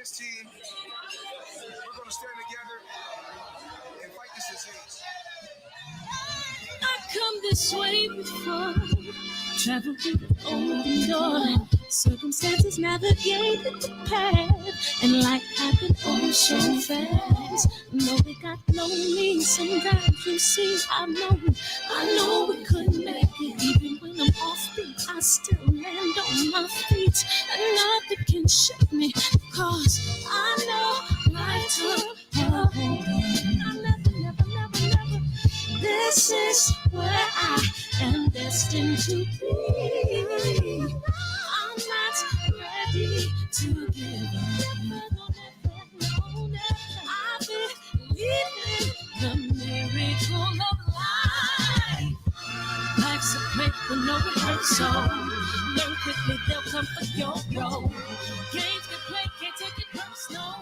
this team, we're going to stand together and fight this disease. I come this way before, travel through the open door. Circumstances navigated the path, and life happened oh so fast. No, it got lonely. Sometimes you see, I know we couldn't make it. Even when I'm off beat, I still land on my feet, and nothing can shake me, cause I know right to hold on. I never. This is where I am destined to be. I'm not ready to give up. I believe in the miracle of life. Life's a break with no rehearsal. Learn quickly, they'll come for your role. Games can play, can't take it personal.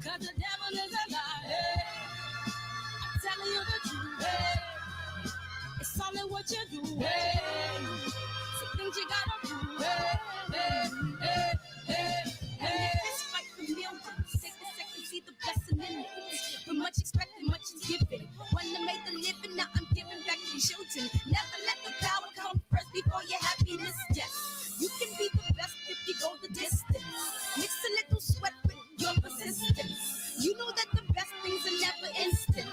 Cause the devil is a liar. I'm telling you the truth. It's all in what you do. Some things you gotta do. It's fight for millions. Take a second, see the blessing in it. But much expected, much is given. One that made the living, now I'm giving back to children. Never let the power come first before your happiness. Yes, you can be the best if you go the distance. Mix a little sweat with your persistence. You know that the best things are never instant.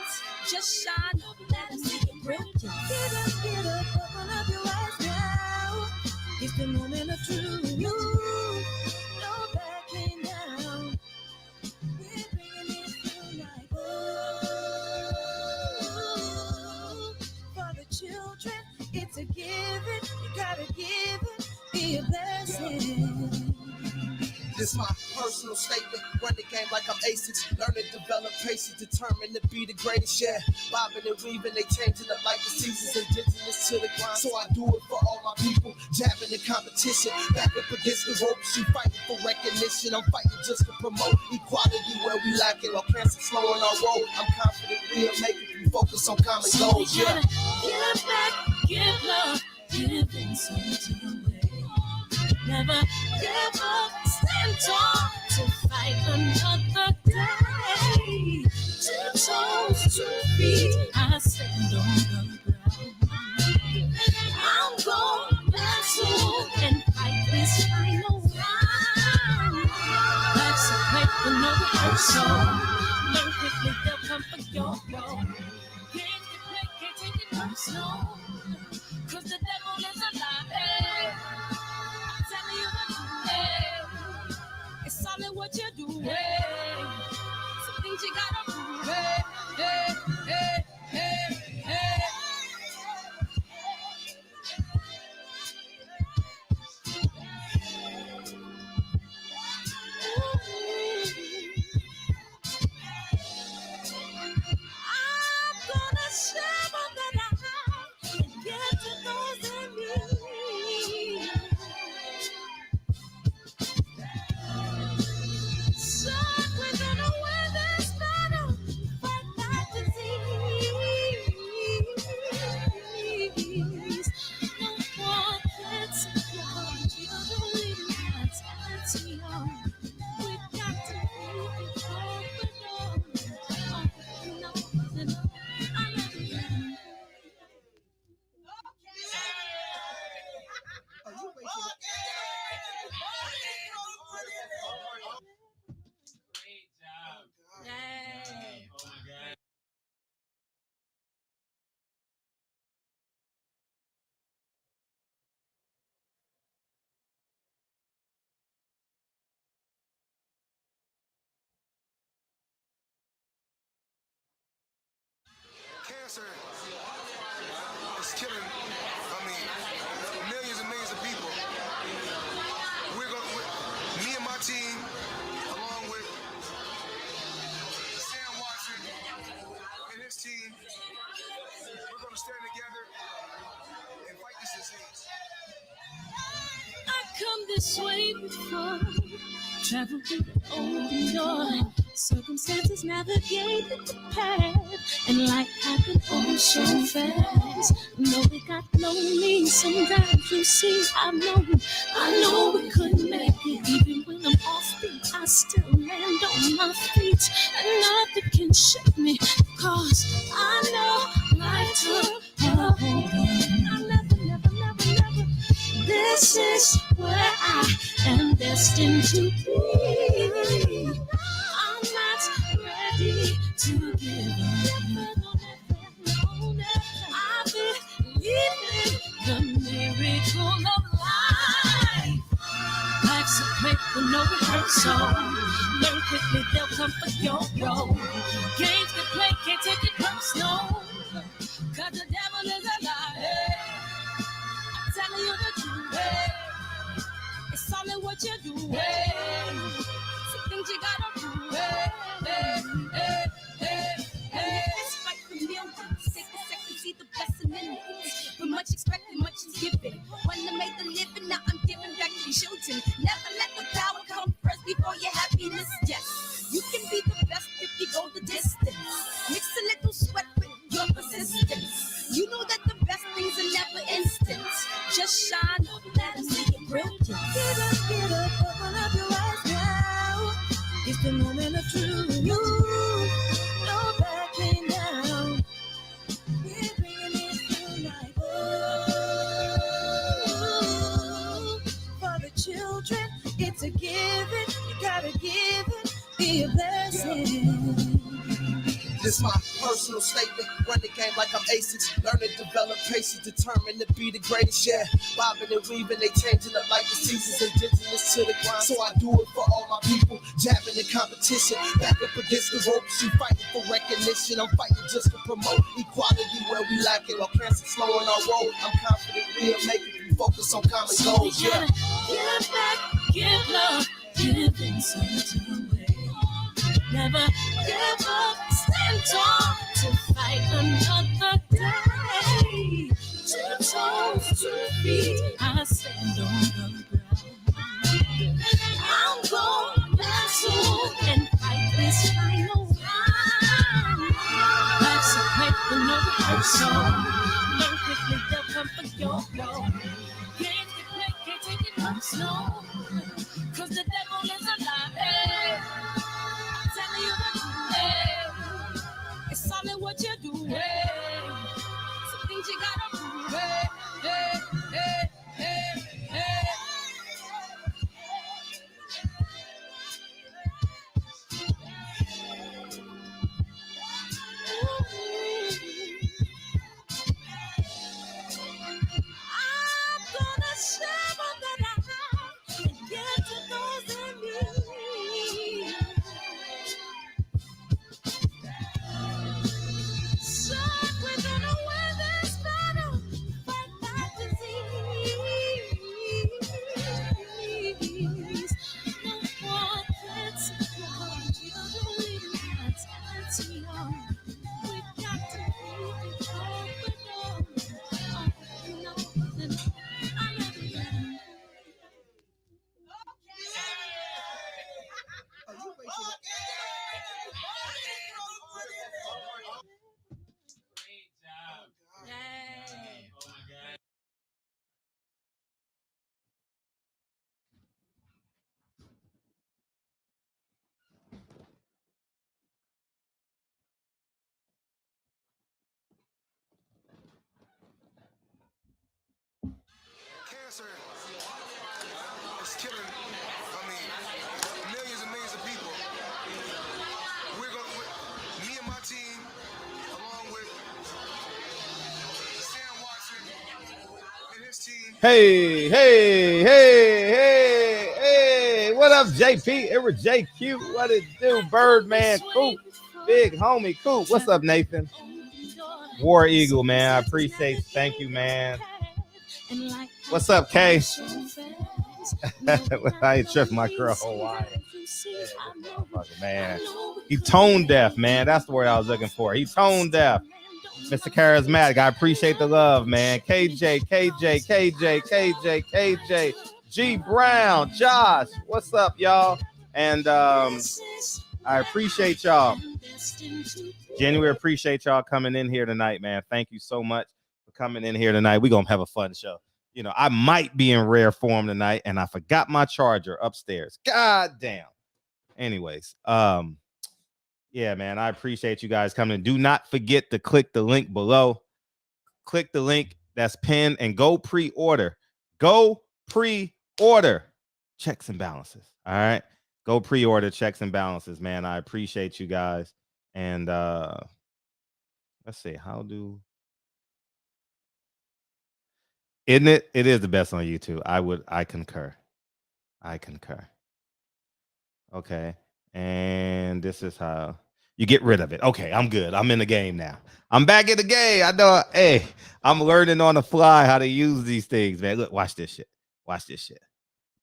Just shine up, let them see it brilliant. Get up, open up your eyes now. It's the moment of truth. No backing down. We're bringing it through like oh, for the children, it's a given. You gotta give it, be a blessing. This my personal statement. Run the game like I'm aces. Learn to develop patience, determined to be the greatest. Yeah, bobbing and weaving, they changing up like the seasons. Indigenous to the grind, so I do it for all my people. Jabbing the competition, back up against the ropes. She fighting for recognition. I'm fighting just to promote equality where we lack it. While cancer slowing our road, I'm confident we'll make it. We focus on common goals. Yeah, give back, give love, give insult away. Never give up, stand tall to fight another day. 2 toes, 2 feet, I stand on the ground. I'm going back soon and fight this final round. Life's a break with no rehearsal. Learn quickly, they'll come for your role. Games you play, can't take it personal. Cause the devil is a liar. Telling you the truth, it's all in what you do. Some things you gotta do. I'm gonna share all that I have and give to those in need. So we're gonna win this battle, fight that disease. No more kids, no children leaving us as young. We got to be the Cancer is killing, millions and millions of people. Me and my team, along with Sam Watson and his team, we're going to stand together and fight this disease. I come this way before, travel through the open door. Circumstances navigated the path, and life happened oh so fast. No, it got lonely. Sometimes you see, I know we couldn't make it. Even when I'm off beat, I still my feet, and nothing can shake me, cause I know life took a hold of me. I never. This is where I am destined to be. I'm not ready to give up. I believe in the miracle of life. Life's a play with no rehearsal. Learn quickly, they'll come for your role. Games can play, can't take it personal. Cause the devil is a liar. I'm telling you the truth. It's all in what you do. Some things you gotta do. It's fight for millions. Take a second, see the blessing in it. But much expected, much is given. When I made the living, now I'm giving back to the children. Never let the power come first before your happiness. Yes, you can be the best if you go the distance. Mix a little sweat with your persistence. You know that the best things are never instant. Just shine, let them see your brilliance. Get up, open up your eyes now. It's the moment of truth. No backing down. We're bringing it to life. Oh, for the children, it's a given. You gotta give it, be a blessing. This my personal statement. Run the game like I'm ASICs. Learn to develop patience, determined to be the greatest. Yeah, bobbing and weaving, they changing up like the seasons. Indigenous to the grind, so I do it for all my people. Jabbing the competition, back up against the ropes. You fighting for recognition. I'm fighting just to promote equality where we lack it. While cancer slowing our road, I'm confident we'll make it. We focus on common goals. Yeah. Give back, give love, give insult away. Never give up, stand tall to fight another day. 2 toes, 2 feet, I stand on the ground. I'm going back soon and fight this final round. Life's a fight for no rehearsal. Learn quickly, they'll come for your goal. Games can play, can't take it personal. Cause the devil is a liar. Telling you the truth, it's all in what you do. Some things you gotta do. I'm gonna share all that I have and give to those in need. So we're gonna win this battle, fight that disease. No one can support you, believe that's young. We've got to be Cancer is killing, millions and millions of people. Me and my team, along with Sam Watson and his team. Hey, what up, JP? It was JQ. What it do? Birdman, Coop, big homie, Coop. What's up, Nathan? War Eagle, man. I appreciate it. Thank you, man. What's up, Kay? I ain't tripping my girl Hawaii. Man. He tone deaf, man. That's the word I was looking for. He tone deaf. Mr. Charismatic. I appreciate the love, man. KJ, G Brown, Josh. What's up, y'all? And I appreciate y'all. Genuinely appreciate y'all coming in here tonight, man. Thank you so much for coming in here tonight. We're going to have a fun show. You know, I might be in rare form tonight, and I forgot my charger upstairs. God damn. Anyways, Yeah, man, I appreciate you guys coming. Do not forget to click the link below. Click the link that's pinned and go pre-order. Go pre-order checks and balances. All right. Go pre-order checks and balances, man. I appreciate you guys. And let's see, isn't it? It is the best on YouTube. I concur. Okay. And this is how you get rid of it. Okay, I'm good. I'm in the game now. I'm back in the game. I know. Hey, I'm learning on the fly how to use these things, man. Look, watch this shit.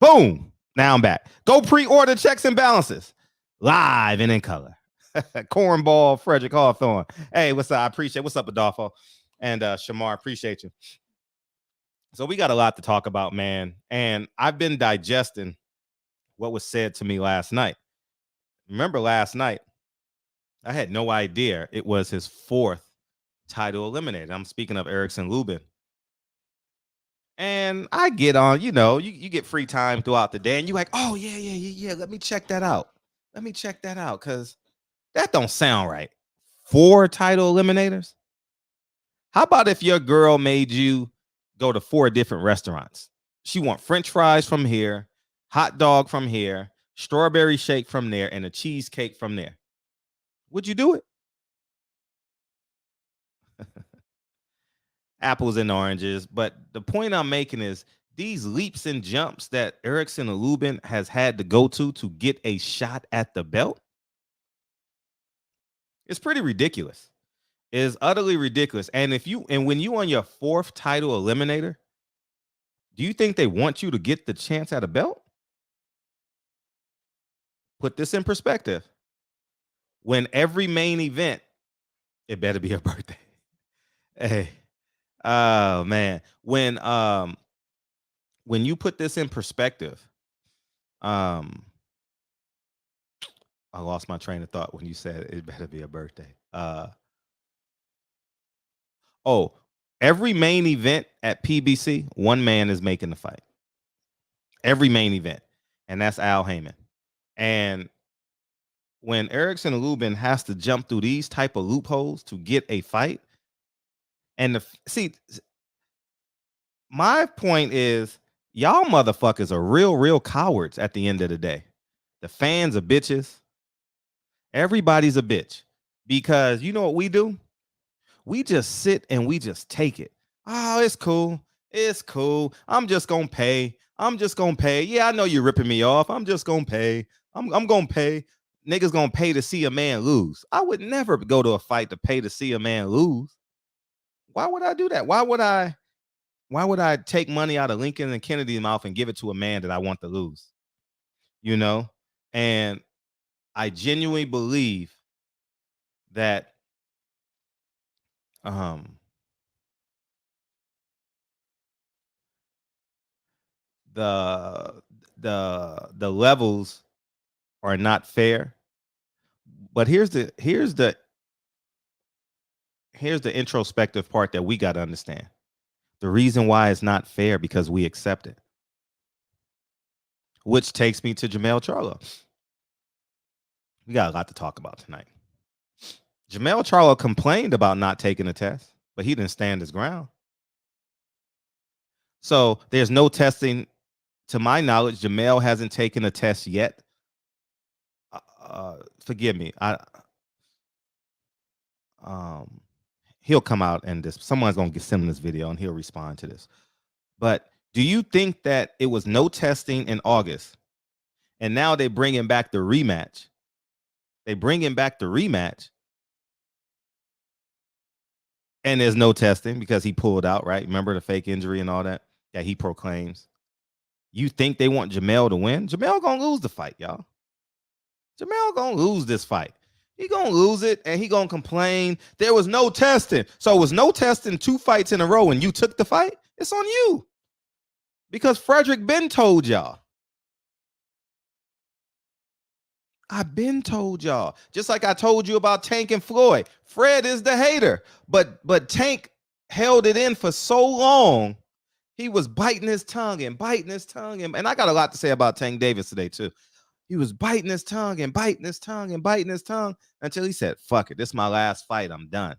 Boom. Now I'm back. Go pre-order checks and balances live and in color. Cornball Frederick Hawthorne. Hey, what's up? I appreciate. What's up, Adolfo and Shamar? Appreciate you. So we got a lot to talk about, man. And I've been digesting what was said to me last night. Remember last night, I had no idea it was his 4th title eliminated. I'm speaking of Erickson Lubin. And I get on, you get free time throughout the day and you're like, oh, yeah. Let me check that out. Because that don't sound right. 4 title eliminators? How about if your girl made you go to 4 different restaurants? She want French fries from here, hot dog from here, strawberry shake from there, and a cheesecake from there. Would you do it? Apples and oranges. But the point I'm making is these leaps and jumps that Erickson and Lubin has had to go to get a shot at the belt, it's pretty ridiculous. It is utterly ridiculous. And when you on your 4th title eliminator, do you think they want you to get the chance at a belt? Put this in perspective. When every main event, it better be her birthday. Hey, oh man. When you put this in perspective, I lost my train of thought when you said it better be a birthday. Every main event at PBC, one man is making the fight. Every main event, and that's Again-Haymon. And when Erickson and Lubin has to jump through these type of loopholes to get a fight, and my point is, y'all motherfuckers are real cowards at the end of the day. The fans are bitches. Everybody's a bitch. Because you know what we do? We just sit and we just take it. Oh, it's cool. I'm just gonna pay. Yeah, I know you're ripping me off. I'm just gonna pay. I'm gonna pay. Niggas gonna pay to see a man lose. I would never go to a fight to pay to see a man lose. Why would I do that? Why would I take money out of Lincoln and Kennedy's mouth and give it to a man that I want to lose? And I genuinely believe that the levels are not fair. But here's the introspective part that we got to understand. The reason why it's not fair because we accept it. Which takes me to Jermell Charlo. We got a lot to talk about tonight. Jermell Charlo complained about not taking a test, but he didn't stand his ground. So there's no testing. To my knowledge, Jermell hasn't taken a test yet. Forgive me. He'll come out and someone's going to send him this video and he'll respond to this. But do you think that it was no testing in August and now they bring him back the rematch? And there's no testing because he pulled out, right? Remember the fake injury and all that he proclaims. You think they want Jermell to win? Jermell gonna lose the fight, y'all. Jermell gonna lose this fight. He gonna lose it and he gonna complain. There was no testing. So it was no testing 2 fights in a row and you took the fight? It's on you. Because Frederick been told y'all. I've been told y'all. Just like I told you about Tank and Floyd. Fred is the hater. But Tank held it in for so long. He was biting his tongue. And I got a lot to say about Tank Davis today, too. He was biting his tongue and biting his tongue and biting his tongue until he said, fuck it, this is my last fight, I'm done.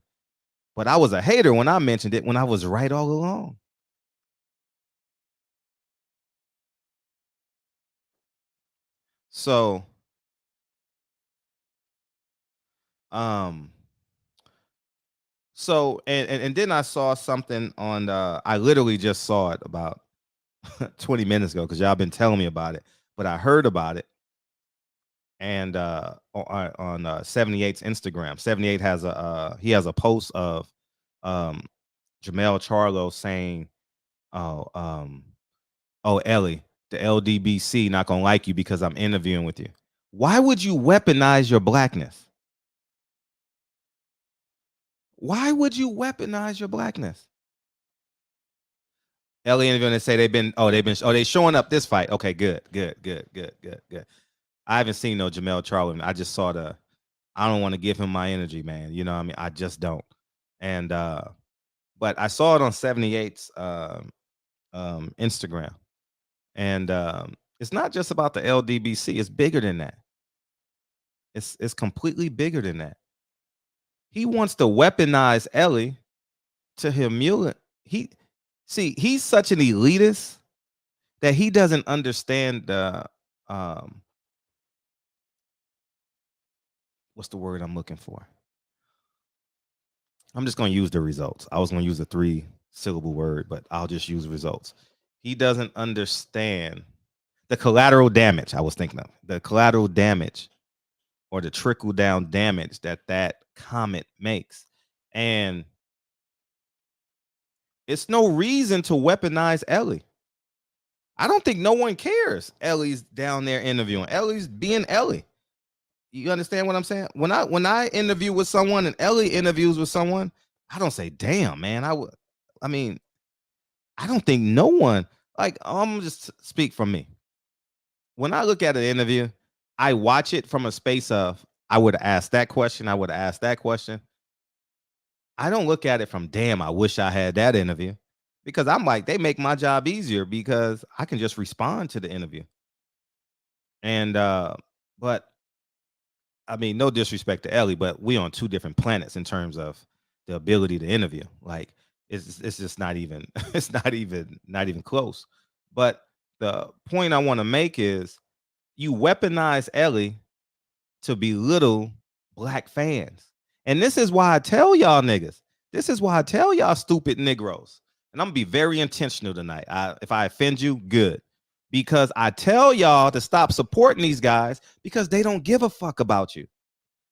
But I was a hater when I mentioned it, when I was right all along. So, and then I saw something on I literally just saw it about 20 minutes ago because y'all been telling me about it, but I heard about it. And on 78's Instagram, 78 has he has a post of Jermell Charlo saying, oh Ellie, the LDBC not gonna like you because I'm interviewing with you. Why would you weaponize your blackness? Why would you weaponize your blackness? Ellie interviewing and say they showing up this fight. Okay, good. I haven't seen no Jermell Charlo. I just saw I don't want to give him my energy, man. You know what I mean? I just don't. And but I saw it on 78's Instagram. And it's not just about the LDBC, it's bigger than that. It's completely bigger than that. He wants to weaponize Ellie to humiliate. He's such an elitist that he doesn't understand what's the word I'm looking for? I'm just going to use the results. I was going to use a 3-syllable word, but I'll just use results. He doesn't understand the collateral damage. I was thinking of the collateral damage or the trickle down damage that comment makes. And it's no reason to weaponize Ellie. I don't think no one cares. Ellie's down there interviewing. Ellie's being Ellie. You understand what I'm saying? When I interview with someone and Ellie interviews with someone, I don't say, damn, man. I mean, I don't think no one, like, I'm gonna just speak from me. When I look at an interview, I watch it from a space of, I would ask that question. I would ask that question. I don't look at it from, damn, I wish I had that interview, because I'm like, they make my job easier because I can just respond to the interview. And, but I mean, no disrespect to Ellie, but we on 2 different planets in terms of the ability to interview. Like it's just not even, it's not even close. But the point I want to make is you weaponize Ellie to belittle black fans. And this is why I tell y'all niggas, this is why I tell y'all stupid Negroes. And I'm gonna be very intentional tonight. If I offend you, good. Because I tell y'all to stop supporting these guys because they don't give a fuck about you.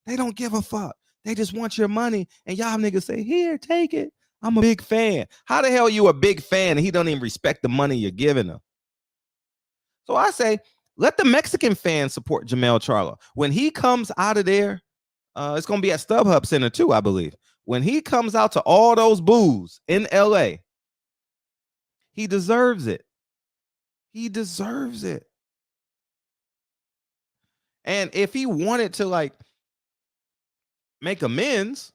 They don't give a fuck. They just want your money. And y'all niggas say, here, take it. I'm a big fan. How the hell are you a big fan and he don't even respect the money you're giving him? So I say, let the Mexican fans support Jermell Charlo. When he comes out of there, it's going to be at StubHub Center too, I believe. When he comes out to all those booths in LA, he deserves it. He deserves it. And if he wanted to like make amends,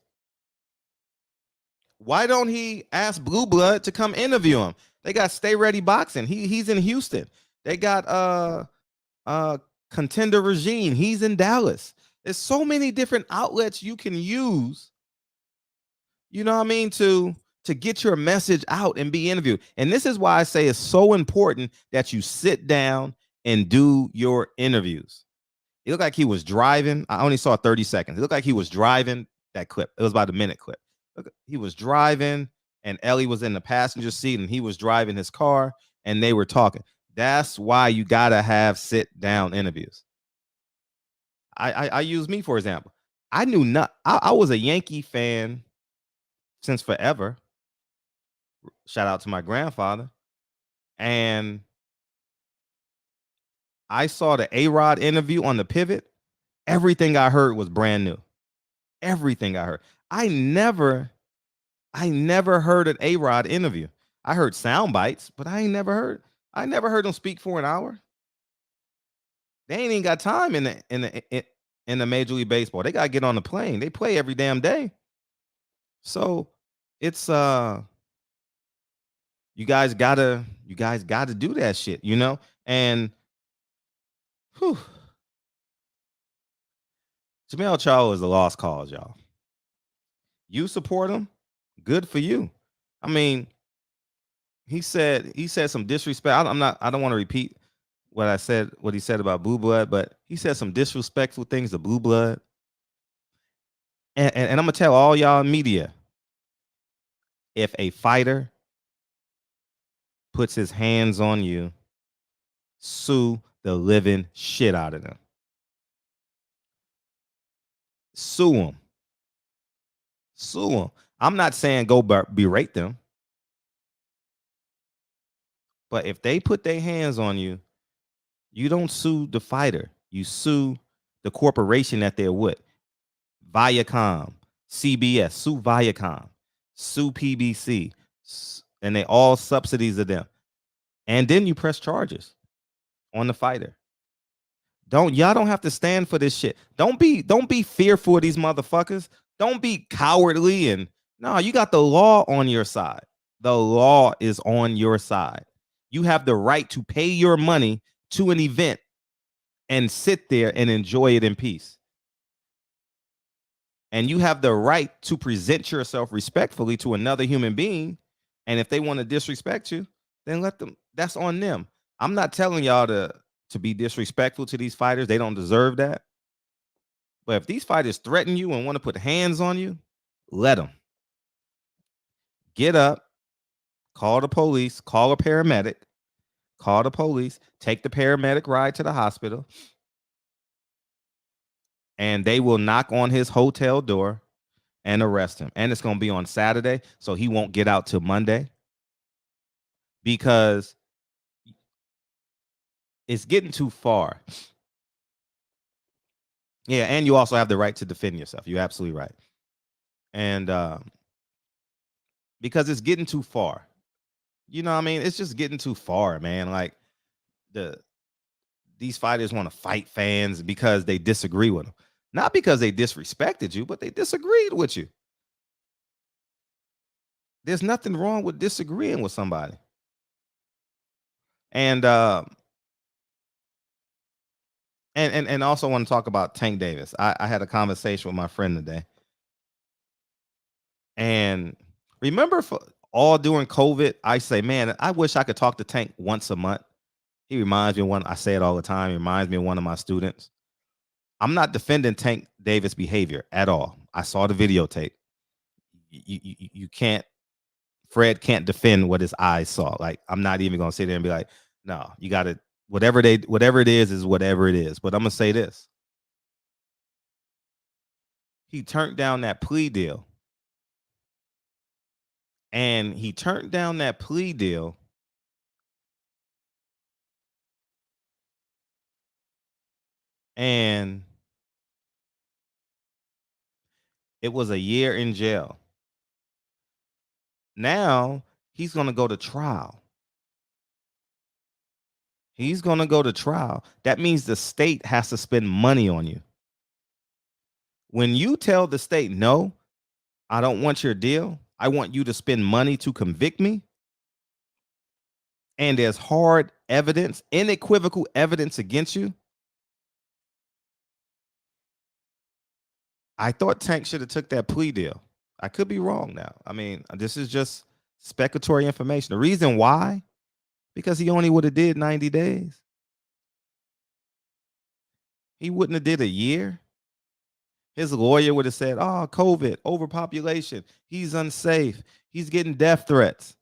why don't he ask Blue Blood to come interview him? They got Stay Ready Boxing. He's in Houston. They got Contender Regime. He's in Dallas. There's so many different outlets you can use, you know what I mean, to get your message out and be interviewed. And this is why I say it's so important that you sit down and do your interviews. It looked like he was driving. I only saw 30 seconds. It looked like he was driving that clip. It was about a minute clip. Look, he was driving and Ellie was in the passenger seat and he was driving his car and they were talking. That's why you got to have sit down interviews. I use me, for example. I knew not. I was a Yankee fan since forever. Shout out to my grandfather. And I saw the A-Rod interview on the Pivot. Everything I heard was brand new. Everything I heard. I never heard an A-Rod interview. I heard sound bites, but I never heard him speak for an hour. They ain't even got time in the Major League Baseball. They gotta get on the plane. They play every damn day. So it's you guys gotta do that shit, you know? And whew, Jermell Charlo is a lost cause, y'all. You support him, good for you. I mean, he said some disrespect. I don't want to repeat what he said about Blue Blood, but he said some disrespectful things to Blue Blood. And I'm gonna tell all y'all in media, if a fighter puts his hands on you, sue the living shit out of them. Sue them. Sue them. I'm not saying go berate them. But if they put their hands on you, you don't sue the fighter. You sue the corporation that they're with. Viacom, CBS, sue Viacom, sue PBC, and they all subsidies of them. And then you press charges on the fighter. Y'all don't have to stand for this shit. Don't be fearful of these motherfuckers. Don't be cowardly. And no, you got the law on your side. The law is on your side. You have the right to pay your money to an event and sit there and enjoy it in peace. And you have the right to present yourself respectfully to another human being. And if they want to disrespect you, then let them. That's on them. I'm not telling y'all to be disrespectful to these fighters. They don't deserve that. But if these fighters threaten you and want to put hands on you, let them. Get up, call the police, call a paramedic, call the police, take the paramedic ride to the hospital, and they will knock on his hotel door and arrest him. And it's going to be on Saturday, so he won't get out till Monday, because it's getting too far. Yeah, and you also have the right to defend yourself. You're absolutely right. And because it's getting too far. You know what I mean? It's just getting too far, man. Like these fighters want to fight fans because they disagree with them. Not because they disrespected you, but they disagreed with you. There's nothing wrong with disagreeing with somebody. And also want to talk about Tank Davis. I had a conversation with my friend today. And remember, for all during COVID, I say, man, I wish I could talk to Tank once a month. He reminds me of one, I say it all the time. He reminds me of one of my students. I'm not defending Tank Davis' behavior at all. I saw the videotape. You can't, Fred can't defend what his eyes saw. Like, I'm not even going to sit there and be like, no, you got to, whatever it is whatever it is. But I'm going to say this. He turned down that plea deal. And he turned down that plea deal and it was a year in jail. Now he's going to go to trial. He's going to go to trial. That means the state has to spend money on you. When you tell the state, no, I don't want your deal, I want you to spend money to convict me, and there's hard evidence, unequivocal evidence against you, I thought Tank should have took that plea deal. I could be wrong now. I mean, this is just speculatory information. The reason why, because he only would have did 90 days. He wouldn't have did a year. His lawyer would have said, oh, COVID, overpopulation, he's unsafe, he's getting death threats.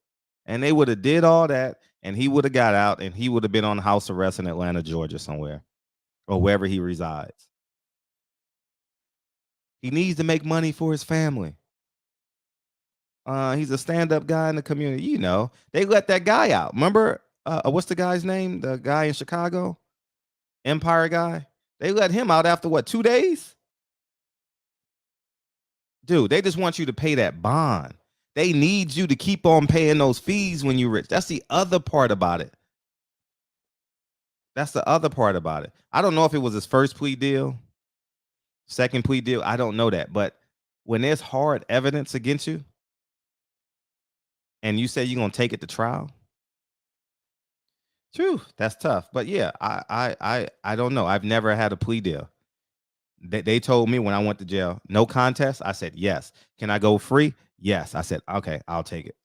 And they would have did all that, and he would have got out, and he would have been on house arrest in Atlanta, Georgia somewhere, or wherever he resides. He needs to make money for his family. He's a stand-up guy in the community. You know, they let that guy out. Remember, what's the guy's name? The guy in Chicago? Empire guy? They let him out after, what, 2 days? Dude, they just want you to pay that bond. They need you to keep on paying those fees when you're rich. That's the other part about it. That's the other part about it. I don't know if it was his first plea deal, second plea deal. I don't know that. But when there's hard evidence against you and you say you're going to take it to trial, true, that's tough. But yeah, I don't know. I've never had a plea deal. They told me when I went to jail, no contest. I said yes. Can I go free? Yes. I said okay, I'll take it.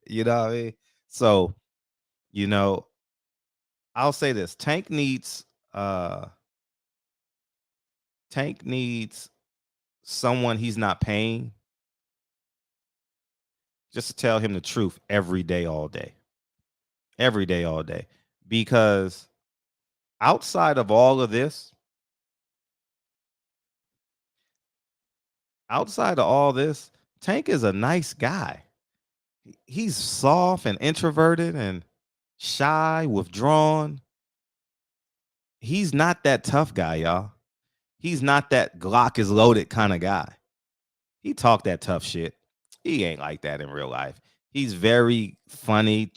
You know what I mean? So, you know, I'll say this: Tank needs someone he's not paying just to tell him the truth every day, all day. Every day, all day. Because outside of all of this, Tank is a nice guy. He's soft and introverted and shy, withdrawn. He's not that tough guy, y'all. He's not that Glock is loaded kind of guy. He talk that tough shit. He ain't like that in real life. He's very funny,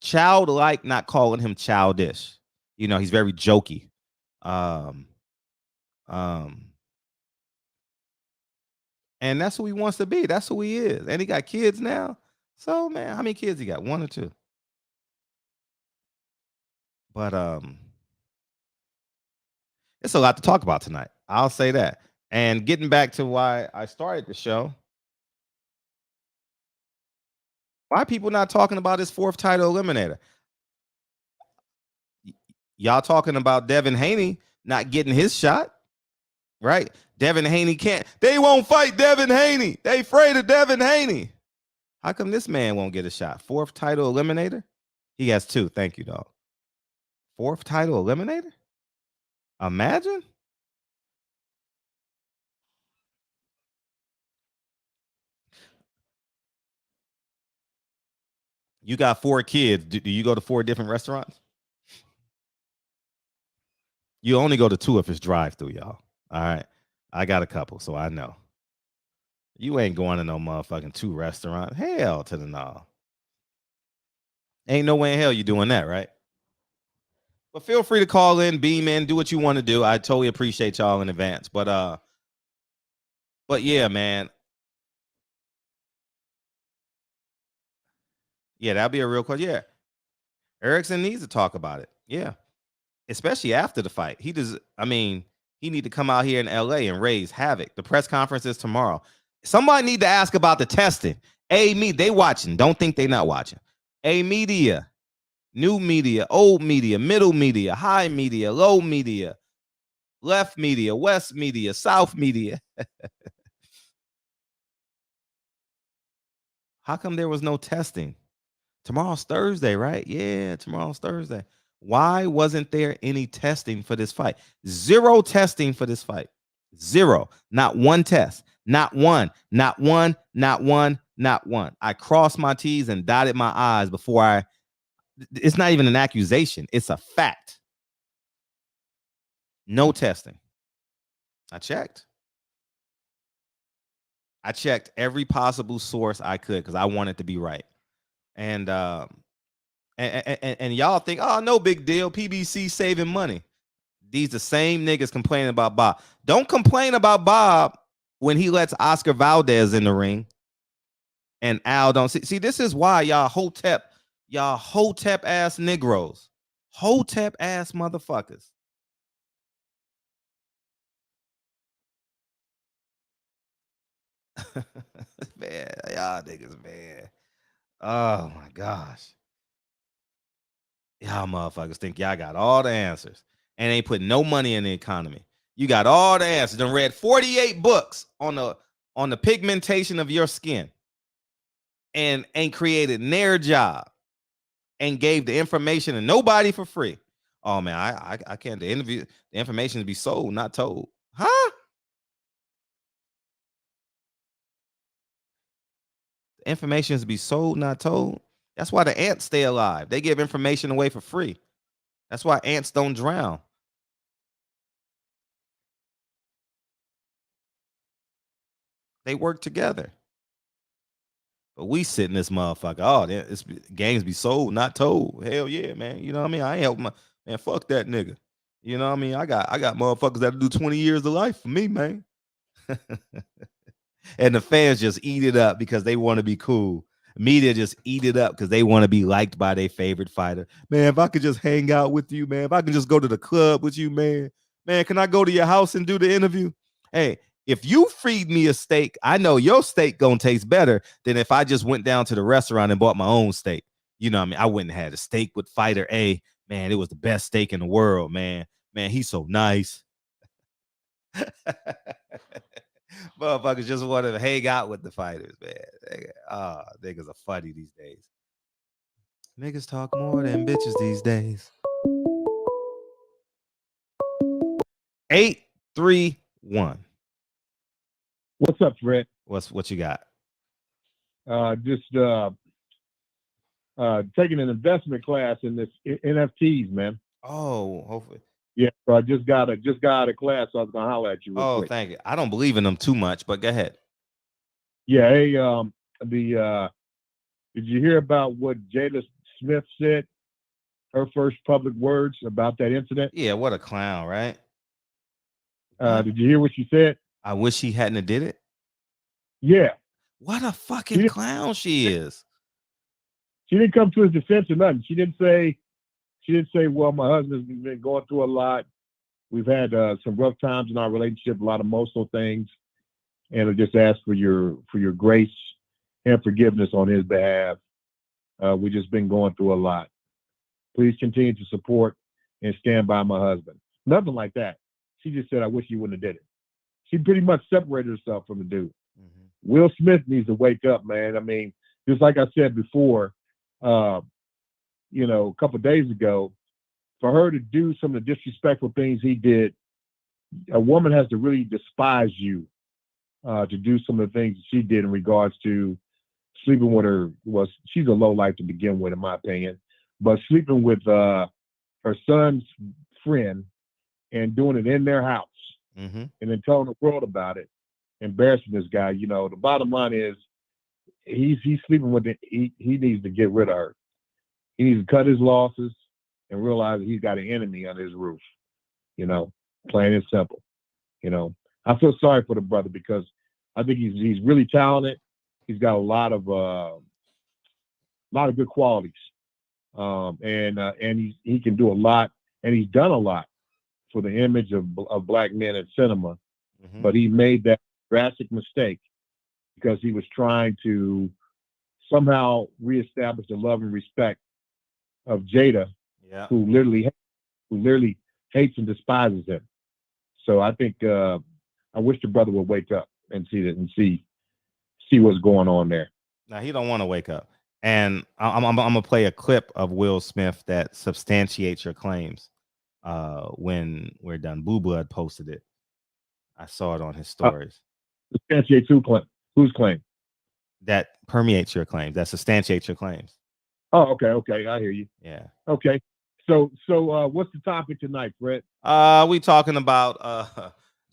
childlike, not calling him childish. You know, he's very jokey. And that's who he wants to be. That's who he is. And he got kids now. So, man, how many kids he got? 1 or 2? But it's a lot to talk about tonight. I'll say that. And getting back to why I started the show, why are people not talking about his 4th title eliminator? Y'all talking about Devin Haney not getting his shot, right? Devin Haney can't. They won't fight Devin Haney. They afraid of Devin Haney. How come this man won't get a shot? 4th title eliminator? He has 2. Thank you, dog. 4th title eliminator? Imagine. You got 4 kids. Do you go to 4 different restaurants? You only go to 2 if it's drive-through, y'all. All right. I got a couple, so I know. You ain't going to no motherfucking 2 restaurant. Hell to the no. Ain't no way in hell you doing that, right? But feel free to call in, beam in, do what you want to do. I totally appreciate y'all in advance. But yeah, man. Yeah, that'll be a real question. Yeah. Erickson needs to talk about it. Yeah. Especially after the fight. He need to come out here in LA and raise havoc. The press conference is tomorrow. Somebody need to ask about the testing. They watching. Don't think they not watching. Media, new media, old media, middle media, high media, low media, left media, west media, south media. How come there was no testing? Tomorrow's Thursday, right? Yeah, tomorrow's Thursday. Why wasn't there any testing for this fight? 0 testing for this fight. 0. Not 1 test. Not one. Not one. Not one. Not one. I crossed my T's and dotted my I's before it's not even an accusation. It's a fact. No testing. I checked every possible source I could because I wanted to be right. And y'all think, oh, no big deal. PBC saving money. These the same niggas complaining about Bob. Don't complain about Bob when he lets Oscar Valdez in the ring. And Al don't see. This is why y'all hotep ass Negroes, hotep ass motherfuckers. Man, y'all niggas, man. Oh my gosh. Y'all motherfuckers think y'all got all the answers and ain't putting no money in the economy. You got all the answers. Done read 48 books on the pigmentation of your skin and ain't created their job and gave the information to nobody for free. Oh man, I can't. The information to be sold, not told. Huh? The information is to be sold, not told. That's why the ants stay alive. They give information away for free. That's why ants don't drown. They work together. But we sit in this motherfucker. Oh, it's games be sold, not told. Hell yeah, man. You know what I mean? I ain't helping man. Fuck that nigga. You know what I mean? I got motherfuckers that do 20 years of life for me, man. And the fans just eat it up because they want to be cool. Media just eat it up because they want to be liked by their favorite fighter. Man, if I could just hang out with you, man. If I could just go to the club with you, man. man, can I go to your house and do the interview? Hey, if you feed me a steak, I know your steak gonna taste better than if I just went down to the restaurant and bought my own steak. You know what I mean? I wouldn't have had a steak with Fighter A. Man, it was the best steak in the world, man. Man, he's so nice. Motherfuckers just want to hang out with the fighters, man. Niggas are funny these days. Niggas talk more than bitches these days. 831. What's up, Fred? What you got? Just taking an investment class in this NFTs, man. Oh, hopefully. Yeah, so I just got out of class, so I was gonna holler at you real quick. Thank you. I don't believe in them too much, but go ahead. Yeah, hey, did you hear about what Jada Smith said? Her first public words about that incident? Yeah, what a clown, right? Did you hear what she said? I wish he hadn't did it. Yeah. What a fucking clown she is. She didn't come to his defense or nothing. She didn't say, well, my husband's been going through a lot. We've had some rough times in our relationship, a lot of emotional things, and I just ask for your grace and forgiveness on his behalf. We've just been going through a lot. Please continue to support and stand by my husband. Nothing like that. She just said, I wish you wouldn't have did it. She pretty much separated herself from the dude. Mm-hmm. Will Smith needs to wake up, man. I mean, just like I said before, a couple of days ago, for her to do some of the disrespectful things he did, a woman has to really despise you to do some of the things she did in regards to sleeping with her. Well, she's a lowlife to begin with, in my opinion, but sleeping with her son's friend and doing it in their house, mm-hmm. and then telling the world about it, embarrassing this guy. The bottom line is he's sleeping with it. He needs to get rid of her. He needs to cut his losses and realize that he's got an enemy under his roof, plain and simple. I feel sorry for the brother because I think he's really talented. He's got a lot of good qualities. And he can do a lot, and he's done a lot for the image of black men in cinema. Mm-hmm. But he made that drastic mistake because he was trying to somehow reestablish the love and respect of Jada, who literally hates and despises him. So I think I wish the brother would wake up and see that and see what's going on there. Now he don't want to wake up, and I'm gonna play a clip of Will Smith that substantiates your claims. When we're done, Boo Blood posted it. I saw it on his stories. Substantiates whose claim? That permeates your claims. That substantiates your claims. Oh, okay. I hear you. Yeah. Okay. So what's the topic tonight, Fred? We talking about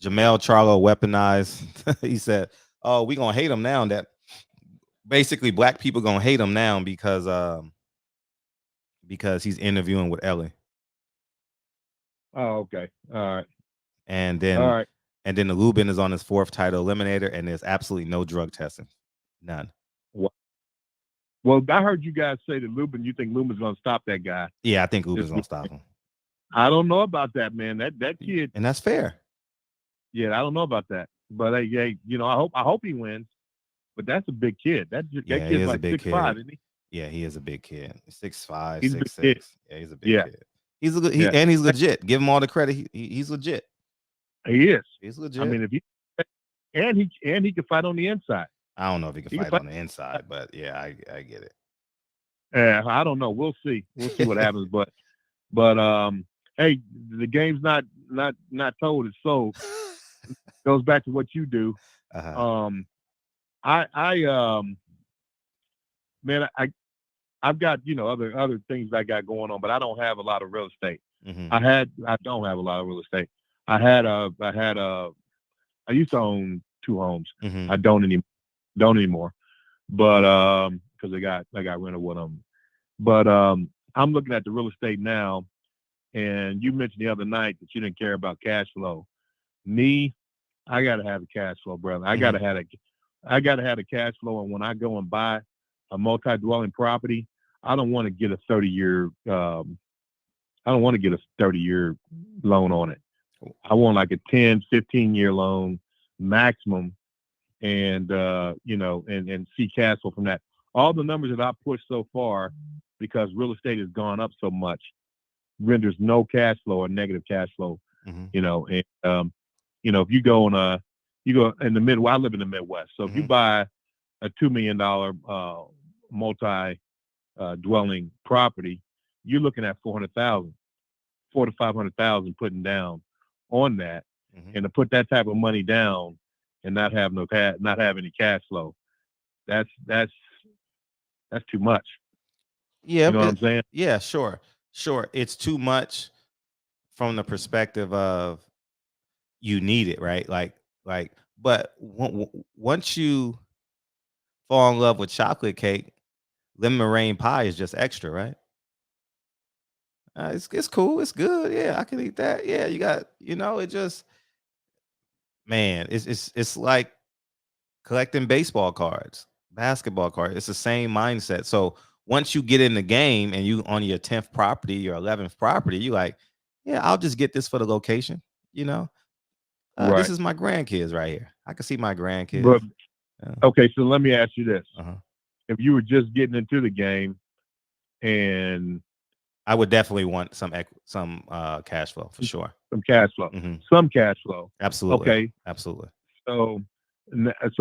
Jermell Charlo weaponized. He said, "Oh, we gonna hate him now." That basically black people gonna hate him now because he's interviewing with Ellie. Oh, okay. All right. And then the Lubin is on his 4th title, Eliminator, and there's absolutely no drug testing. None. Well, I heard you guys say that Lubin, you think Lubin's going to stop that guy. Yeah, I think Lubin's going to stop him. I don't know about that, man. That kid. And that's fair. Yeah, I don't know about that. But, I hope he wins. But that's a big kid. That kid's like 6'5", isn't he? Yeah, he is a big kid. 6'5", he's 6'6". Yeah, he's a big kid. He's a good, and he's legit. Give him all the credit. He's legit. He is. He's legit. I mean, if he can fight on the inside. I don't know if he can fight on the inside, but yeah, I get it. Yeah, I don't know. We'll see. We'll see what happens. But hey, the game's not told. It's sold. Goes back to what you do. Uh-huh. I've got other things I got going on, but I don't have a lot of real estate. Mm-hmm. I don't have a lot of real estate. I used to own 2 homes. Mm-hmm. I don't anymore. But because I got rid of one of them. But I'm looking at the real estate now, and you mentioned the other night that you didn't care about cash flow. Me, I gotta have the cash flow, brother. I gotta have the cash flow, and when I go and buy a multi-dwelling property, I don't want to get a 30-year loan on it. I want like a 10, 15-year loan maximum, and and see cash flow from that. All the numbers that I've pushed so far, because real estate has gone up so much, renders no cash flow or negative cash flow. Mm-hmm. If you go in the Midwest, I live in the Midwest, so if you buy a $2 million multi dwelling property, you're looking at $400,000 to $500,000 putting down on that, and to put that type of money down and not have any cash flow, that's too much. Yeah, you know what I'm saying? Yeah, sure. It's too much from the perspective of you need it, right? But once you fall in love with chocolate cake, lemon meringue pie is just extra, right? It's cool. It's good. Yeah, I can eat that. Yeah, you got, it just, man, it's like collecting baseball cards, basketball cards. It's the same mindset. So once you get in the game and you on your 10th property, your 11th property, you like, yeah, I'll just get this for the location. Right. This is my grandkids right here. I can see my grandkids. But, okay, so let me ask you this: if you were just getting into the game, and I would definitely want some cash flow for sure. Some cash flow. Some cash flow. Absolutely. Okay. Absolutely. So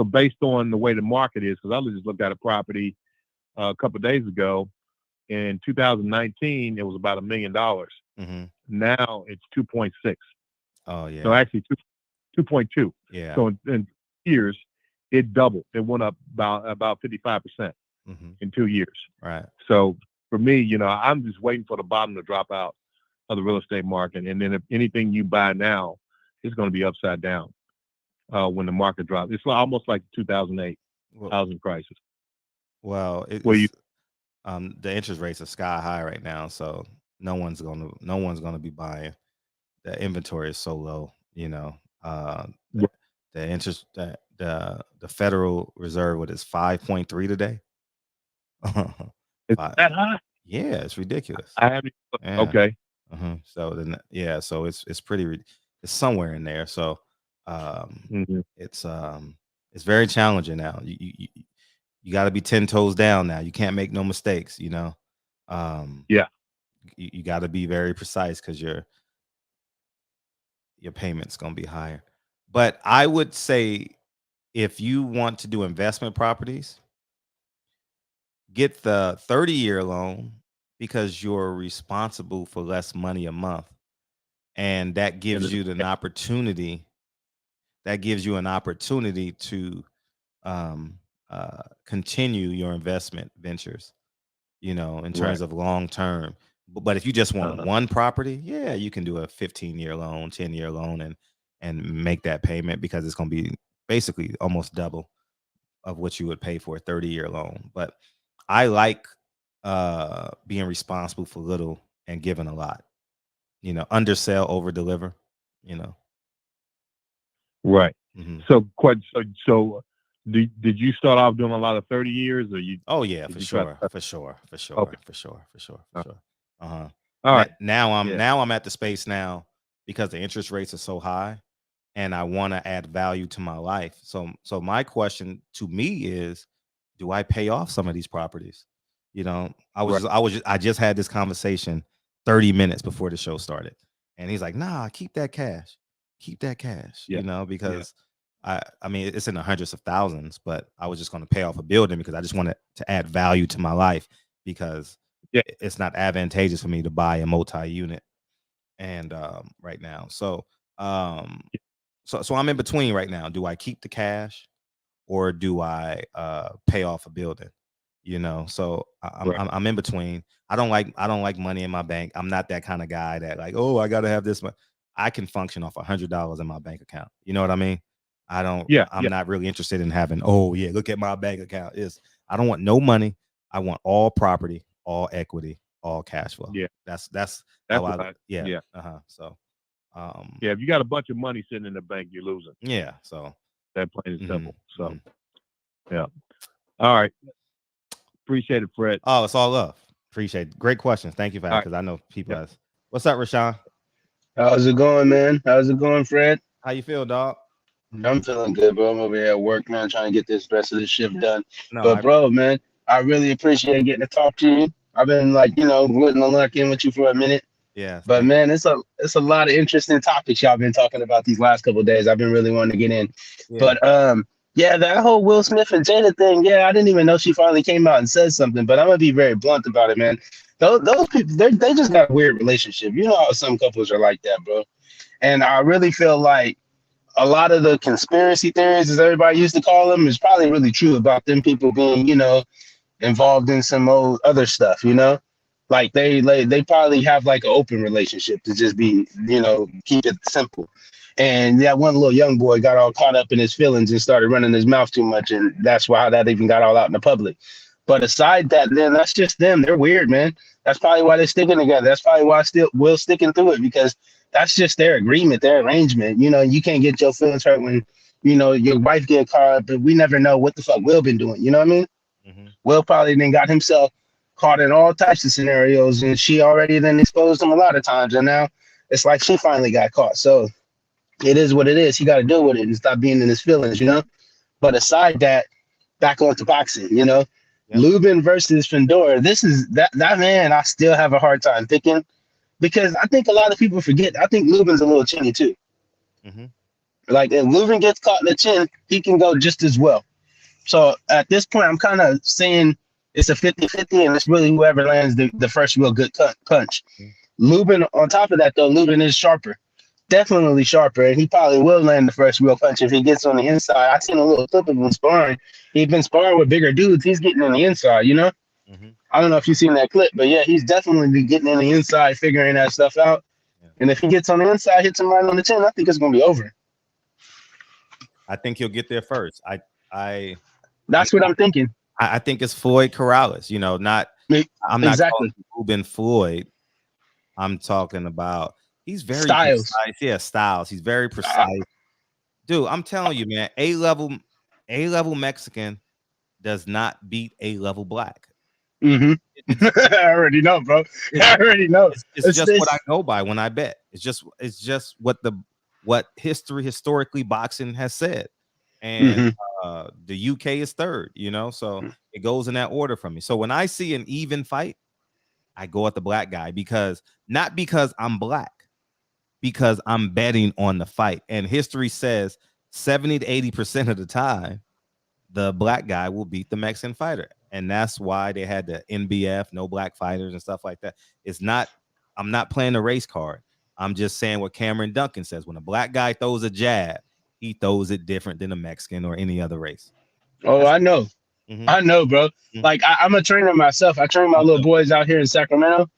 based on the way the market is, because I just looked at a property a couple of days ago. In 2019, it was about $1 million. Now it's 2.6. Oh yeah. So actually 2.2. Yeah. So in years, it doubled. It went up about 55% in 2 years. Right. So for me, I'm just waiting for the bottom to drop out of the real estate market, and then if anything you buy now, it's going to be upside down when the market drops. It's almost like the 2008 housing crisis. Well, the interest rates are sky high right now, so no one's gonna be buying. The inventory is so low. The interest, the Federal Reserve, what is 5.3 today? Is that high? Yeah, it's ridiculous. I haven't. Yeah. Okay. So then, so it's pretty. It's somewhere in there. So, it's very challenging now. You got to be 10 toes down now. You can't make no mistakes. Yeah. You got to be very precise because your payment's gonna be higher. But I would say, if you want to do investment properties, get the 30-year loan, because you're responsible for less money a month, and that gives you an opportunity. That gives you an opportunity to continue your investment ventures, in terms of long term. But if you just want one property, yeah, you can do a 15-year loan, 10-year loan, and make that payment, because it's going to be basically almost double of what you would pay for a 30-year loan. But I like being responsible for little and giving a lot. Undersell, over deliver. Right. So did you start off doing a lot of 30 years, or you? Oh yeah, for sure. Okay. For sure. All right. Now I'm at the space now, because the interest rates are so high, and I want to add value to my life. So my question to me is, do I pay off some of these properties? I just had this conversation 30 minutes before the show started, and he's like, "Nah, keep that cash. Because I mean, it's in the hundreds of thousands, but I was just going to pay off a building because I just wanted to add value to my life, because it's not advantageous for me to buy a multi-unit and right now. So so I'm in between right now. Do I keep the cash, or do I pay off a building? So I'm in between. I don't like money in my bank. I'm not that kind of guy that like, oh, I got to have this much. I can function off $100 in my bank account. You know what I mean? I'm not really interested in having, oh yeah, look at my bank account. I don't want no money. I want all property, all equity, all cash flow. Yeah. That's how I So if you got a bunch of money sitting in the bank, you're losing. Yeah. So that plain and simple. So yeah. All right. Appreciate it, Fred. Oh, it's all love. Appreciate it. Great questions. Thank you for that, because I know people ask. What's up, Rashawn? How's it going, man? How's it going, Fred? How you feel, dog? I'm feeling good, bro. I'm over here at work, man, trying to get this rest of the shift done. No, But, bro, man, I really appreciate getting to talk to you. I've been like, wanting to lock in with you for a minute. yeah. But man, it's a lot of interesting topics y'all been talking about these last couple of days. I've been really wanting to get in. Yeah. But yeah, that whole Will Smith and Jada thing, yeah, I didn't even know she finally came out and said something. But I'm gonna be very blunt about it, man. Those people, they just got a weird relationship. You know how some couples are like that, bro. And I really feel like a lot of the conspiracy theories, as everybody used to call them, is probably really true about them people being, involved in some old other stuff, Like they probably have like an open relationship to just be, keep it simple. And that one little young boy got all caught up in his feelings and started running his mouth too much, and that's why that even got all out in the public. But aside that, then that's just them. They're weird, man. That's probably why they're sticking together. That's probably why Will's sticking through it, because that's just their agreement, their arrangement. You can't get your feelings hurt when, your wife get caught up, but we never know what the fuck Will been doing. You know what I mean? Mm-hmm. Will probably then got himself caught in all types of scenarios, and she already then exposed him a lot of times. And now it's like she finally got caught. So it is what it is. He got to deal with it and stop being in his feelings, But aside that, back onto boxing, Yep. Lubin versus Fundora. This is that man. I still have a hard time picking, because I think a lot of people forget. I think Lubin's a little chinny too. Mm-hmm. Like if Lubin gets caught in the chin, he can go just as well. So at this point, I'm kind of saying it's a 50-50, and it's really whoever lands the first real good punch. Mm-hmm. Lubin, on top of that, though, Lubin is sharper. Definitely sharper, and he probably will land the first real punch if he gets on the inside. I've seen a little clip of him sparring. He's been sparring with bigger dudes. He's getting on the inside, Mm-hmm. I don't know if you've seen that clip, but yeah, he's definitely getting on the inside, figuring that stuff out. Yeah. And if he gets on the inside, hits him right on the chin, I think it's going to be over. I think he'll get there first. That's what I'm thinking. I think it's Floyd Corrales. I'm not exactly calling Lubin Floyd. I'm talking about he's very Styles. precise. Yeah, Styles. He's very precise. Dude, I'm telling you, man, A-level Mexican does not beat A-level black. Mm-hmm. I already know, bro. I already know. It's just what I go by when I bet. It's just what historically boxing has said. And the UK is third, so it goes in that order for me. So when I see an even fight, I go at the black guy, not because I'm black, because I'm betting on the fight. And history says 70 to 80% of the time, the black guy will beat the Mexican fighter. And that's why they had the NBF, no black fighters and stuff like that. I'm not playing a race card. I'm just saying what Cameron Duncan says. When a black guy throws a jab, he throws it different than a Mexican or any other race. Oh, I know. Mm-hmm. I know, bro. Mm-hmm. Like I'm a trainer myself. I train my little boys out here in Sacramento.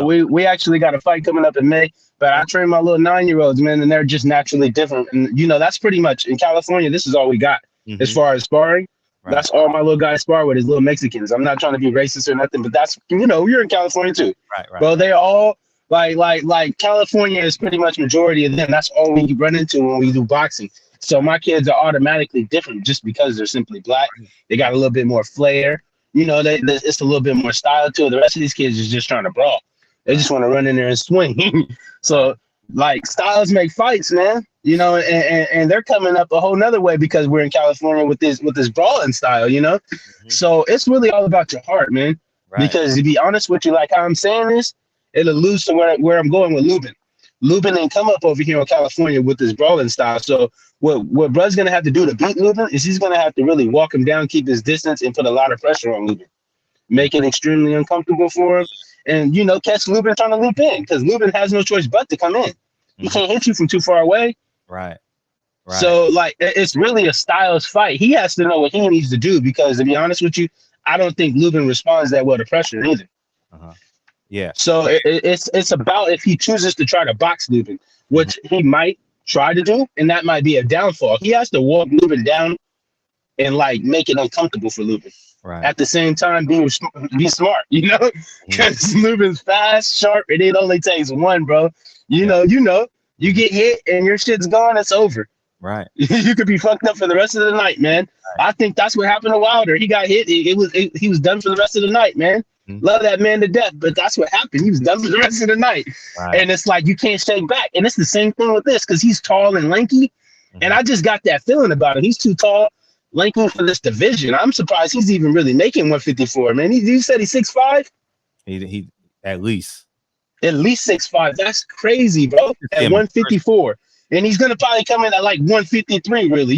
We actually got a fight coming up in May, but I train my little 9-year-olds, man, and they're just naturally different. And that's pretty much in California. This is all we got as far as sparring. Right. That's all my little guys spar with is little Mexicans. I'm not trying to be racist or nothing, but that's you're in California too. Right. Bro, they're all like California is pretty much majority of them. That's all we run into when we do boxing. So my kids are automatically different just because they're simply black. They got a little bit more flair. It's a little bit more style to it. The rest of these kids is just trying to brawl. They just want to run in there and swing. So like styles make fights, man. And they're coming up a whole nother way because we're in California with this brawling style, Mm-hmm. So it's really all about your heart, man. Right. Because to be honest with you, like how I'm saying this, it alludes to where I'm going with Lubin. Lubin didn't come up over here in California with this brawling style. So what Bruh's gonna have to do to beat Lubin is he's gonna have to really walk him down, keep his distance, and put a lot of pressure on Lubin, make it extremely uncomfortable for him, and catch Lubin trying to leap in because Lubin has no choice but to come in. He can't hit you from too far away. Right. So like it's really a styles fight. He has to know what he needs to do because to be honest with you, I don't think Lubin responds that well to pressure either. Yeah. So it's about if he chooses to try to box Lubin, which he might try to do, and that might be a downfall. He has to walk Lubin down and like make it uncomfortable for Lubin. Right. At the same time, be smart, because Lubin's fast, sharp, and it only takes one, bro. You get hit and your shit's gone, it's over. Right. You could be fucked up for the rest of the night, man. Right. I think that's what happened to Wilder. He got hit. He was done for the rest of the night, man. Love that man to death, but that's what happened. He was done for the rest of the night. Right. And it's like you can't shake back. And it's the same thing with this because he's tall and lanky. And I just got that feeling about him. He's too tall, lanky for this division. I'm surprised he's even really making 154, man. You said he's 6'5"? He at least 6'5". That's crazy, bro. At 154. And he's gonna probably come in at like 153, really,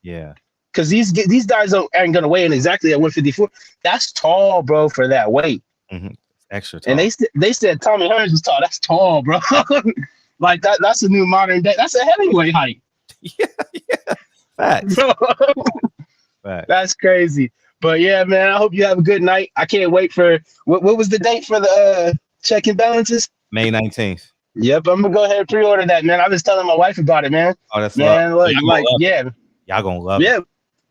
Yeah. Because these guys aren't gonna weigh in exactly at 154. That's tall, bro, for that weight. Extra tall. And they said Tommy Hearns was tall. That's tall, bro. Like that's a new modern day. That's a heavyweight height. Yeah. Facts. Facts. That's crazy. But yeah, man, I hope you have a good night. I can't wait for what was the date for the check and balances? May 19th. Yep, I'm gonna go ahead and pre-order that, man. I was telling my wife about it, man. Oh, that's man. love. Yeah, y'all gonna love it. Yeah,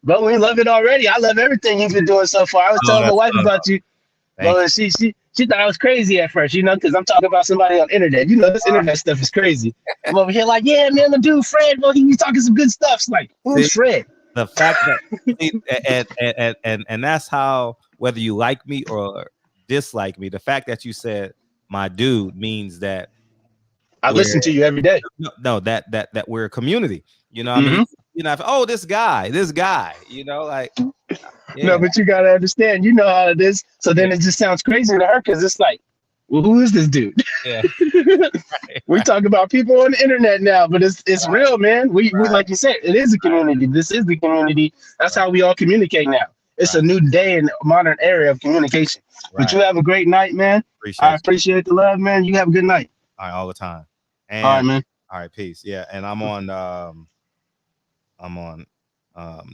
but we love it already. I love everything you've been doing so far. I was telling my wife about you. Well, she thought I was crazy at first, because I'm talking about somebody on the internet. This internet stuff is crazy. I'm over here like, yeah, man, the dude Fred, well, he be talking some good stuff. It's like, who's Fred? The fact that and that's how, whether you like me or dislike me, the fact that you said my dude means that I listen to you every day. No, that we're a community. What I mean? Oh, this guy, like. Yeah. No, but you gotta understand, you know how it is. So then it just sounds crazy to her because it's like, well, who is this dude? Yeah. We talk about people on the internet now, but it's real, man. We like you said, it is a community. This is the community. That's how we all communicate now. It's a new day in the modern era of communication. Right. But you have a great night, man. I appreciate the love, man. You have a good night. All right, all the time. And, all right, man. All right, peace. Yeah, and I'm on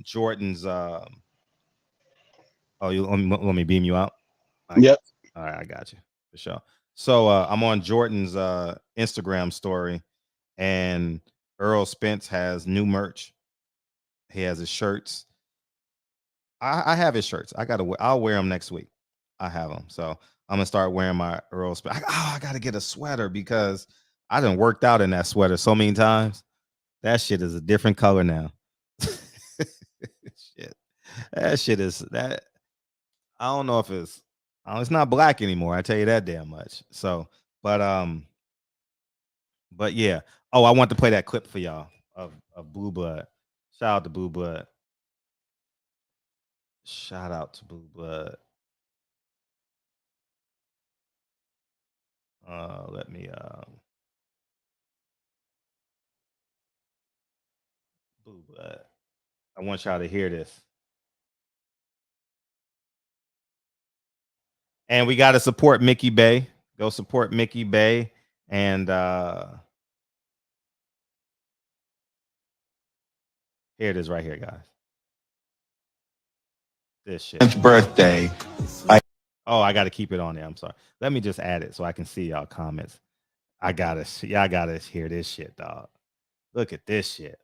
Jordan's. Oh, you let me beam you out. Yep. All right, I got you for sure. So I'm on Jordan's Instagram story, and Earl Spence has new merch. He has his shirts. I have his shirts. I'll wear them next week. I have them, so I'm gonna start wearing my Earl Spence. I gotta get a sweater because I done worked out in that sweater so many times. That shit is a different color now. Shit, that shit is that. I don't know if it's not black anymore. I tell you that damn much. So, but yeah. Oh, I want to play that clip for y'all of Blue Blood. Shout out to Blue Blood. Shout out to Blue Blood. Let me Blue Blood. I want y'all to hear this. And we got to support Mickey Bay. Go support Mickey Bay. And here it is right here, guys. This shit. Birthday. I got to keep it on there. I'm sorry. Let me just add it so I can see y'all comments. I got to hear this shit, dog. Look at this shit.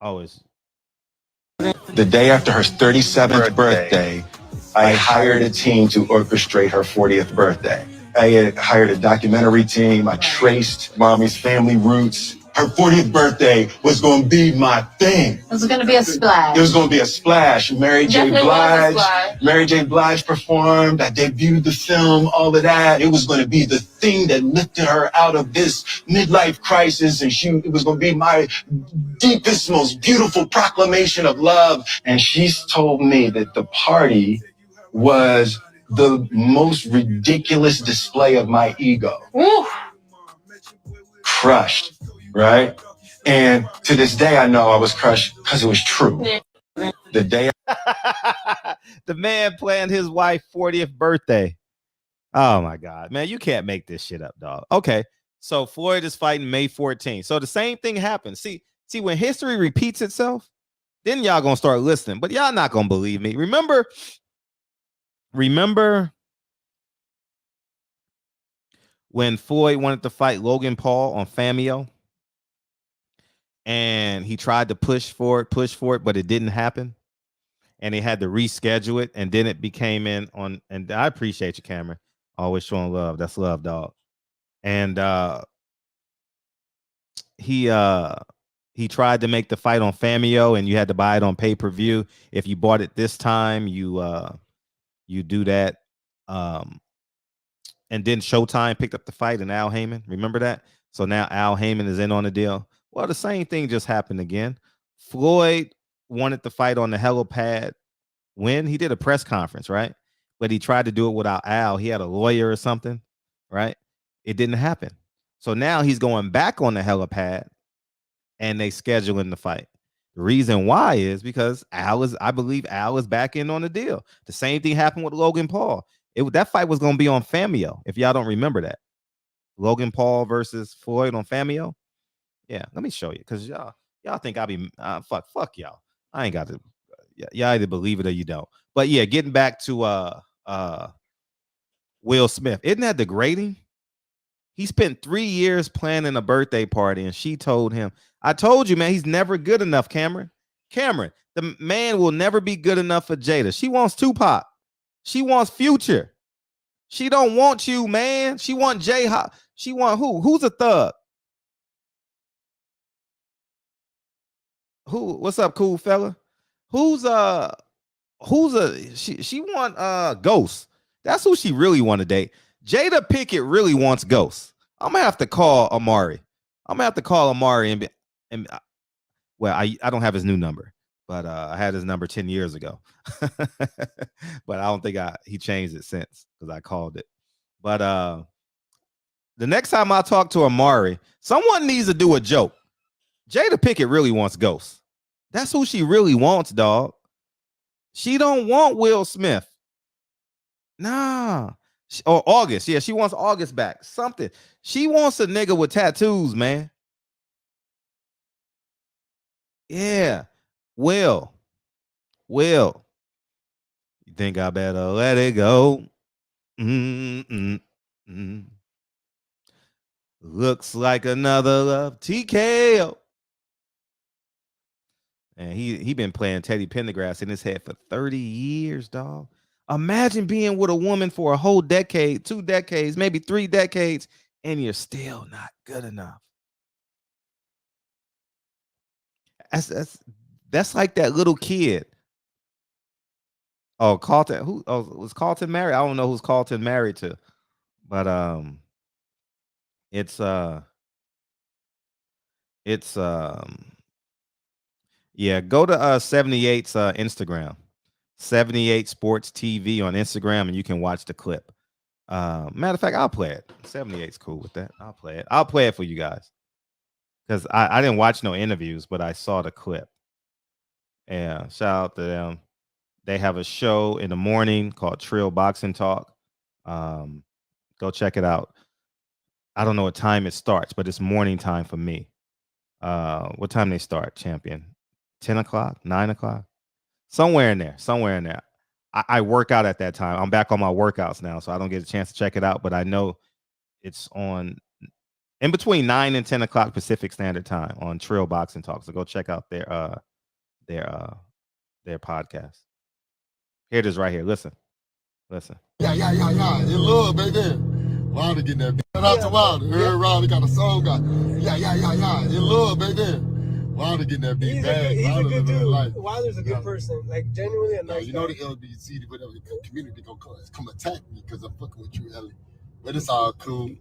Oh, it's the day after her 37th birthday, I hired a team to orchestrate her 40th birthday. I had hired a documentary team. I traced Mommy's family roots. Her 40th birthday was going to be my thing. It was going to be a splash. It was going to be a splash. Mary J. Blige performed. I debuted the film, all of that. It was going to be the thing that lifted her out of this midlife crisis. And it was going to be my deepest, most beautiful proclamation of love. And she's told me that the party was the most ridiculous display of my ego. Ooh. Crushed. Right? And to this day, I know I was crushed because it was true. The day the man planned his wife's 40th birthday. Oh my God, man, you can't make this shit up, dog. Okay, so Floyd is fighting May 14th. So the same thing happens. See, when history repeats itself, then y'all gonna start listening, but y'all not gonna believe me. Remember when Floyd wanted to fight Logan Paul on Famio? And he tried to push for it, but it didn't happen. And they had to reschedule it. And then it became and I appreciate you, Cameron. Always showing love. That's love, dog. And he tried to make the fight on Famio, and you had to buy it on pay-per-view. If you bought it this time, you You do that. And then Showtime picked up the fight and Al Heyman. Remember that? So now Al Heyman is in on the deal. Well, the same thing just happened again. Floyd wanted to fight on the helipad when he did a press conference, right? But he tried to do it without Al. He had a lawyer or something, right? It didn't happen. So now he's going back on the helipad and they scheduling the fight. The reason why is because I believe Al is back in on the deal. The same thing happened with Logan Paul. That fight was going to be on Famio, if y'all don't remember that. Logan Paul versus Floyd on Famio. Yeah, let me show you, because y'all think I be fuck y'all. I ain't got to. Y'all either believe it or you don't. But yeah, getting back to Will Smith, isn't that degrading? He spent 3 years planning a birthday party, and she told him, "I told you, man, he's never good enough, Cameron. Cameron, the man will never be good enough for Jada. She wants Tupac. She wants Future. She don't want you, man. She want J Hop. She want who? Who's a thug? Who? What's up, cool fella? Who's a she want Ghost. That's who she really want to date. Jada Pickett really wants Ghost. I'm gonna have to call Amari. And well, I don't have his new number, but I had his number 10 years ago. But I don't think he changed it since, because I called it. But the next time I talk to Amari, someone needs to do a joke. Jada Pickett really wants Ghost. That's who she really wants, dog. She don't want Will Smith. Nah. Or August. Yeah, she wants August back. Something. She wants a nigga with tattoos, man. Yeah. Will. You think I better let it go? Looks like another love TKO. And he been playing Teddy Pendergrass in his head for 30 years, dog. Imagine being with a woman for a whole decade, 2 decades, maybe 3 decades, and you're still not good enough. That's like that little kid. Oh, Carlton. Was Carlton married? I don't know who's Carlton married to, but yeah, go to 78's Instagram, 78 Sports TV on Instagram, and you can watch the clip. Matter of fact, I'll play it. 78's cool with that. I'll play it. I'll play it for you guys, because I didn't watch no interviews, but I saw the clip. Yeah, shout out to them. They have a show in the morning called Trill Boxing Talk. Go check it out. I don't know what time it starts, but it's morning time for me. What time they start, champion? 10 o'clock, 9 o'clock? Somewhere in there. I work out at that time. I'm back on my workouts now, so I don't get a chance to check it out, but I know it's on in between 9 and 10 o'clock Pacific Standard Time on Trill Boxing Talk. So go check out their podcast. Here it is right here. Listen. Yeah. You love, baby. Wilder getting that beat. Shout out to Wilder. Heard Wilder got a song got. Yeah. You love, baby. Wilder getting that beat bad. He's a good dude. Like, Wilder's a good person. Like, genuinely a nice you guy. know the LBC, whatever community gonna come attack me because I'm fucking with you, Ellie. But it's all cool.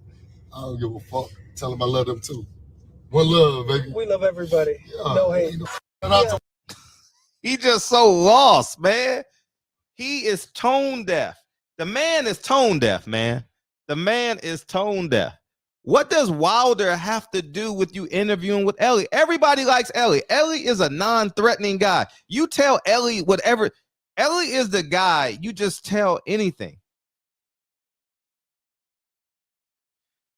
I don't give a fuck. Tell them I love them too. One love, baby. We love everybody. Yeah, no hate. He just so lost, man. He is tone deaf. The man is tone deaf, man. The man is tone deaf. What does Wilder have to do with you interviewing with Ellie? Everybody likes Ellie. Ellie is a non-threatening guy. You tell Ellie whatever. Ellie is the guy you just tell anything.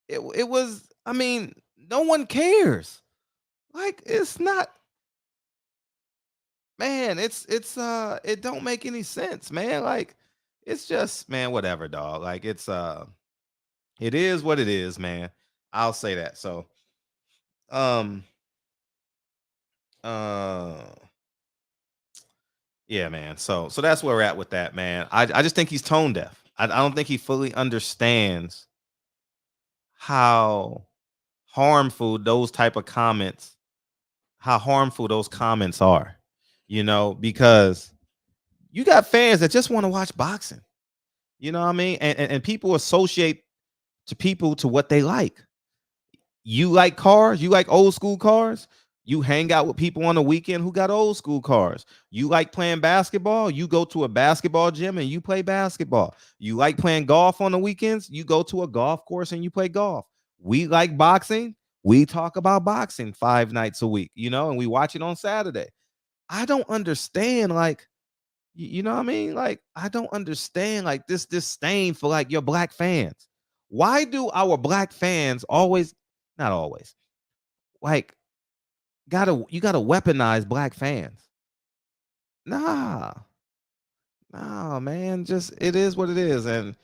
It was, I mean, no one cares. Like, it's not, man, it don't make any sense, man. Like, it's just, man, whatever, dog. Like, it is what it is, man. I'll say that. So, yeah, man. So that's where we're at with that, man. I just think he's tone deaf. I don't think he fully understands how harmful those comments are, you know, because you got fans that just want to watch boxing. You know what I mean? And people associate to people to what they like. You like cars? You like old school cars? You hang out with people on the weekend who got old school cars. You like playing basketball? You go to a basketball gym and you play basketball. You like playing golf on the weekends? You go to a golf course and you play golf. We like boxing. We talk about boxing 5 nights a week, you know, and we watch it on Saturday. I don't understand, like, you know what I mean? Like, I don't understand, like, this disdain for, like, your black fans. Why do our black fans always, not always, like, you gotta weaponize black fans? Nah, man, just, it is what it is. And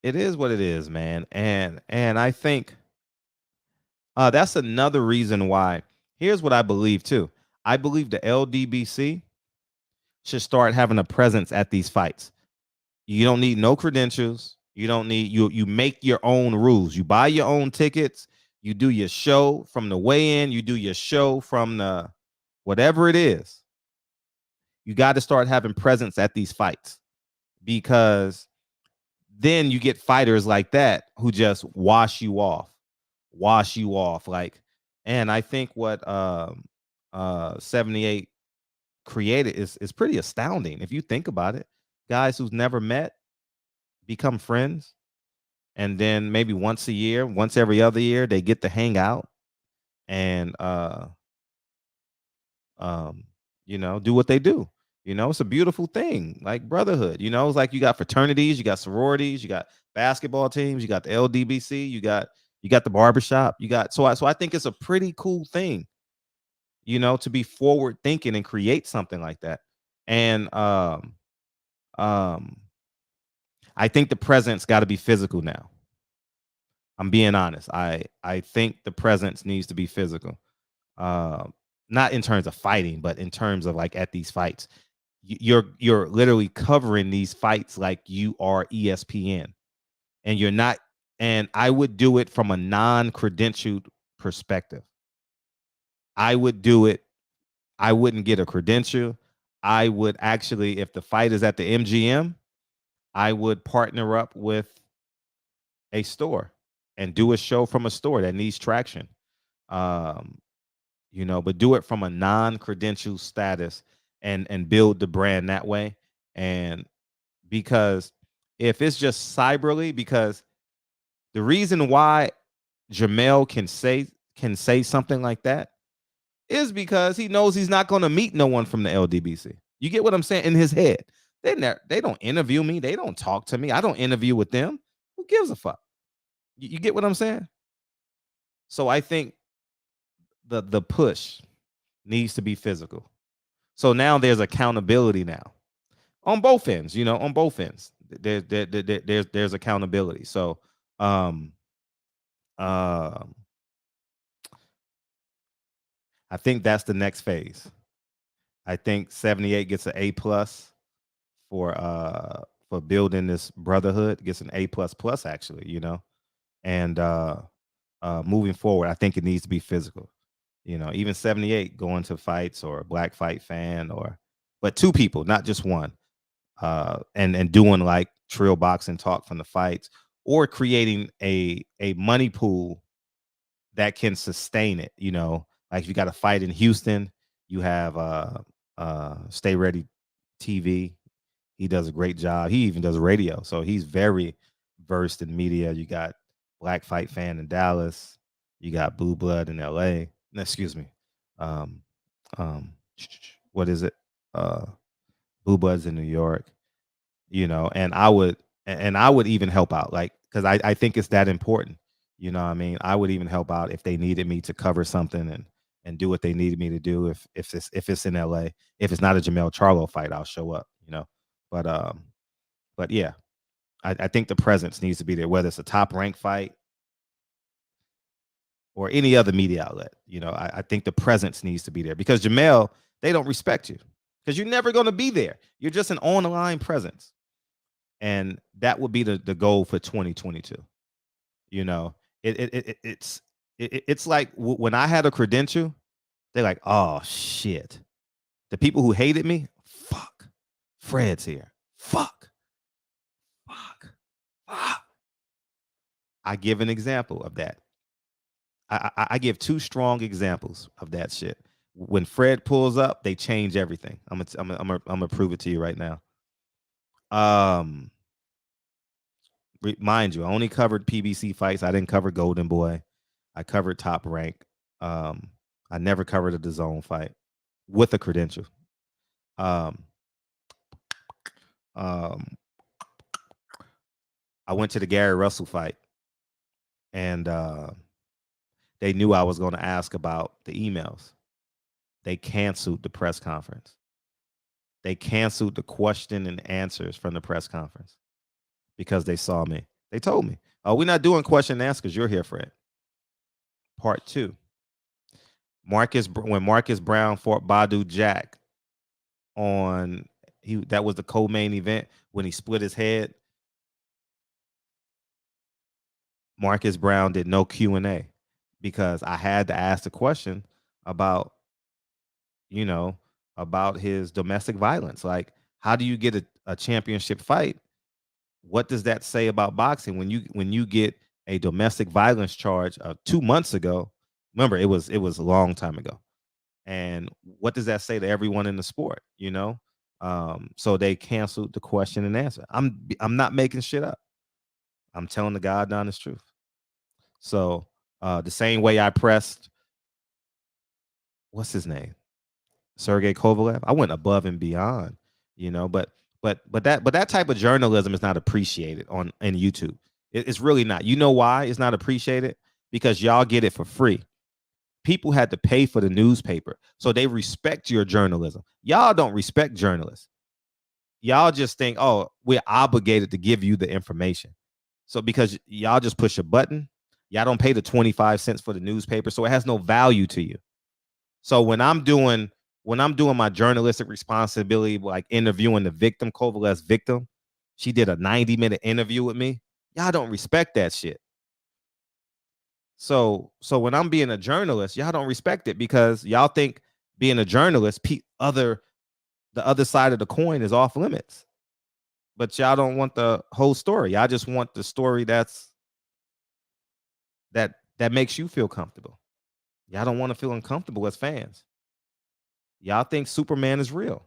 it is what it is, man. And I think that's another reason why. Here's what I believe too. I believe the LDBC should start having a presence at these fights. You don't need no credentials. You don't need, you make your own rules. You buy your own tickets. You do your show from the weigh-in. You do your show from the whatever it is. You got to start having presence at these fights, because then you get fighters like that who just wash you off. Like, and I think what 78 created is pretty astounding if you think about it. Guys who's never met become friends, and then maybe once a year, once every other year, they get to hang out and you know, do what they do. You know, it's a beautiful thing, like brotherhood. You know, it's like you got fraternities, you got sororities, you got basketball teams, you got the LDBC, you got the barbershop, you got, so I think it's a pretty cool thing, you know, to be forward thinking and create something like that. And I think the presence got to be physical now. I'm being honest. I think the presence needs to be physical. Not in terms of fighting, but in terms of, like, at these fights, you're literally covering these fights like you are ESPN, and you're not. And I would do it from a non-credentialed perspective. I would do it. I wouldn't get a credential. I would actually, if the fight is at the MGM, I would partner up with a store and do a show from a store that needs traction. You know, but do it from a non-credential status and build the brand that way. And because if it's just cyberly, because the reason why Jermell can say something like that is because he knows he's not going to meet no one from the LDBC. You get what I'm saying? In his head, they don't interview me. They don't talk to me. I don't interview with them. Who gives a fuck? You get what I'm saying? So I think the push needs to be physical. So now there's accountability now on both ends. You know, on both ends there's accountability. So I think that's the next phase. I think 78 gets an A+ for building this brotherhood, gets an A++ actually, you know. And moving forward, I think it needs to be physical. You know, even 78 going to fights, or a black fight fan, but 2 people, not just one. And doing like trill boxing talk from the fights, or creating a money pool that can sustain it. You know, like if you got a fight in Houston, you have Stay Ready TV. He does a great job. He even does radio, so he's very versed in media. You got Black Fight Fan in Dallas. You got Blue Blood in LA. Excuse me. What is it? Blue Bloods in New York. You know, and I would even help out, like, because I think it's that important. You know what I mean? I would even help out if they needed me to cover something and do what they needed me to do. If it's in LA, if it's not a Jermell Charlo fight, I'll show up, you know. But yeah, I think the presence needs to be there, whether it's a top ranked fight or any other media outlet. You know, I think the presence needs to be there, because Jermell, they don't respect you because you're never going to be there. You're just an on-line presence. And that would be the goal for 2022. You know, it's like when I had a credential, they're like, oh shit. The people who hated me, fuck. Fred's here. Fuck. I give an example of that. I give two strong examples of that shit. When Fred pulls up, they change everything. I'm gonna prove it to you right now. Mind you, I only covered PBC fights. I didn't cover Golden Boy. I covered Top Rank. I never covered a DAZN fight with a credential. I went to the Gary Russell fight, and they knew I was going to ask about the emails. They canceled the press conference. They canceled the question and answers from the press conference because they saw me. They told me, "Oh, we're not doing question and answer because you're here, Fred." Part 2. When Marcus Brown fought Badu Jack that was the co-main event when he split his head. Marcus Brown did no Q&A because I had to ask the question about his domestic violence. Like, how do you get a championship fight? What does that say about boxing when you get a domestic violence charge 2 months ago? Remember, it was a long time ago. And what does that say to everyone in the sport? So they canceled the question and answer. I'm not making shit up. I'm telling the God honest truth. So the same way I pressed, what's his name, Sergey Kovalev, I went above and beyond, but that type of journalism is not appreciated in YouTube. It's really not. You know why it's not appreciated? Because y'all get it for free. People had to pay for the newspaper, so they respect your journalism. Y'all don't respect journalists. Y'all just think, oh, we're obligated to give you the information. So because y'all just push a button, y'all don't pay the 25 cents for the newspaper, so it has no value to you. So when I'm doing my journalistic responsibility, like interviewing the victim, Kovalev's victim, she did a 90-minute interview with me. Y'all don't respect that shit. So when I'm being a journalist, y'all don't respect it because y'all think being a journalist, the other side of the coin is off limits. But y'all don't want the whole story. Y'all just want the story that makes you feel comfortable. Y'all don't want to feel uncomfortable as fans. Y'all think Superman is real.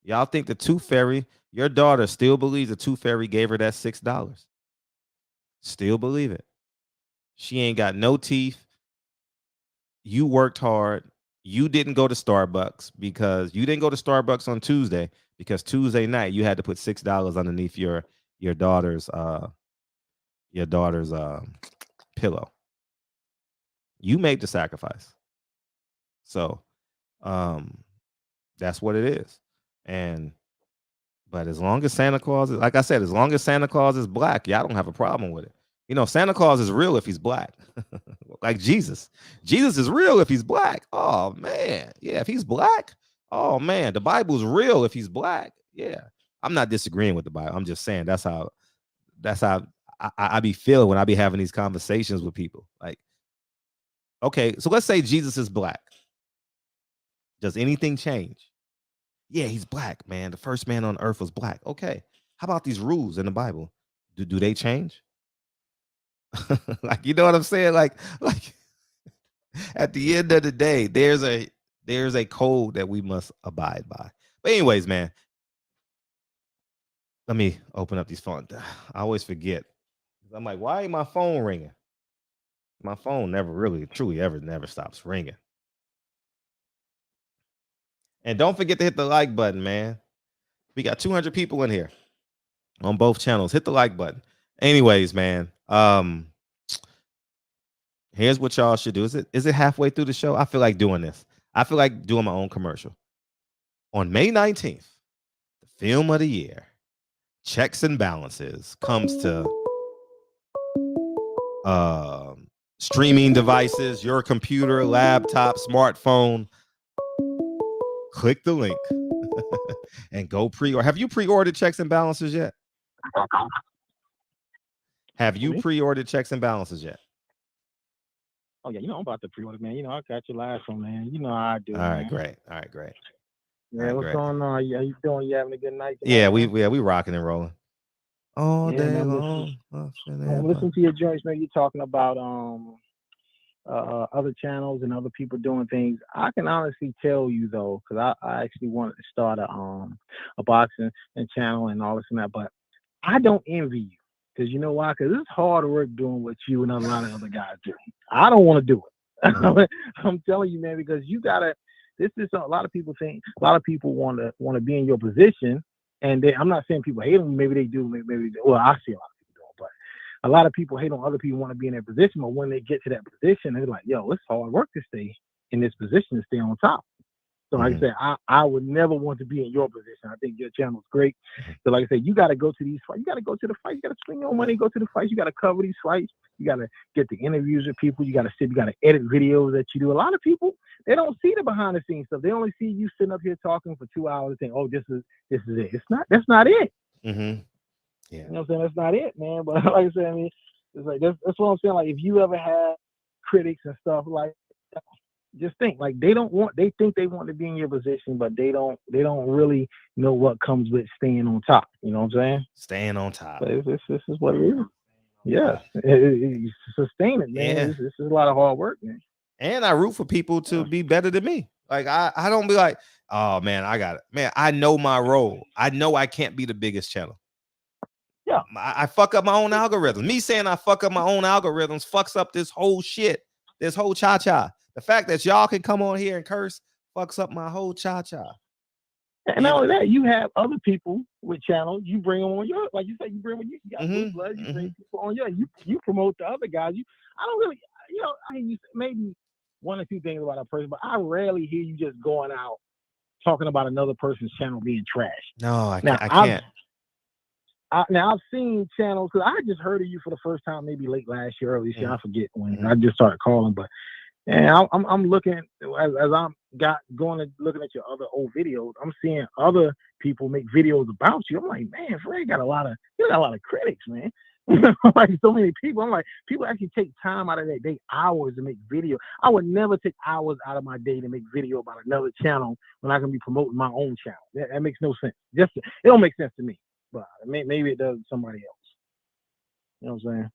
Y'all think the Tooth Fairy, your daughter still believes the Tooth Fairy gave her that $6. Still believe it. She ain't got no teeth. You worked hard. You didn't go to Starbucks on Tuesday because Tuesday night you had to put $6 underneath your daughter's pillow. You made the sacrifice. So that's what it is. But as long as Santa Claus is, like I said, as long as Santa Claus is black, y'all don't have a problem with it. Santa Claus is real if he's black. Like Jesus. Jesus is real if he's black. Oh, man. Yeah, if he's black. Oh, man. The Bible's real if he's black. Yeah. I'm not disagreeing with the Bible. I'm just saying that's how I be feeling when I be having these conversations with people. Like, okay, so let's say Jesus is black. Does anything change? Yeah, he's black, man. The first man on earth was black. Okay. How about these rules in the Bible? Do they change? Like, you know what I'm saying? Like at the end of the day, there's a code that we must abide by. But anyways, man, let me open up these phones. I always forget. I'm like, why ain't my phone ringing? My phone never really, truly ever never stops ringing. And don't forget to hit the like button, man. We got 200 people in here on both channels. Hit the like button. Anyways, man, here's what y'all should do. Is it halfway through the show? I feel like doing this. I feel like doing my own commercial. On May 19th, the film of the year, Checks and Balances, comes to streaming devices, your computer, laptop, smartphone. Click the link and go pre-order. Have you pre-ordered Checks and Balances yet? Have you pre-ordered Checks and Balances yet? Oh yeah, I'm about to pre-order, man. I got your last one, man. How I do. All right, great. Yeah, what's going on? How you doing? You having a good night? Yeah, we rocking and rolling all day man, long. I'm listening to your joints, man. You're talking about other channels and other people doing things. I can honestly tell you though, because I actually wanted to start a boxing and channel and all this and that, but I don't envy you. Because you know why? Because it's hard work doing what you and a lot of other guys do. I don't want to do it. I'm telling you, man, because you gotta. This is a lot of people think. A lot of people want to be in your position, and I'm not saying people hate them. Maybe they do. Maybe they do. Well, I see a lot of people doing, but a lot of people hate on other people want to be in their position. But when they get to that position, they're like, "Yo, it's hard work to stay in this position and stay on top." So like I said, I would never want to be in your position. I think your channel is great. So like I said, you got to go to these fights. You got to go to the fights. You got to spend your money, go to the fights. You got to cover these fights. You got to get the interviews with people. You got to sit. You got to edit videos that you do. A lot of people, they don't see the behind the scenes stuff. They only see you sitting up here talking for 2 hours and think, oh, this is it. It's not. That's not it. Mm-hmm. Yeah. You know what I'm saying? That's not it, man. But like I said, I mean, it's like that's what I'm saying. Like if you ever had critics and stuff like. Just think like they think they want to be in your position, but they don't really know what comes with staying on top. You know what I'm saying? Staying on top. But this is what it is. Yeah, sustain it, man. Yeah. This is a lot of hard work, man. And I root for people to be better than me. Like I don't be like, oh man, I got it. Man, I know my role. I know I can't be the biggest channel. Yeah. I fuck up my own algorithms. Me saying I fuck up my own algorithms fucks up this whole shit. This whole cha-cha. The fact that y'all can come on here and curse fucks up my whole cha-cha. And not only that, you have other people with channels. You bring them on your, like you said, you got blue blood. You bring people on your. You promote the other guys. I don't really, I mean, maybe one or two things about a person, but I rarely hear you just going out talking about another person's channel being trash. No, I can't. Now I've seen channels because I just heard of you for the first time maybe late last year, early this year. I forget when I just started calling, but. And I'm looking as I'm going and looking at your other old videos. I'm seeing other people make videos about you. I'm like, man, Fred got a lot of critics, man. Like so many people. I'm like, people actually take time out of their day, hours to make video. I would never take hours out of my day to make video about another channel when I can be promoting my own channel. That makes no sense. It don't make sense to me, but maybe it does to somebody else. You know what I'm saying?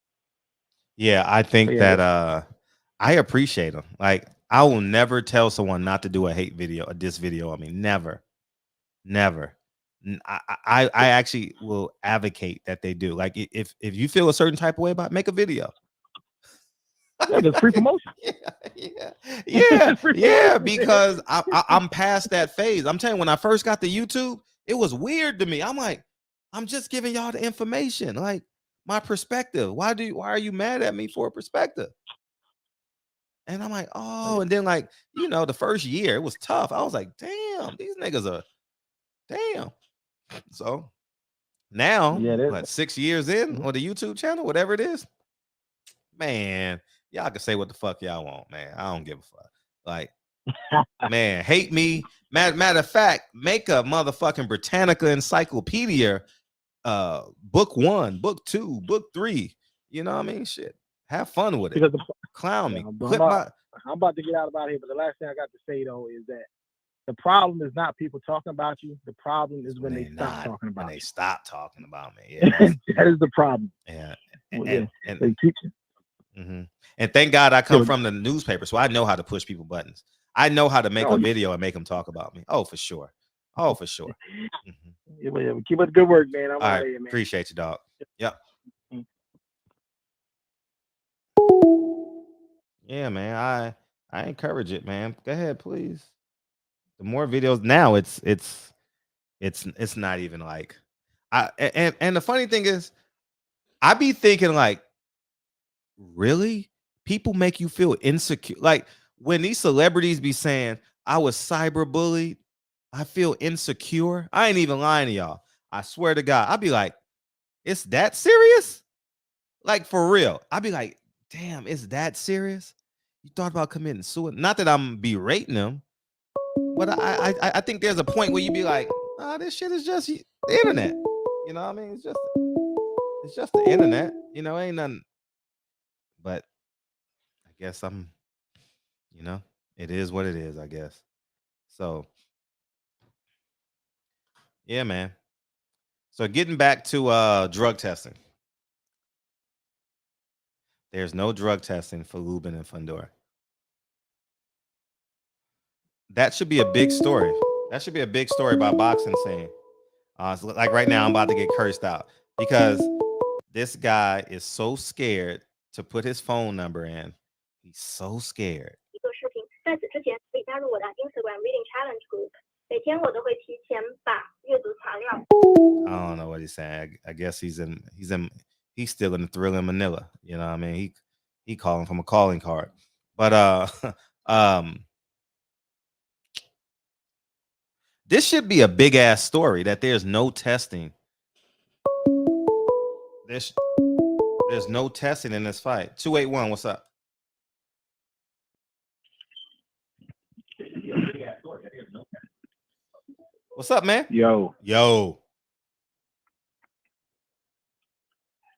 Yeah, I think that I appreciate them. Like I will never tell someone not to do a hate video, a diss video. I mean, never. I actually will advocate that they do. Like if you feel a certain type of way about it, make a video. Yeah, it's free promotion. Yeah. Because I'm past that phase. I'm telling you, when I first got to YouTube, it was weird to me. I'm like, I'm just giving y'all the information, like my perspective. Why are you mad at me for a perspective? And I'm like, oh, and then like, the first year it was tough. I was like, damn, these niggas are damn. So now, 6 years in on the YouTube channel, whatever it is, man, y'all can say what the fuck y'all want, man. I don't give a fuck. Like, man, hate me. Matter of fact, make a motherfucking Britannica encyclopedia, book 1, book 2, book 3. You know what I mean? Shit. Have fun with it. Clown me. I'm about to get out about here, but the last thing I got to say though is that the problem is not people talking about you. The problem is when they stop talking about you. When they stop talking about me. Yeah, that is the problem. Yeah. They teach you. And thank God I come from the newspaper, so I know how to push people buttons. I know how to make a video and make them talk about me. Oh, for sure. Yeah, keep up the good work, man. I'm out of here, man. Appreciate you, dog. Yep. Yeah, man. I encourage it, man. Go ahead, please. The more videos now, it's not even like and the funny thing is, I be thinking like, really? People make you feel insecure. Like when these celebrities be saying, I was cyberbullied, I feel insecure. I ain't even lying to y'all. I swear to God, I'd be like, it's that serious? Like for real. I'd be like, damn, is that serious? You thought about committing suicide? Not that I'm berating them, but I think there's a point where you be like, this shit is just the internet. You know what I mean? It's just the internet. Ain't nothing. But I guess it is what it is, I guess. So Yeah, man. So getting back to drug testing. There's no drug testing for Lubin and Fundora. That should be a big story. That should be a big story about boxing scene. So like right now, I'm about to get cursed out because this guy is so scared to put his phone number in. He's so scared. 一个视频，在此之前可以加入我的 Instagram Reading Challenge Group，每天我都会提前把阅读材料。I don't know what he's saying. I guess he's still in the Thrill in Manila. You know what I mean? He calling from a calling card. But this should be a big ass story that there's no testing. There's no testing in this fight. 281, what's up? What's up, man? Yo.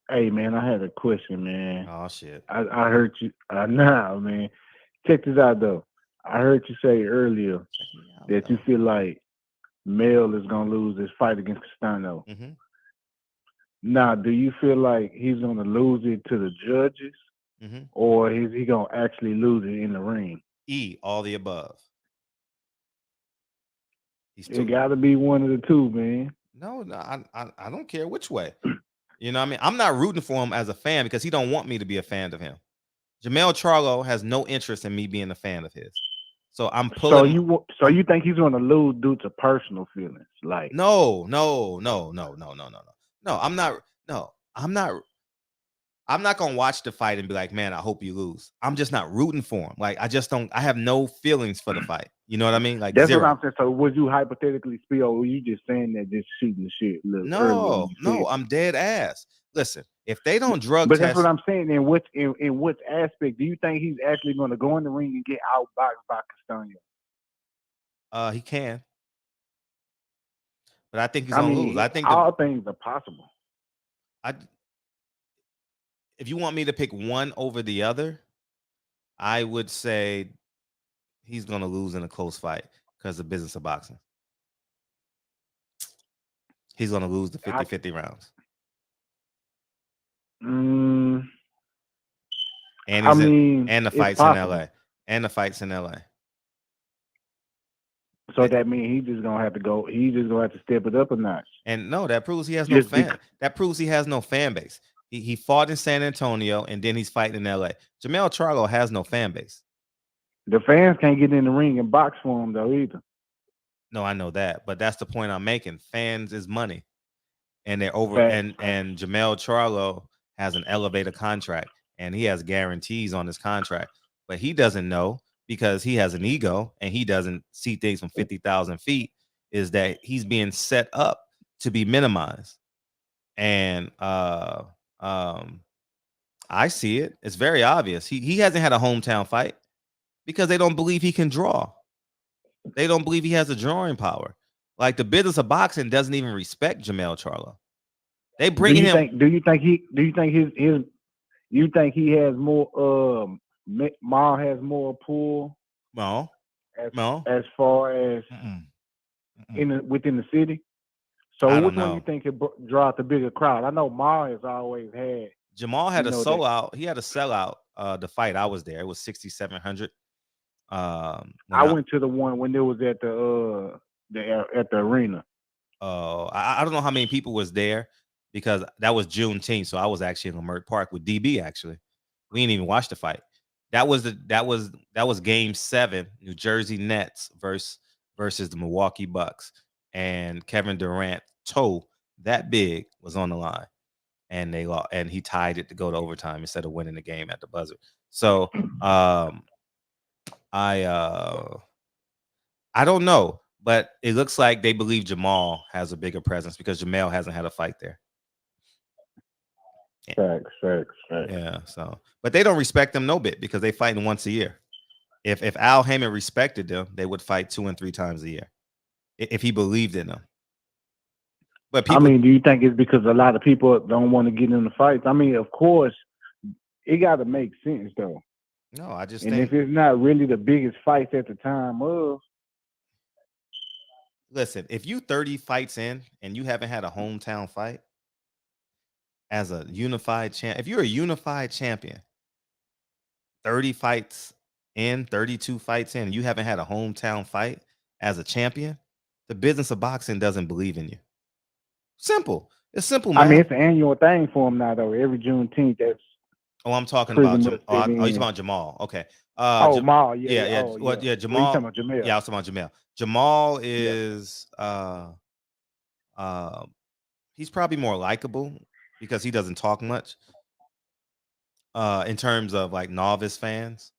Hey, man, I had a question, man. Oh, shit. I heard you. Nah, man. Check this out, though. I heard you say earlier that you feel like Mel is going to lose his fight against Castano. Mm-hmm. Now, do you feel like he's going to lose it to the judges, mm-hmm. or is he going to actually lose it in the ring? All the above. It got to be one of the two, man. No, I don't care which way. You know what I mean? I'm not rooting for him as a fan because he don't want me to be a fan of him. Jermell Charlo has no interest in me being a fan of his. So I'm pulling. So you think he's going to lose due to personal feelings? Like No. I'm not gonna watch the fight and be like, man, I hope you lose. I'm just not rooting for him. Like I have no feelings for the fight. You know what I mean? Like that's zero. what I'm saying. So would you hypothetically speak, or were you just saying that just shooting the shit? No, I'm dead ass. Listen, if they don't drug but test, that's what I'm saying. In which aspect do you think he's actually going to go in the ring and get outboxed by Castano? He can, but I think he's gonna lose. I think all things are possible. If you want me to pick one over the other, I would say he's gonna lose in a close fight because of business of boxing. He's gonna lose the 50-50 rounds. And the fight's in LA. And the fight's in LA. So that means he's just gonna have to go. He's just gonna have to step it up a notch. And no, that proves he has no fan. That proves he has no fan base. He fought in San Antonio and then he's fighting in LA. Jermell Charlo has no fan base. The fans can't get in the ring and box for him though either. No, I know that, but that's the point I'm making. Fans is money, and they're over. And Jermell Charlo has an elevator contract, and he has guarantees on his contract, but he doesn't know because he has an ego and he doesn't see things from 50,000 feet. Is that he's being set up to be minimized, and I see it. It's very obvious. He hasn't had a hometown fight because they don't believe he can draw. They don't believe he has a drawing power. Like the business of boxing doesn't even respect Jermell Charlo. They bring him. Do you think he has more? Ma has more pull. No. As far as within the city. So which one you think could draw out the bigger crowd? I know Ma has always had. Jamal had a sellout. He had a sellout. The fight I was there. It was 6,700. I went to the one when it was at the arena. I don't know how many people was there because that was Juneteenth, so I was actually in Leimert Park with DB. Actually, we didn't even watch the fight. That was Game 7, New Jersey Nets versus the Milwaukee Bucks, and Kevin Durant toe that big was on the line, and they lost, and he tied it to go to overtime instead of winning the game at the buzzer. So I don't know, but it looks like they believe Jamal has a bigger presence because Jermell hasn't had a fight there. Facts. Yeah, so but they don't respect them no bit because they fighting once a year. If Al-Haymon respected them, they would fight 2 and 3 times a year if he believed in them. But people, do you think it's because a lot of people don't want to get in the fights? Of course, it got to make sense though. No, I just think if it's not really the biggest fights at the time of, listen, if you 30 fights in and you haven't had a hometown fight as a unified champ, if you're a unified champion, 30 fights in, 32 fights in, and you haven't had a hometown fight as a champion, the business of boxing doesn't believe in you. Simple. It's simple, man. I mean, it's an annual thing for him now, though. Every Juneteenth, that's. I'm talking about you talking about Jermell. Okay. Jamal. Yeah. Oh, Well, yeah, Jamal. Jermell. Well, Jermell. Yeah, I was talking about Jermell. Jermell is he's probably more likable because he doesn't talk much in terms of like novice fans.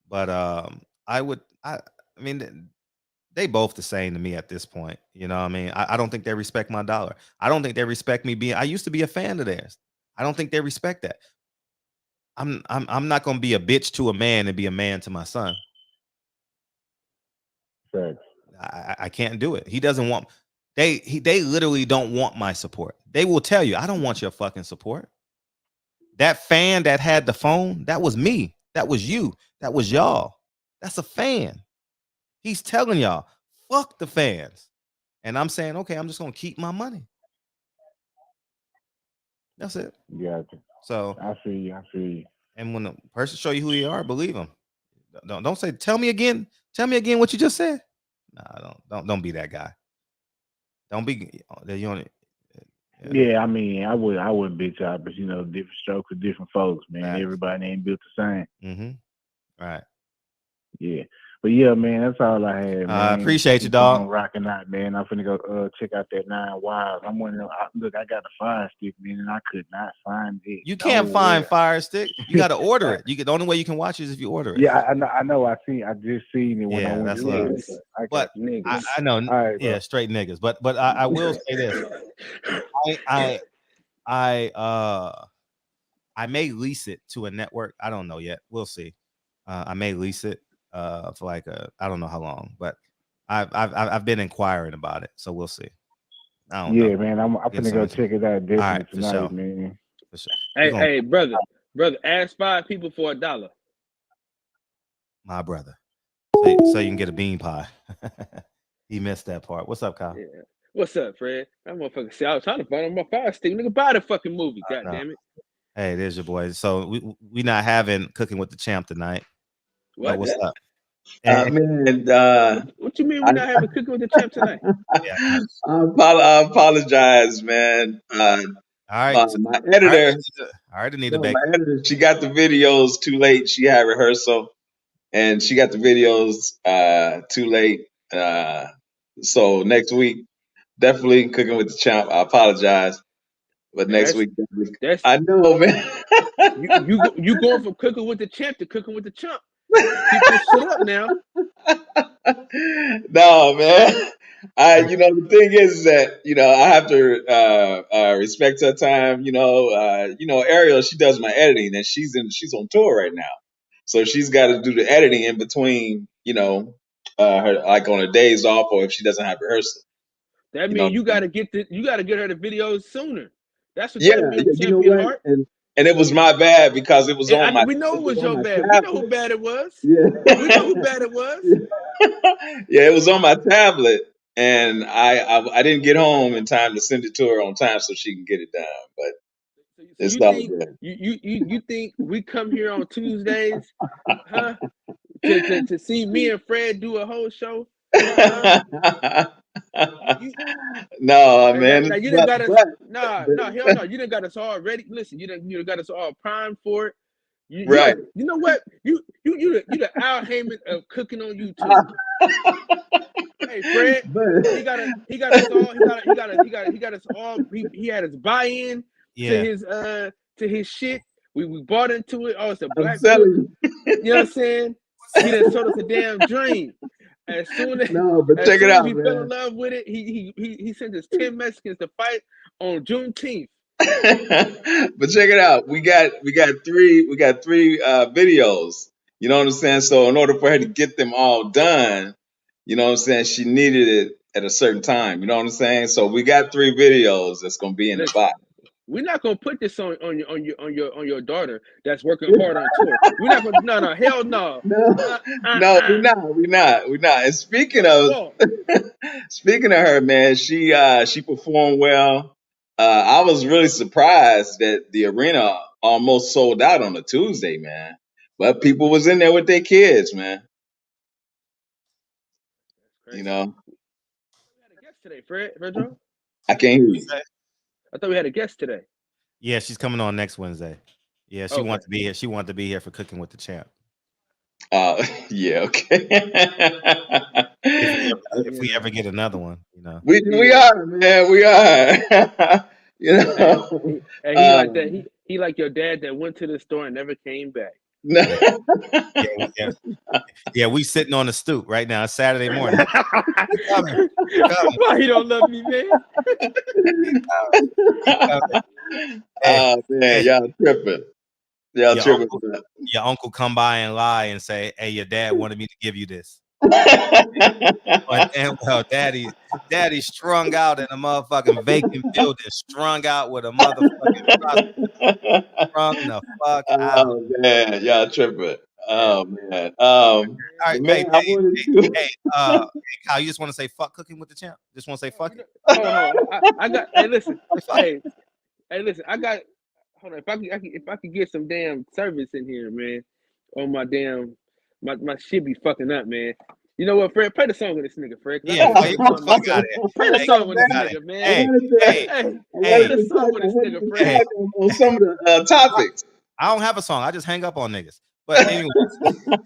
But I mean, they both the same to me at this point. You know what I mean? I don't think they respect my dollar. I don't think they respect me being. I used to be a fan of theirs. I don't think they respect that. I'm not gonna be a bitch to a man and be a man to my son. Right. I can't do it. He doesn't want. They literally don't want my support. They will tell you, I don't want your fucking support. That fan that had the phone, that was me. That was you. That was y'all. That's a fan. He's telling y'all, fuck the fans. And I'm saying, okay, I'm just gonna keep my money. That's it. Yeah. So I feel you. And when the person show you who they are, believe them. Don't say, tell me again what you just said. Nah, don't be that guy. Don't be you only. Yeah, I mean, I wouldn't bitch out, but different strokes for different folks, man. Right. Everybody ain't built the same. Mm-hmm. Right. Yeah. But yeah, man, that's all I had, man. I appreciate you, dog. I'm rocking out, man. I'm finna go check out that 9 Wild. I'm wondering, look, I got a Fire Stick, man, and I could not find it. You can't find Fire Stick. You got to order it. The only way you can watch it is if you order it. Yeah, I know. I just seen it when I went that's to love. But I know, right, yeah, straight niggas. But I will say this. I may lease it to a network. I don't know yet. We'll see. I may lease it for like I don't know how long, but I've been inquiring about it, so we'll see. I don't know. Man, I'm gonna go check it out definitely tonight, sure. man. For sure. Hey, brother, ask 5 people for $1. My brother, so you can get a bean pie. He missed that part. What's up, Kyle? Yeah. What's up, Fred? That motherfucker. See, I was trying to find on my Fire Stick. Nigga, buy the fucking movie. God damn it. Hey, there's your boy. So we not having Cooking with the Champ tonight. What? What's up? Man, what you mean we're not having Cooking with the Champ tonight? I apologize, man. All right. My editor. I already need to beg. My editor, she got the videos too late. She had rehearsal, and she got the videos too late. So next week, definitely Cooking with the Champ. I apologize, but next week, I know, man. you going from Cooking with the Champ to Cooking with the Chump. Keep this shit up now. No, man. The thing is that I have to respect her time. Ariel, she does my editing, and she's on tour right now, so she's got to do the editing in between. Her like on her days off, or if she doesn't have rehearsal. That means you got to get her the videos sooner. That's what that means. Champion Heart. And it was my bad because it was on my. We know it was your bad. Tablet. We know who bad it was. Yeah. We know who bad it was. Yeah, it was on my tablet, and I didn't get home in time to send it to her on time so she can get it done. But it's all good. You think we come here on Tuesdays, huh? To see me and Fred do a whole show? No, man. You didn't got us. Hell no. You didn't got us all ready. Listen, you didn't got us all primed for it. Right. You know what? You the Again-Haymon of cooking on YouTube. Hey, Fred. He got us all. He got us all. He had us buy in to his shit. We bought into it. Oh, it's a black cook. You know what I'm saying? He done sold us a damn dream. As soon as check it out, we man. fell in love with it, he sent us 10 Mexicans to fight on Juneteenth. But check it out. We got three videos. You know what I'm saying? So in order for her to get them all done, you know what I'm saying, she needed it at a certain time. You know what I'm saying? So we got 3 videos that's gonna be in the box. We're not gonna put this on your daughter that's working hard on tour. We're not gonna no hell no. No, no, we're not. And speaking of her, man, she performed well. I was really surprised that the arena almost sold out on a Tuesday, man. But people was in there with their kids, man. You know. We had a guest today, Fredro. I can't hear you. I thought we had a guest today. Yeah, she's coming on next Wednesday. Yeah, she wanted to be here. She wanted to be here for Cooking with the Champ. Yeah, okay. if we ever get another one, you know. We are, man. We are. You know. And he like that. He like your dad that went to the store and never came back. Yeah, we sitting on the stoop right now. It's Saturday morning. Why he don't love me, man? Oh man, y'all tripping. Y'all tripping. Your uncle come by and lie and say, "Hey, your dad wanted me to give you this." And well, daddy strung out in a motherfucking vacant building, strung out with a motherfucking strung the fuck out. Oh man, y'all tripping. Oh man. All right, man, hey, Kyle, you just want to say fuck Cooking with the Champ? Just want to say fuck it? I got. Hey, listen. Hey, listen. I got. Hold on. If I could get some damn service in here, man, on my damn my shit be fucking up, man. You know what, Fred? Play the song with this nigga, Fred. Yeah, play the song with this nigga, man. Play the song with this nigga, Fred. On some of the topics. I don't have a song. I just hang up on niggas. But anyway,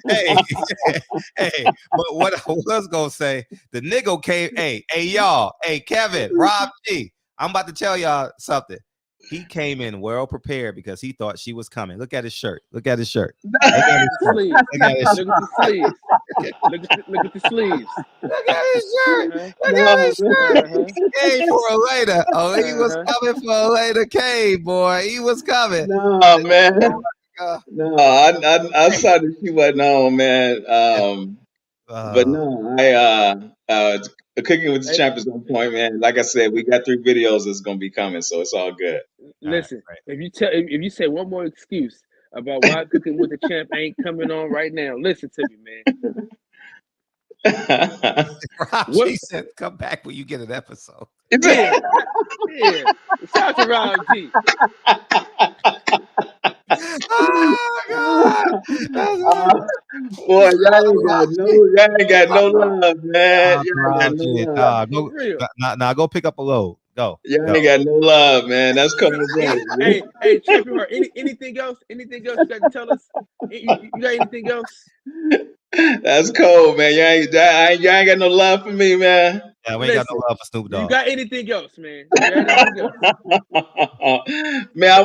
but what I was gonna say, the nigga came. Hey, y'all. Hey, Kevin, Rob G. I'm about to tell y'all something. He came in well prepared because he thought she was coming. Look at his shirt. Look at his shirt. Look at the sleeves. Look at the sleeves. Look at the sleeves. Look at his shirt. Look at his shirt. He came for a later. Oh, he was coming for a later. Came, boy. He was coming. No, man. No, I saw that she wasn't on, man. But no, Cooking with the Champ is on point, man. Like I said, we got 3 videos that's gonna be coming, so it's all good. Listen, if you say one more excuse about why Cooking with the Champ ain't coming on right now, listen to me, man. Rob G said, "Come back when you get an episode." Yeah. Shout out to Rob G. Oh God! Boy, y'all ain't got no love, man. Go pick up a load. Go. Y'all ain't got no love, man. That's coming again. Hey, Champion, anything else? Anything else you got to tell us? You got anything else? That's cold, man. Y'all ain't got no love for me, man. Yeah, we ain't got no love for Snoop Dogg. You got anything else, man? Man, I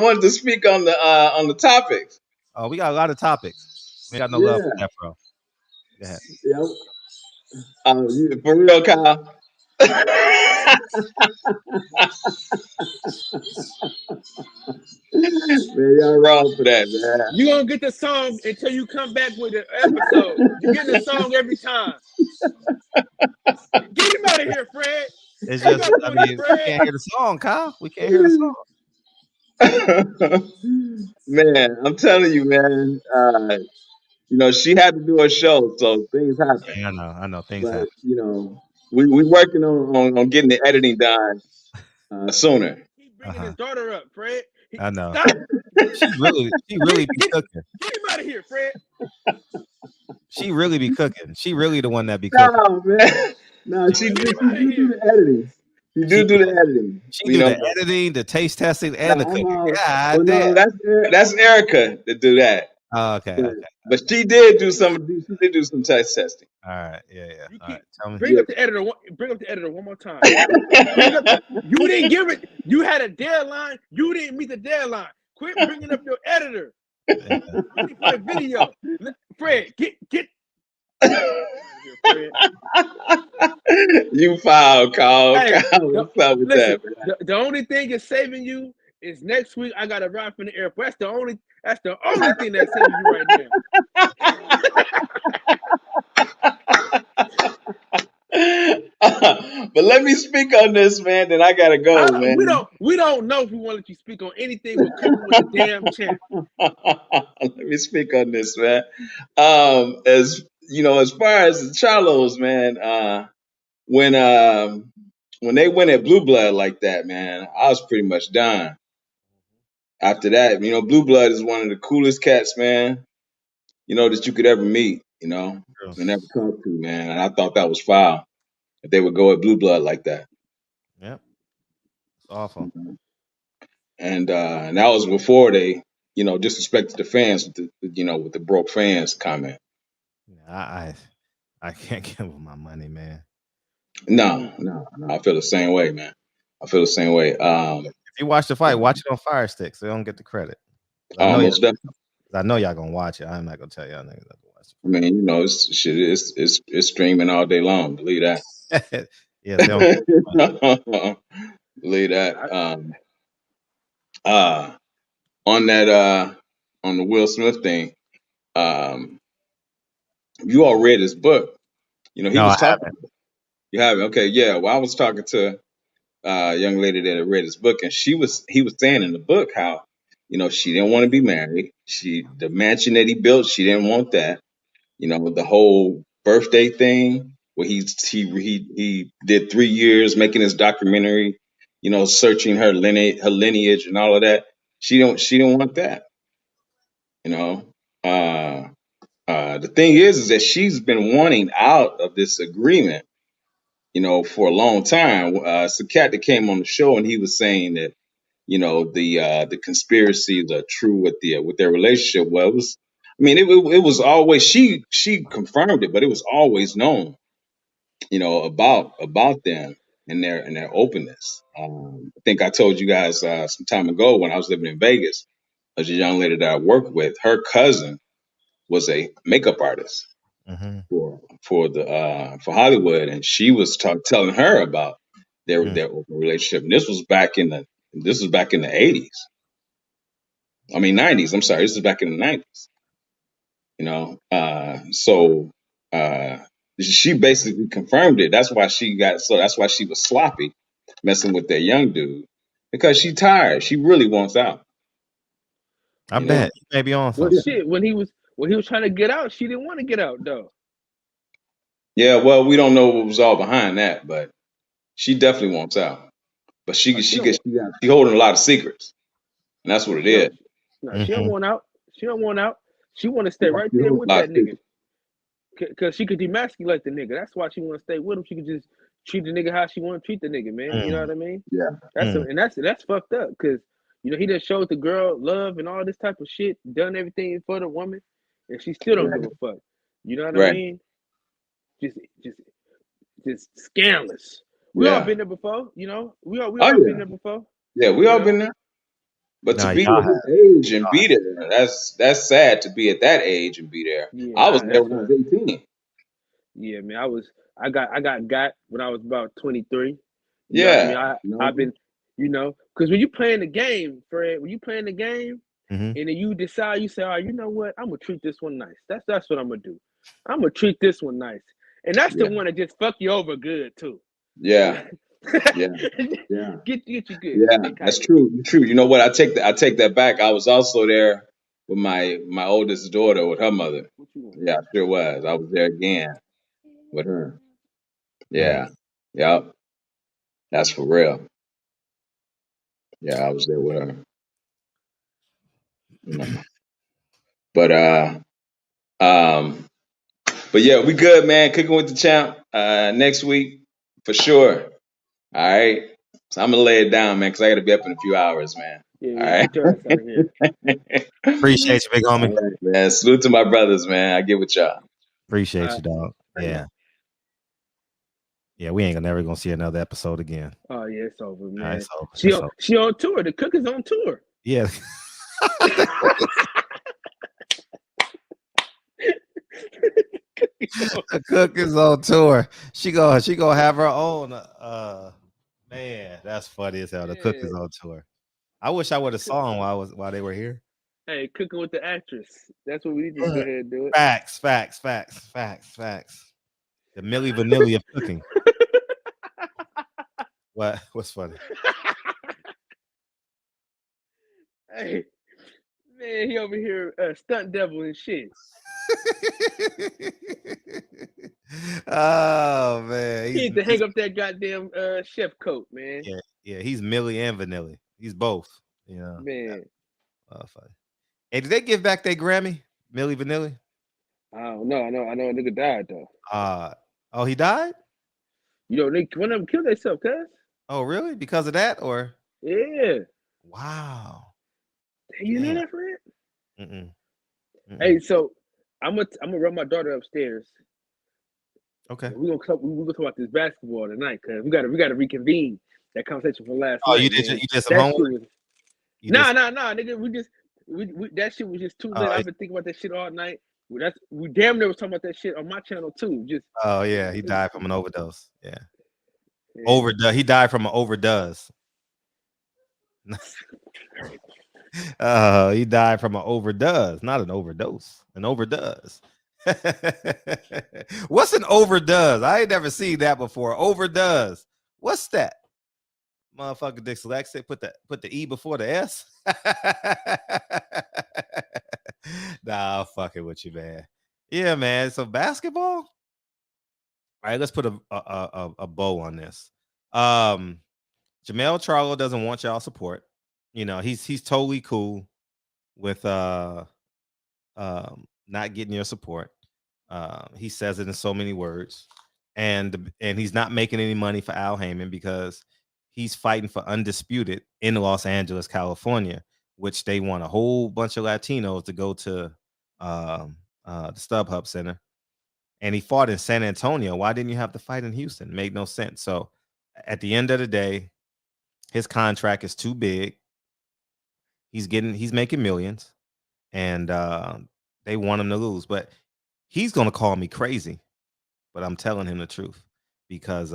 wanted to speak on the topics. Oh, we got a lot of topics. We got no love for that, bro. Go ahead. Yep. For real, Kyle. Man, y'all wrong for that, man. You gonna get the song until you come back with an episode. You get the song every time. Get him out of here, Fred. It's just, we can't hear the song, Kyle. We can't hear the song. Man, I'm telling you, man. You know, she had to do a show, so things happen. Yeah, I know things happen. You know, we working on getting the editing done sooner. Keep bringing his daughter up, Fred. I know. Stop. She really be cooking. Get him out of here, Fred. She really be cooking. She really the one that be cooking. No, man. No, she do the editing. She do the editing. She do the editing, the taste testing, and the cooking. God damn. No, that's Erica that do that. Oh, okay. But she did do some taste testing. All right, yeah. All right. Tell me. Bring up the editor. Bring up the editor one more time. You didn't give it. You had a deadline. You didn't meet the deadline. Quit bringing up your editor. Ready for the video. Fred, get. You foul, Carl. What's up with that, man? The only thing is saving you is next week. I got to ride from the airport. That's the only thing that's saving you right now. But let me speak on this, man. Then I gotta go, man. We don't know if we want to let you speak on anything but cooking with the damn champ. Let me speak on this, man. As you know, as far as the Charlos, man, when they went at Blue Blood like that, man, I was pretty much done. After that, you know, Blue Blood is one of the coolest cats, man, you know, that you could ever meet, you know, and ever talk to, man. And I thought that was foul if they would go at Blue Blood like that. Yep. It's awful. And that was before they, you know, disrespected the fans with the, you know, with the broke fans comment. I can't give them my money, man. No. I feel the same way, man. I feel the same way. If you watch the fight, watch it on Fire Stick, so they don't get the credit. Most definitely. I know y'all gonna watch it. I'm not gonna tell y'all niggas to watch it. I mean, you know, it's streaming all day long. Believe that. Yeah, they don't. Believe that. On that on the Will Smith thing, you all read his book. You know, he was talking. Haven't. You haven't? Okay, yeah. Well, I was talking to a young lady that had read his book, and he was saying in the book how, you know, she didn't want to be married. The mansion that he built, she didn't want that. You know, the whole birthday thing where he did 3 years making his documentary, you know, searching her lineage and all of that. She didn't want that. You know, the thing is that she's been wanting out of this agreement, you know, for a long time. It's a cat that came on the show and he was saying that, you know, the conspiracies are true with their relationship. Well, it was, I mean, it was always, she confirmed it, but it was always known, you know, about them and their openness. I think I told you guys some time ago when I was living in Vegas, there's a young lady that I worked with. Her cousin was a makeup artist for Hollywood, and she was telling her about their open relationship. And this was back in the 80s. I mean 90s. I'm sorry, this is back in the 90s. You know, so she basically confirmed it. That's why she was sloppy messing with that young dude, because she's tired. She really wants out. I bet he may be on something. Well, shit, when he was trying to get out, she didn't want to get out though. Yeah, well, we don't know what was all behind that, but she definitely wants out. But she holding a lot of secrets, and that's what it is. No, she don't want out. She don't want out. She want to stay right there with that nigga, cause she could demasculate the nigga. That's why she want to stay with him. She could just treat the nigga how she want to treat the nigga, man. You know what I mean? Yeah. That's fucked up, cause you know he done showed the girl love and all this type of shit, done everything for the woman, and she still don't give a fuck. You know what I mean? Just scandalous. We all been there before, you know. We all been there before. Yeah, we all been there. But to be at his age and be there, that's sad to be at that age and be there. Yeah, I was there when I was 18. Yeah, man, I got when I was about 23. Yeah, I've been, you know, because when you playing the game, Fred, and then you decide, you say, all right, you know what, I'm gonna treat this one nice. That's what I'm gonna do. I'm gonna treat this one nice, and that's the one that just fuck you over good too. Yeah. Get you good. Yeah, that's true. You know what? I take that back. I was also there with my oldest daughter with her mother. Yeah, I sure was. I was there again with her. Yeah. Yep. That's for real. Yeah, I was there with her. You know. But yeah, we good, man. Cooking with the champ. Next week for sure. All right. So I'm gonna lay it down, man, because I gotta be up in a few hours, man. Yeah, all right. get your ass out of here. Appreciate you, big homie. All right, man. Salute to my brothers, man. I get with y'all. Appreciate you, dog. Yeah. Yeah, we ain't never gonna see another episode again. Oh yeah, it's over, man. It's over. She on tour. The cook is on tour. Yeah. The cook is on tour. She gonna have her own. Man, that's funny as hell. The cook is on tour. I wish I would have saw him while they were here. Hey, cooking with the actress. That's what we need to go ahead and do it. Facts. The Milli Vanilli of cooking. What? What's funny? Hey, man, he over here stunt devil and shit. Oh man, He need to hang up that goddamn chef coat, man. Yeah, he's Millie and Vanilli. He's both. You know, man. Funny. Hey, did they give back their Grammy, Millie Vanilli? I don't know. I know a nigga died though. Oh, he died? You know, one of them killed themselves, cuz. Oh, really? Because of that, or? Yeah. Wow. You know that, Fred? Mm-mm. Hey, so I'm gonna run my daughter upstairs. Okay. We're gonna talk about this basketball tonight, cuz we gotta reconvene that conversation from last night. You did some homework? Nah, nigga. We that shit was just too late. I've been thinking about that shit all night. We damn near was talking about that shit on my channel too. Just he died from an overdose. Yeah. Overdose. He died from an overdose. He died from an overdose, not an overdose. An overdose. What's an overdose? I ain't never seen that before. Overdose. What's that? Motherfucker dyslexic. Put the E before the S. Nah, I'm fucking with you, man. Yeah, man. So basketball. All right, let's put a bow on this. Jermell Charlo doesn't want y'all support. You know, he's totally cool with not getting your support. He says it in so many words, and he's not making any money for Al Haymon because he's fighting for Undisputed in Los Angeles, California, which they want a whole bunch of Latinos to go to the StubHub Center. And he fought in San Antonio. Why didn't you have to fight in Houston? Made no sense. So at the end of the day, his contract is too big. He's making millions, and they want him to lose. But he's gonna call me crazy, but I'm telling him the truth because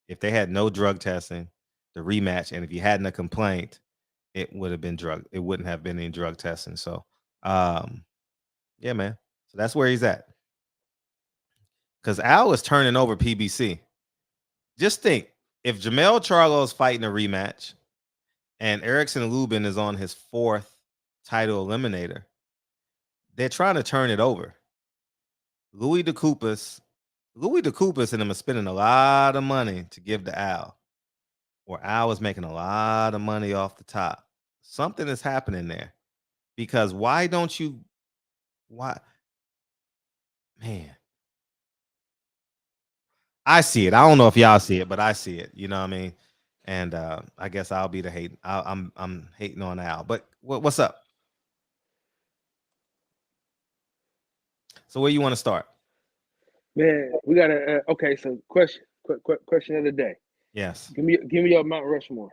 if they had no drug testing, the rematch, and if you hadn't a complaint, it would have been drug. It wouldn't have been any drug testing. So, yeah, man. So that's where he's at. Because Al is turning over PBC. Just think, if Jermell Charlo is fighting a rematch and Erickson Lubin is on his 4th title eliminator, they're trying to turn it over. Louis DeCoupas and them are spending a lot of money to give to Al. Or Al is making a lot of money off the top. Something is happening there. Because why? Man. I see it. I don't know if y'all see it, but I see it. You know what I mean? And I guess I'll be the hate. I'm hating on Al. But what's up? So where you want to start? Man, we gotta. Okay, so question of the day. Yes. Give me your Mount Rushmore.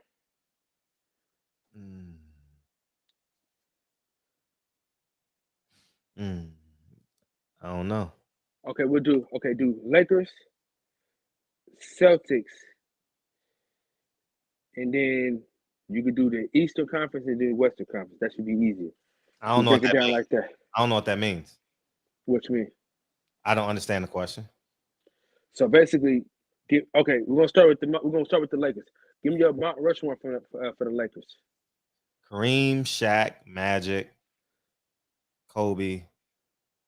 I don't know. Okay, we'll do Lakers, Celtics, and then you could do the Eastern Conference and then Western Conference. That should be easier. I don't know what that means. Like that. I don't know what that means. What you mean? I don't understand the question. So basically, we're gonna start with the Lakers. Give me your Mount Rushmore for the Lakers. Kareem, Shaq, Magic, Kobe.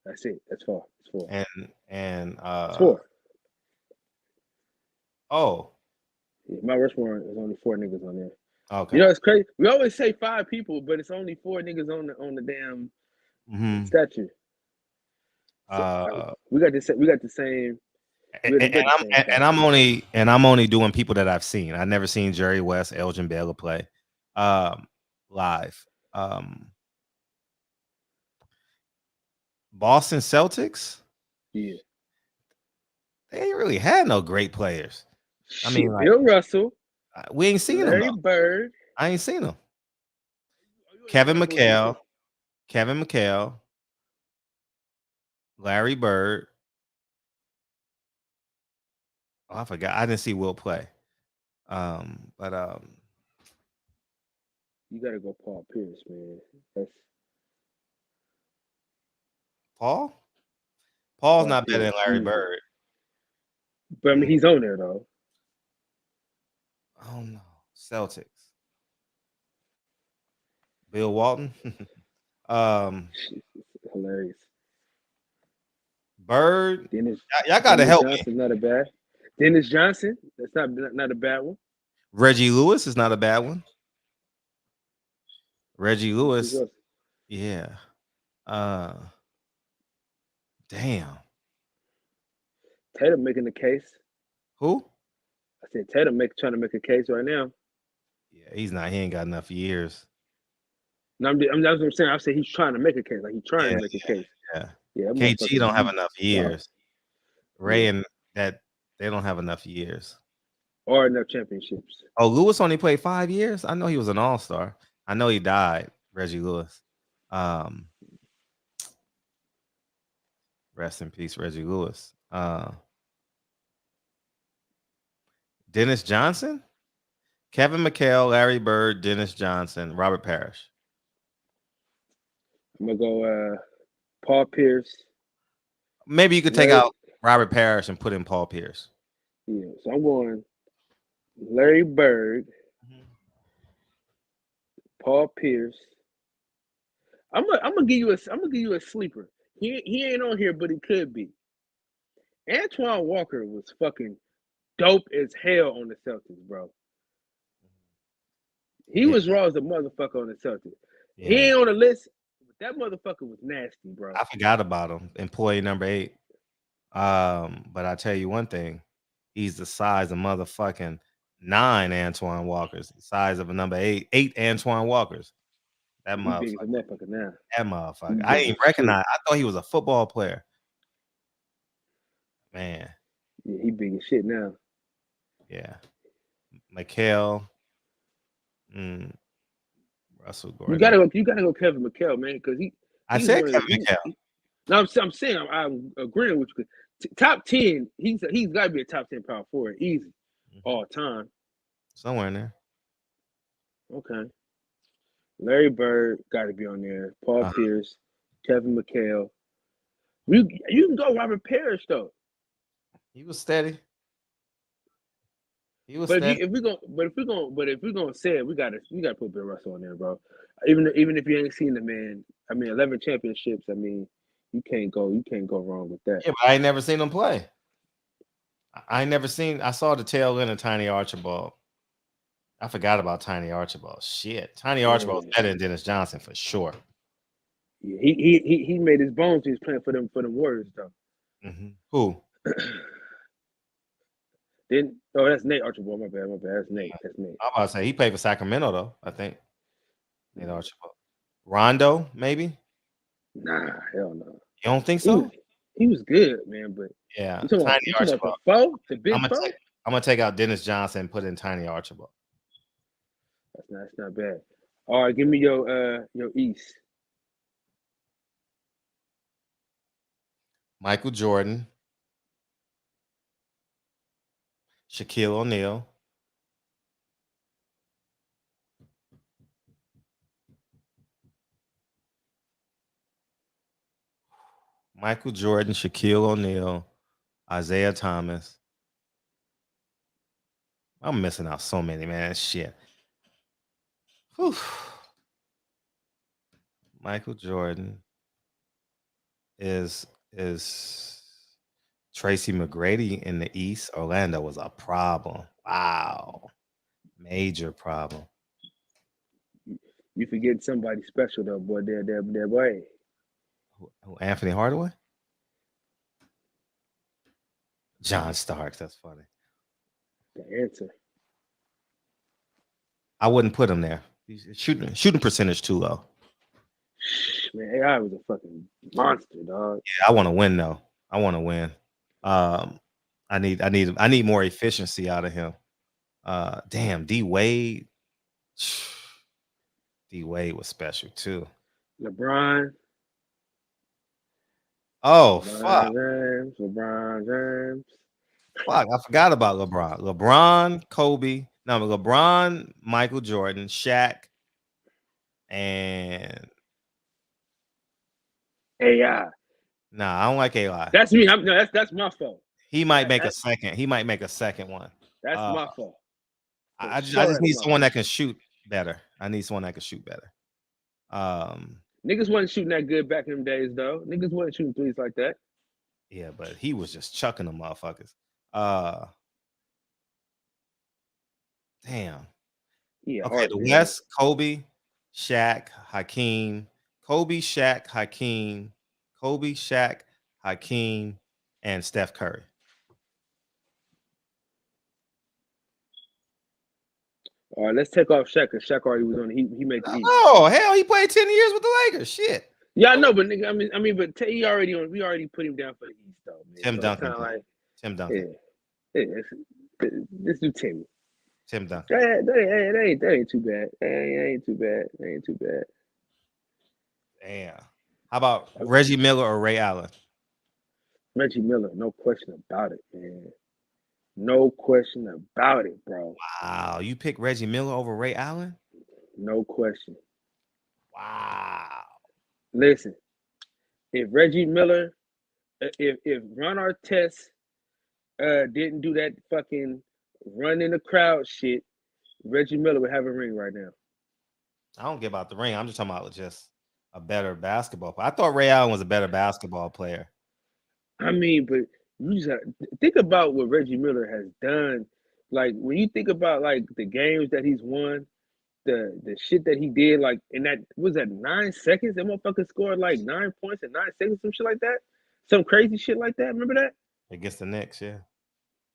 That's it. That's 4. It's 4. And it's 4. Oh. Yeah, Mount Rushmore is only 4 niggas on there. Okay. You know, it's crazy. We always say 5 people, but it's only 4 niggas on the damn statue. So, we got the same. I'm only doing people that I've seen. I've never seen Jerry West, Elgin Baylor play live. Boston Celtics. Yeah. They ain't really had no great players. I mean, like, Bill Russell. We ain't seen Larry him. Bird. I ain't seen him. Kevin McHale. Larry Bird. Oh, I forgot. I didn't see Will play. But you gotta go Paul Pierce, man. That's Paul? Paul's not better than Larry Bird. But I mean, he's on there though. Oh no, Celtics. Bill Walton. Hilarious. Bird. Dennis. Y'all gotta Dennis help Johnson, me. not a bad. Dennis Johnson. That's not a bad one. Reggie Lewis is not a bad one. Reggie Lewis. Yeah. Damn. Tatum making the case. Who? I said Tatum trying to make a case right now. Yeah, he's not. He ain't got enough years. No, that's what I'm saying. I said he's trying to make a case. Like he's trying to make a case. Yeah. KG don't have enough years. Ray and that they don't have enough years. Or enough championships. Oh, Lewis only played 5 years? I know he was an all-star. I know he died, Reggie Lewis. Rest in peace, Reggie Lewis. Dennis Johnson? Kevin McHale, Larry Bird, Dennis Johnson, Robert Parrish. I'm gonna go Paul Pierce. Maybe you could take out Robert Parrish and put in Paul Pierce. Yeah, so I'm going Larry Bird, Paul Pierce. I'm gonna give you a sleeper. He ain't on here, but he could be. Antoine Walker was fucking dope as hell on the Celtics, bro. He was raw as a motherfucker on the Celtics. Yeah. He ain't on the list, but that motherfucker was nasty, bro. I forgot about him. Employee number 8. But I tell you one thing, he's the size of motherfucking 9 Antoine Walkers, the size of a number 8 Antoine Walkers. That motherfucker now. That motherfucker. I didn't recognize. I thought he was a football player. Man. Yeah, he big as shit now. Yeah. McHale. Russell Gordon. You gotta go Kevin McHale, man, because I said Kevin McHale. No, I'm saying I'm agreeing with you. Top 10, he's got to be a top 10 power forward, easy, all time. Somewhere in there. Okay. Larry Bird got to be on there. Paul Pierce, Kevin McHale. You can go Robert Parrish though. He was steady. He was but steady. If we're gonna say it, we gotta put Bill Russell on there, bro. Even if you ain't seen the man, 11 championships. You can't go wrong with that. Yeah, but I ain't never seen him play. I saw the tail end of Tiny Archibald. I forgot about Tiny Archibald. Shit. Tiny Archibald's better than Dennis Johnson for sure. Yeah, he made his bones. He was playing for them Warriors though. Mm-hmm. Who? That's Nate Archibald. My bad. That's Nate. I'm about to say he played for Sacramento though. I think Nate Archibald. Rondo, maybe. Nah, hell no. You don't think so? He was good, man. But yeah, Tiny Archibald. The big I'm gonna take out Dennis Johnson and put in Tiny Archibald. That's not bad. All right, give me your East. Michael Jordan, Shaquille O'Neal, Michael Jordan, Shaquille O'Neal, Isaiah Thomas. I'm missing out so many, man. Shit. Whew. Michael Jordan is Tracy McGrady in the East. Orlando was a problem. Wow. Major problem. You forget somebody special though, boy. There, boy. Who, Anthony Hardaway? John Starks. That's funny. The answer. I wouldn't put him there. He's shooting percentage too low. Man, AI was a fucking monster, dog. Yeah, I want to win though. I want to win. I need more efficiency out of him. Damn, D Wade. D Wade was special too. LeBron. Oh, fuck. LeBron James. Fuck, I forgot about LeBron. LeBron, Kobe. No, LeBron, Michael Jordan, Shaq, and AI. Nah, I don't like AI. That's me. That's my fault. He might make a second. He might make a second one. That's my fault. I just need someone that can shoot better. Niggas wasn't shooting that good back in them days, though. Niggas wasn't shooting threes like that. Yeah, but he was just chucking them motherfuckers. Damn. Yeah. Okay, the West, Kobe, Shaq, Hakeem, and Steph Curry. All right, let's take off Shaq because Shaq already was on. He made the East. Oh hell, he played 10 years with the Lakers. Shit. Yeah, I know, but nigga, I mean, but he already on. We already put him down for the East, though. Man. Tim Duncan. Tim Duncan. Yeah, let's do Timmy. Tim Duncan. That ain't too bad. That ain't too bad. Damn. How about Reggie Miller or Ray Allen? Reggie Miller, no question about it, man. No question about it, bro. Wow, you pick Reggie Miller over Ray Allen? No question. Wow. Listen, if Reggie Miller, if Ron Artest didn't do that fucking run in the crowd shit, Reggie Miller would have a ring right now. I don't give about the ring. I'm just talking about just a better basketball player. I thought Ray Allen was a better basketball player. I mean, but you just think about what Reggie Miller has done. Like when you think about like the games that he's won, the shit that he did, like in that was that 9 seconds. That motherfucker scored like 9 points in 9 seconds, some shit like that. Some crazy shit like that. Remember that? Against the Knicks, yeah.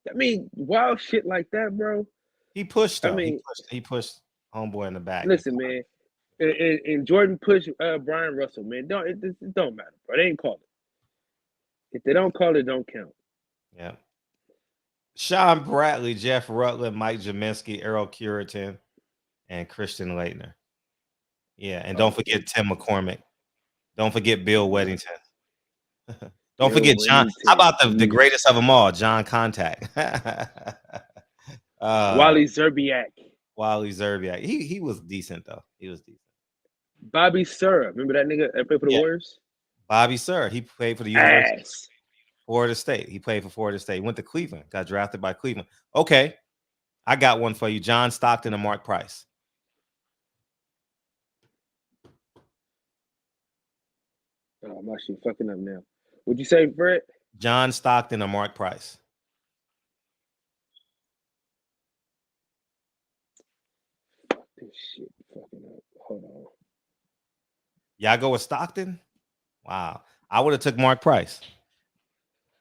I mean, wild shit like that, bro. He pushed though. I mean, he pushed homeboy in the back. Listen, man. And Jordan pushed Brian Russell, man. It don't matter, bro. They ain't called it. If they don't call it, don't count. Yeah. Sean Bradley, Jeff Rutland, Mike Jaminski, Errol Curitin, and Christian Leitner. Yeah, and don't forget Tim McCormick. Don't forget Bill Weddington. Don't forget John. How about the greatest of them all, John Contact? Wally Zerbiak. He was decent though. He was decent. Bobby Sura. Remember that nigga that played for the Warriors? Bobby Sura. He played for the University of Florida State. He played for Florida State. Went to Cleveland. Got drafted by Cleveland. Okay. I got one for you. John Stockton and Mark Price. Oh, I'm actually fucking up now. What'd you say, Brett? John Stockton or Mark Price? Fuck this shit. Fucking up. Hold on. Y'all go with Stockton? Wow. I would have took Mark Price.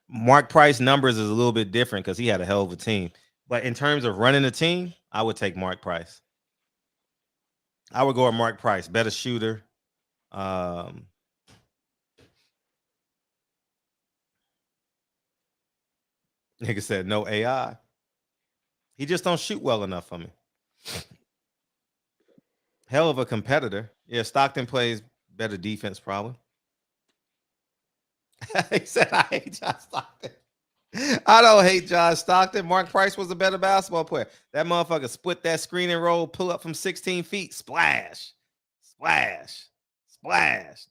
Mark Price numbers is a little bit different because he had a hell of a team. But in terms of running a team, I would take Mark Price. I would go with Mark Price. Better shooter. Nigga said no AI. He just don't shoot well enough for me. Hell of a competitor. Yeah, Stockton plays better defense, probably. He said, I hate John Stockton. I don't hate John Stockton. Mark Price was a better basketball player. That motherfucker split that screen and roll, pull up from 16 feet, splash, splash, splash.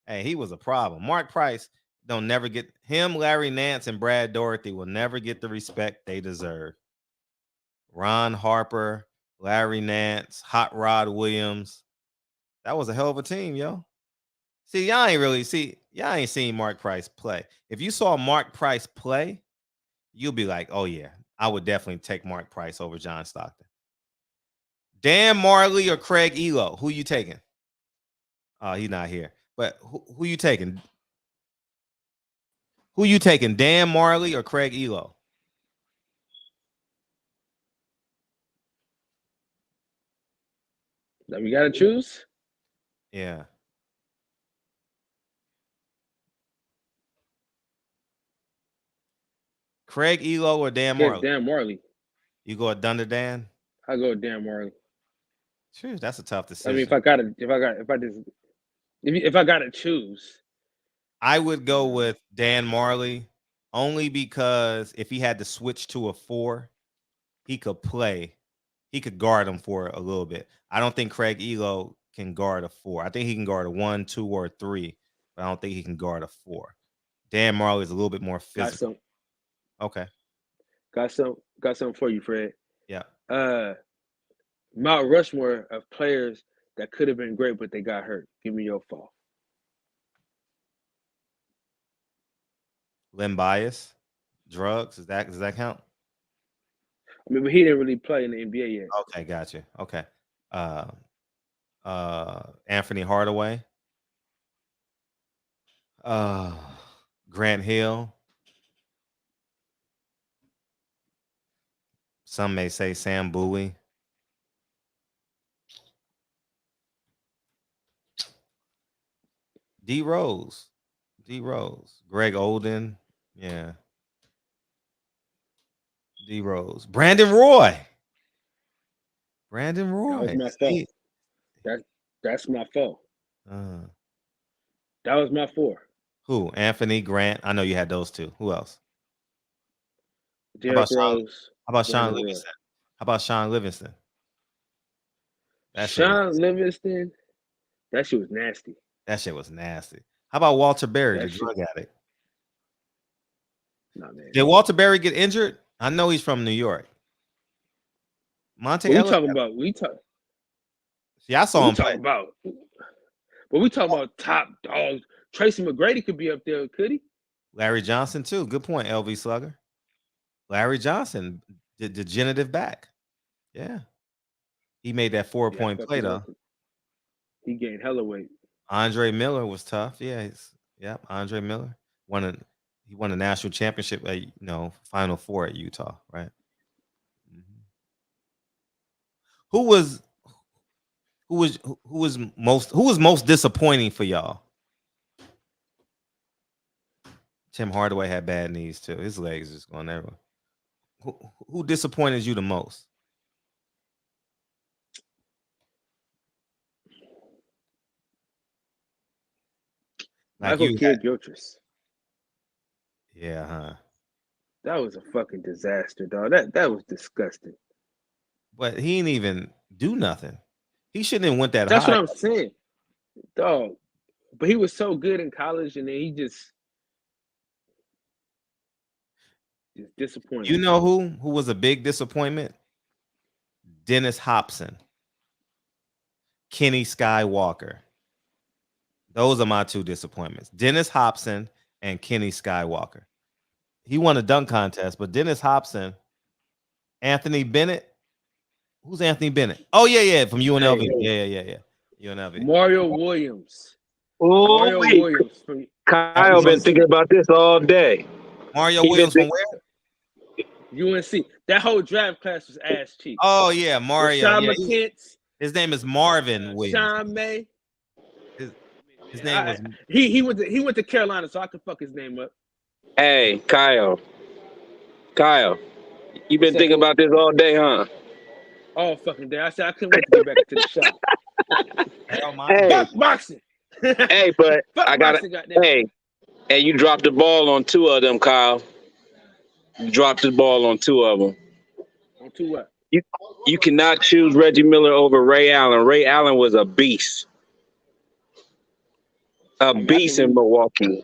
Hey, he was a problem. Mark Price don't never get him. Larry Nance and Brad Doherty will never get the respect they deserve. Ron Harper, Larry Nance, Hot Rod Williams. That was a hell of a team, yo. See, y'all ain't seen Mark Price play. If you saw Mark Price play, you'll be like, oh yeah, I would definitely take Mark Price over John Stockton. Dan Marley or Craig Elo? Who you taking? Oh, he's not here. But who you taking? Who you taking? Dan Marley or Craig Elo? That we gotta choose? Yeah. Craig Elo or Dan Marley? Dan Marley. You go with Dunder Dan? I go with Dan Marley. Sure, that's a tough decision. I mean, if I gotta choose, I would go with Dan Marley only because if he had to switch to a 4, he could play. He could guard him for a little bit. I don't think Craig Elo can guard a 4. I think he can guard a 1, 2, or 3, but I don't think he can guard a 4. Dan Marley is a little bit more physical. Okay. Got something for you, Fred. Yeah. Mount Rushmore of players that could have been great, but they got hurt. Give me your fall. Len Bias, drugs. Does that count? I mean, but he didn't really play in the NBA yet. Okay, gotcha. Okay. Anthony Hardaway. Grant Hill. Some may say Sam Bowie. D Rose. Greg Oden. Yeah. D Rose. Brandon Roy. That was my fault. That's my fault. That was my 4. Who? Anthony, Grant. I know you had those two. Who else? Derrick How Rose. about Sean Livingston? How about Sean Livingston? Sean Livingston. That shit was nasty. That shit was nasty. How about Walter Berry, the drug addict? Nah, man. Did Walter Berry get injured? I know he's from New York. Monte Ellis. See, I saw him play. But we talking about top dogs. Tracy McGrady could be up there, could he? Larry Johnson too. Good point, LV Slugger. Larry Johnson, the degenerative back. Yeah. He made that 4-point play though. He gained hella weight. Andre Miller was tough. Yeah, Andre Miller he won a national championship at Final Four at Utah, right? Who was most disappointing for y'all? Tim Hardaway had bad knees too. His legs just going everywhere. Who disappointed you the most? Michael Kidd-Gilchrist. Yeah, huh? That was a fucking disaster, dog. That was disgusting. But he didn't even do nothing. He shouldn't have went that That's high. what I'm saying, dog. But he was so good in college, and then he just disappointed. You know who was a big disappointment? Dennis Hopson, Kenny Skywalker. Those are my 2 disappointments. Dennis Hopson and Kenny Skywalker. He won a dunk contest, but Dennis Hopson, Anthony Bennett. Who's Anthony Bennett? Oh, yeah, from UNLV. Yeah. UNLV. Mario Williams. Oh, Williams. Kyle been thinking about this all day. Mario Williams from where? UNC. That whole draft class was ass cheek. Oh, yeah, Mario. Rashad McKence. His name is Marvin Williams. Sean May. His name was he went to Carolina, so I could fuck his name up. Hey, Kyle, you been thinking about this all day, huh? All fucking day. I said I couldn't wait to get back to the shop. Fuck boxing. Hey, but I gotta. Hey, you dropped the ball on 2 of them, Kyle. You dropped the ball on 2 of them. On 2 what? You cannot choose Reggie Miller over Ray Allen. Ray Allen was a beast. A beast in Milwaukee.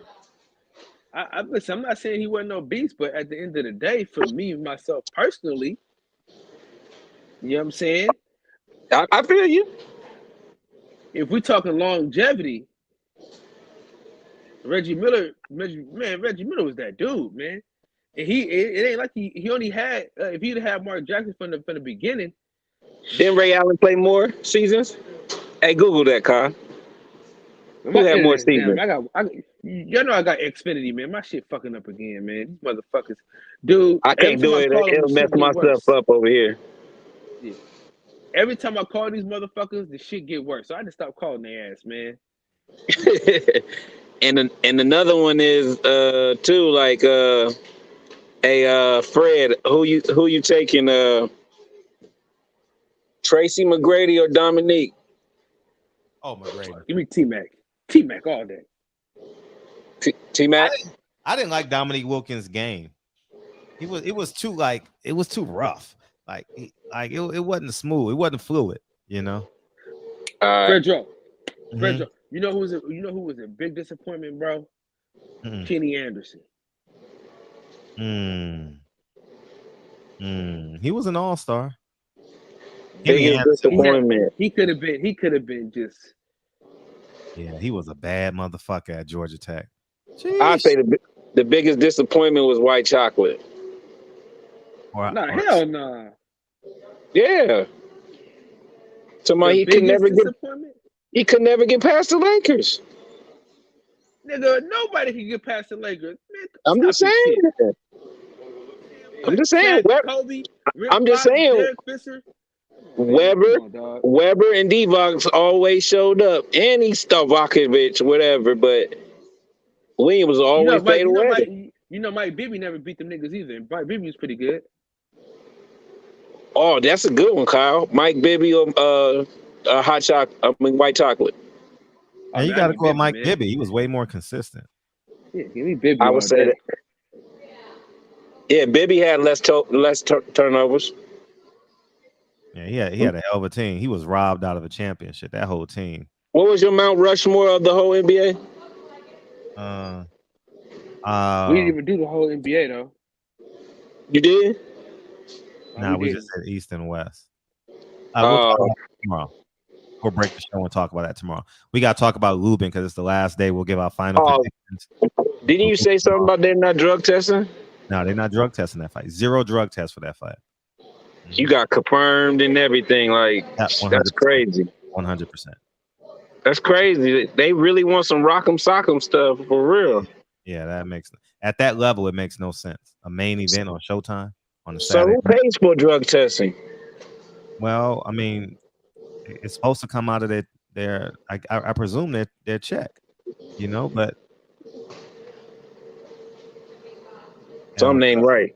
Listen, I'm not saying he wasn't no beast, but at the end of the day, for me, myself personally, you know what I'm saying? I feel you. If we're talking longevity, Reggie Miller was that dude, man. And it ain't like he only had if he'd had Mark Jackson from the beginning. Didn't Ray Allen play more seasons? Hey, Google that, Kyle. Who had more seasons? Y'all know I got Xfinity, man. My shit fucking up again, man. These motherfuckers, dude. I can't do it. It'll mess my stuff up over here. Yeah. Every time I call these motherfuckers, the shit get worse. So I just stopped calling their ass, man. and another one is too like Fred. Who you taking? Tracy McGrady or Dominique? Oh, McGrady. Give me T-Mac. T-Mac all day. T-Mac? I didn't like Dominique Wilkins' game. It was too rough. It wasn't smooth. It wasn't fluid, you know. Fredro. You know who was a big disappointment, bro? Kenny Anderson. He was an all-star. Henry Biggest Anderson. disappointment. He could have been just. Yeah, he was a bad motherfucker at Georgia Tech. I Jeez. say the biggest disappointment was white chocolate. Hell nah. Yeah. Somebody he could never get past the Lakers. Nigga, nobody can get past the Lakers. Man, I'm just saying. Kobe, I'm just saying. Derek Fisher. Weber and Divox always showed up, and he Stavakovic, whatever. But Williams was always fade away. Mike Bibby never beat them niggas either. Mike Bibby was pretty good. Oh, that's a good one, Kyle. Mike Bibby, white chocolate. And you got to go with Mike Bibby. He was way more consistent. Yeah, give me Bibby. I would say that. Yeah, Bibby had less turnovers. Yeah, he had a hell of a team. He was robbed out of a championship. That whole team. What was your Mount Rushmore of the whole NBA? We didn't even do the whole NBA though. You did? Nah, we just said East and West. We'll talk about that tomorrow. We'll break the show and talk about that tomorrow. We got to talk about Lubin because it's the last day. We'll give our final predictions. Didn't you say something about they're not drug testing? No, they're not drug testing that fight. 0 drug tests for that fight. You got confirmed and everything. Like, that's crazy. 100%. That's crazy. They really want some rock'em sock'em stuff for real. Yeah, that makes at that level it makes no sense. A main event on Showtime on the So Saturday. who pays for drug testing? Well, I mean, it's supposed to come out of their I presume their check, but something ain't right.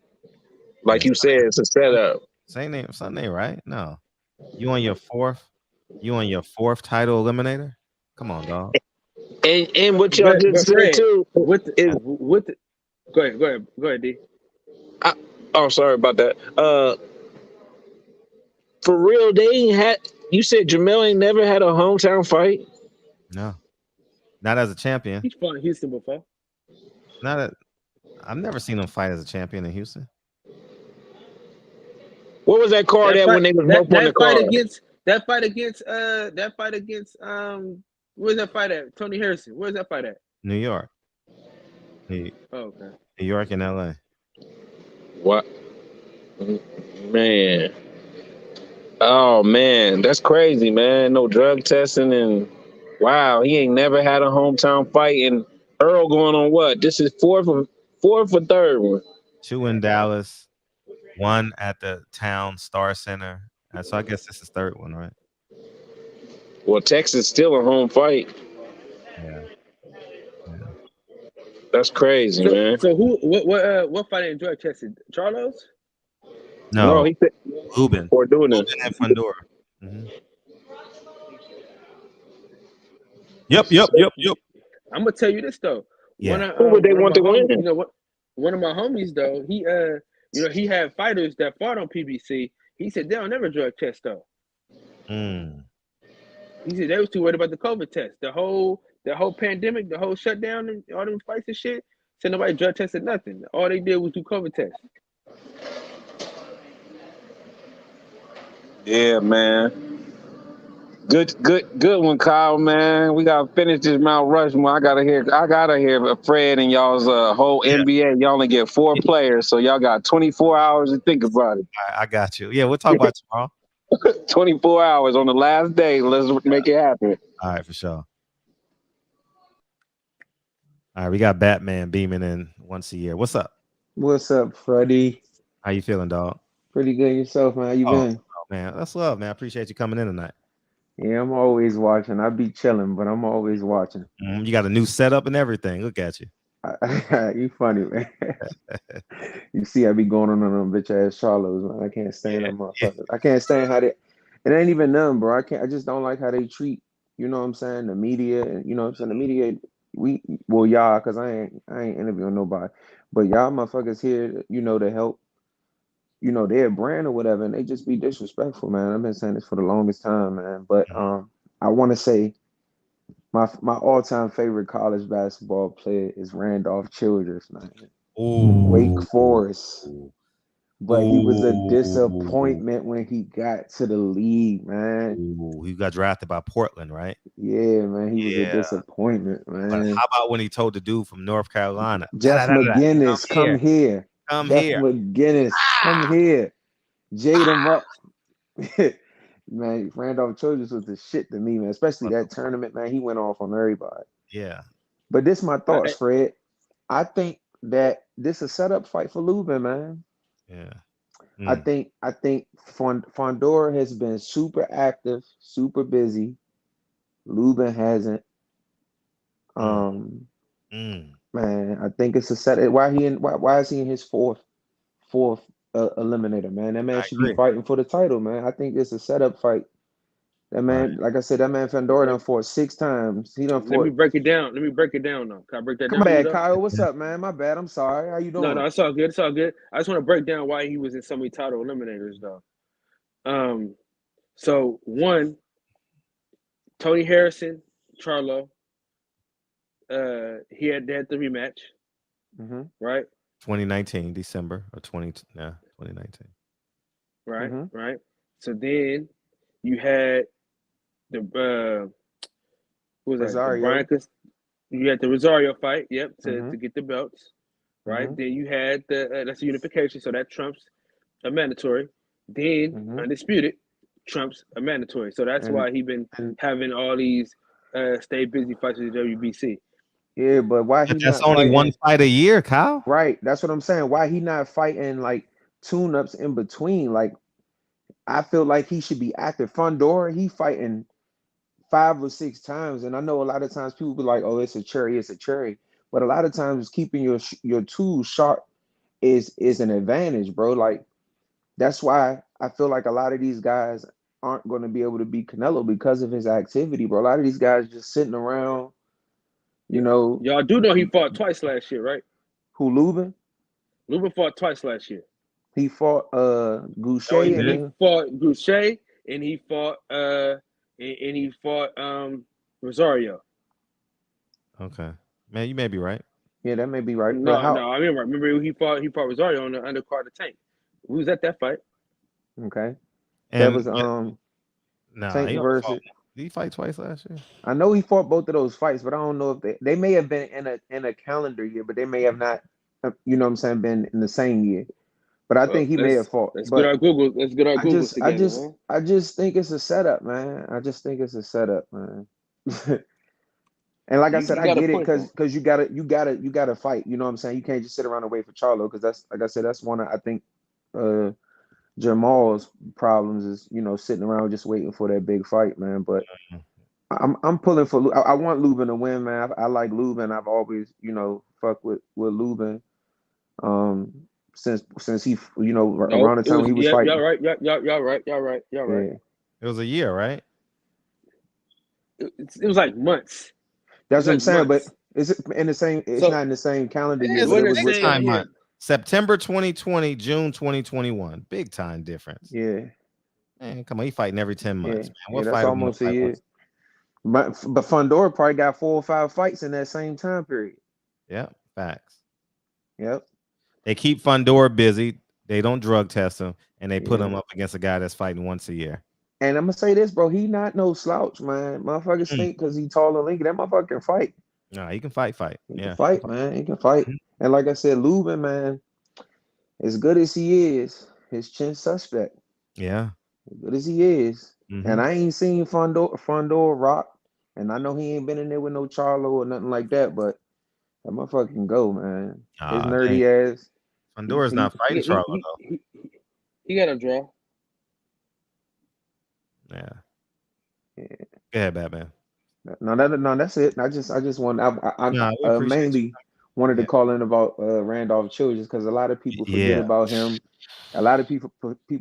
Like you said, it's a setup. Something ain't right. No, you on your fourth title eliminator. Come on, dog. And what y'all just said too. Go ahead, D. Sorry about that. For real, they ain't had. You said Jermell ain't never had a hometown fight. No, not as a champion. He's fought in Houston before. I've never seen him fight as a champion in Houston. What was that card when they was both on the card? That fight against where's that fight at? Tony Harrison. Where's that fight at? New York. Okay. New York and LA. What? Man. Oh man, that's crazy, man. No drug testing and wow, he ain't never had a hometown fight. And Earl going on what? This is fourth or third one. 2 in Dallas, 1 at the Town Star Center. So I guess this is third one, right? Well, Texas still a home fight. Yeah. That's crazy, man. So what fight in drug tested? Charlo's? No, he said Lubin. For doing it. And Fundora. Mm-hmm. Yep. I'm gonna tell you this though. Yeah. Who would they want to win? You know what? One of my homies though, he had fighters that fought on PBC. He said they'll never drug test though. He said they was too worried about the COVID test. The whole pandemic, the whole shutdown, and all them fights and shit. Said nobody drug tested nothing. All they did was do COVID tests. Yeah, man. Good one, Kyle, man. We gotta finish this Mount Rushmore. I gotta hear Fred and y'all's whole NBA. Y'all only get 4 players, so y'all got 24 hours to think about it. I got you. Yeah, we'll talk about it tomorrow. 24 hours on the last day. Let's make it happen. All right, for sure. All right, we got Batman beaming in once a year. What's up? What's up, Freddie? How you feeling, dog? Pretty good yourself, man. How you been? Oh, man, that's love, man. I appreciate you coming in tonight. Yeah, I'm always watching. I be chilling, but I'm always watching. You got a new setup and everything. Look at you. You funny, man. You see, I be going on them bitch ass Charlos, man. I can't stand them motherfuckers. I can't stand how they. It ain't even none, bro. I just don't like how they treat. You know what I'm saying? The media, and you know what I'm saying. The media, y'all, because I ain't interviewing nobody, but y'all motherfuckers here, to help. Their brand or whatever, and they just be disrespectful, man. I've been saying this for the longest time, man. But I want to say my all-time favorite college basketball player is Randolph Childress, man. Ooh. Wake Forest. But he was a Ooh. disappointment when he got to the league, man. Ooh, he got drafted by Portland, right? Yeah, man. He was a disappointment, man. But how about when he told the dude from North Carolina, Jeff McGinnis, come here. Come Jeff here. McGinnis, come here. Jade him up. Man, Randolph Childress was the shit to me, man. Especially that tournament, man. He went off on everybody. Yeah. But this my thoughts, Fred. I think that this is a setup fight for Lubin, man. Yeah. I think Fundora has been super active, super busy. Lubin hasn't. Man, I think it's a set. Why is he in his fourth eliminator, man? That man should be fighting for the title, man. I think it's a setup fight. That man, like I said, that man Fundora done fought 6 times. He done fought. Let me break it down. Though. Can I break that down? Come on, Kyle. What's up, man? My bad. I'm sorry. How you doing? No, it's all good. It's all good. I just want to break down why he was in so many title eliminators, though. So one, Tony Harrison, Charlo. They had the rematch, right? 2019, December of 2019. Right, right. So then you had the what was Rosario. that? You had the Rosario fight, to get the belts, right? Then you had that's a unification, so that trumps a mandatory. Then undisputed trumps a mandatory, so that's why he been having all these stay busy fights with the WBC. Yeah, but why he that's not only fighting? one fight a year, Kyle? Right, that's what I'm saying. Why he not fighting like tune-ups in between? Like, I feel like he should be active. Fundora, he fighting 5 or 6 times, and I know a lot of times people be like, "Oh, it's a cherry," but a lot of times keeping your tools sharp is an advantage, bro. Like, that's why I feel like a lot of these guys aren't going to be able to beat Canelo because of his activity, bro. A lot of these guys just sitting around. You know, y'all do know he fought twice last year, right? Who, Lubin? Lubin fought twice last year. He fought Goucher, and he fought Goucher, and he fought Rosario. Okay, man, you may be right. Yeah, that may be right. No, I remember he fought Rosario on the undercard of Tank. We was at that fight. Okay, and that was Tank versus. Did he fight twice last year? I know he fought both of those fights, but I don't know if they may have been in a calendar year, but they may have not. You know what I'm saying? Been in the same year. But I think he may have fought. Let's get our Google. Let's get our Google together. I just think it's a setup, man. I just think it's a setup, man. And like I said, I get it because you gotta fight. You know what I'm saying? You can't just sit around and wait for Charlo, because that's, like I said, that's one of, I think, Jermell's problems is, sitting around just waiting for that big fight, man. But I'm pulling for. I want Lubin to win, man. I like Lubin. I've always, fucked with Lubin. Since he, around the time he was fighting. Y'all right. Yeah. It was a year, right? It was like months. That's what I'm saying, but is it in the same? It's not in the same calendar year. But it was with time month. September 2020, June 2021. Big time difference. Yeah. Man, come on, he fighting every 10 months. Yeah, Man. that's almost a year. But Fundora probably got 4 or 5 fights in that same time period. Yep, facts. Yep. They keep Fundora busy. They don't drug test him, and they put him up against a guy that's fighting once a year. And I'm gonna say this, bro. He not no slouch, man. Motherfuckers think because he tall and lanky, that motherfucker can fight. No, he can fight. He can fight, man. He can fight. And like I said, Lubin, man, as good as he is, his chin suspect. Yeah. As good as he is. And I ain't seen Fundora rock. And I know he ain't been in there with no Charlo or nothing like that, but that motherfucker can go, man. His nerdy ass. Fundora's not fighting Charlo, though. He got a draw. Yeah. Go ahead, Batman. No, that's it. I just want. I mainly wanted to call in about Randolph Childress, because a lot of people forget about him. A lot of people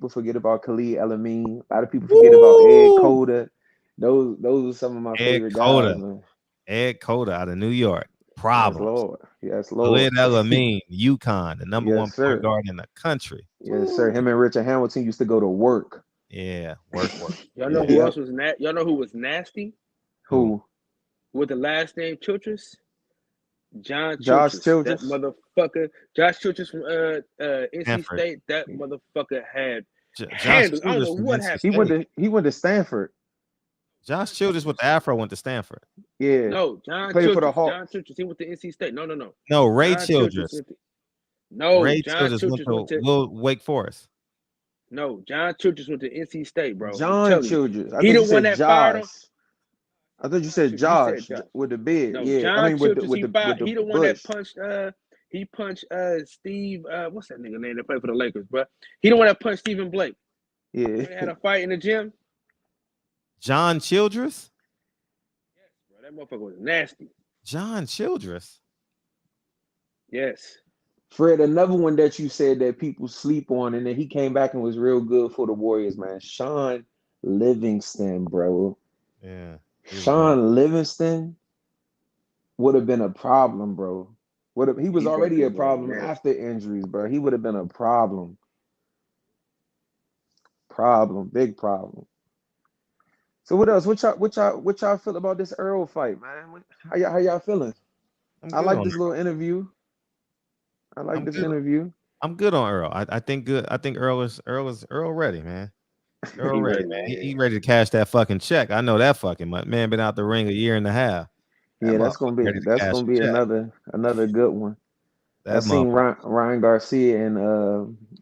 forget about Khalid El-Amin. A lot of people forget about Ed Coda. Those are some of my favorite guys, man. Ed Coda out of New York. Problems. Yes, Lord. Khalid El-Amin, UConn, the number one point guard in the country. Yes, sir. Him and Richard Hamilton used to go to work. Yeah, work. Y'all know who else was Y'all know who was nasty? Who? With the last name Childress? Josh Childress. that motherfucker. Josh Childress from NC Stanford. State. That motherfucker had Josh handles. I don't Childress know from what NC happened. He went to Stanford. Josh Childress with the Afro went to Stanford. Yeah. No, John Played for the Childress. Hawks. John Childress. He went to NC State. No. No, Ray John Childress. went to, no, Ray John Childress Childress went to Wake Forest. No, John Childress went to NC State, bro. John Childress. He the one that fired him. I thought you said Josh with the beard. No, yeah, John I mean with Childress, the he the one that punched. He punched Steve. What's that nigga name that played for the Lakers, bro? He the one that punched Stephen Blake. Yeah, they had a fight in the gym. John Childress. Yes, bro. That motherfucker was nasty. John Childress. Yes. Fred, another one that you said that people sleep on, and then he came back and was real good for the Warriors, man. Sean Livingston, bro. Yeah. Sean Livingston would have been a problem, bro. He was already a problem after injuries, bro. He would have been a problem. Big problem. So what else? What y'all feel about this Earl fight, man? How y'all feeling? I like this little interview. I'm good on Earl. I think good. I think Earl is ready, man. Earl ready, man. He ready to cash that fucking check. I know that fucking man been out the ring a year and a half. Yeah, that's gonna be another good one. I seen Ryan Garcia and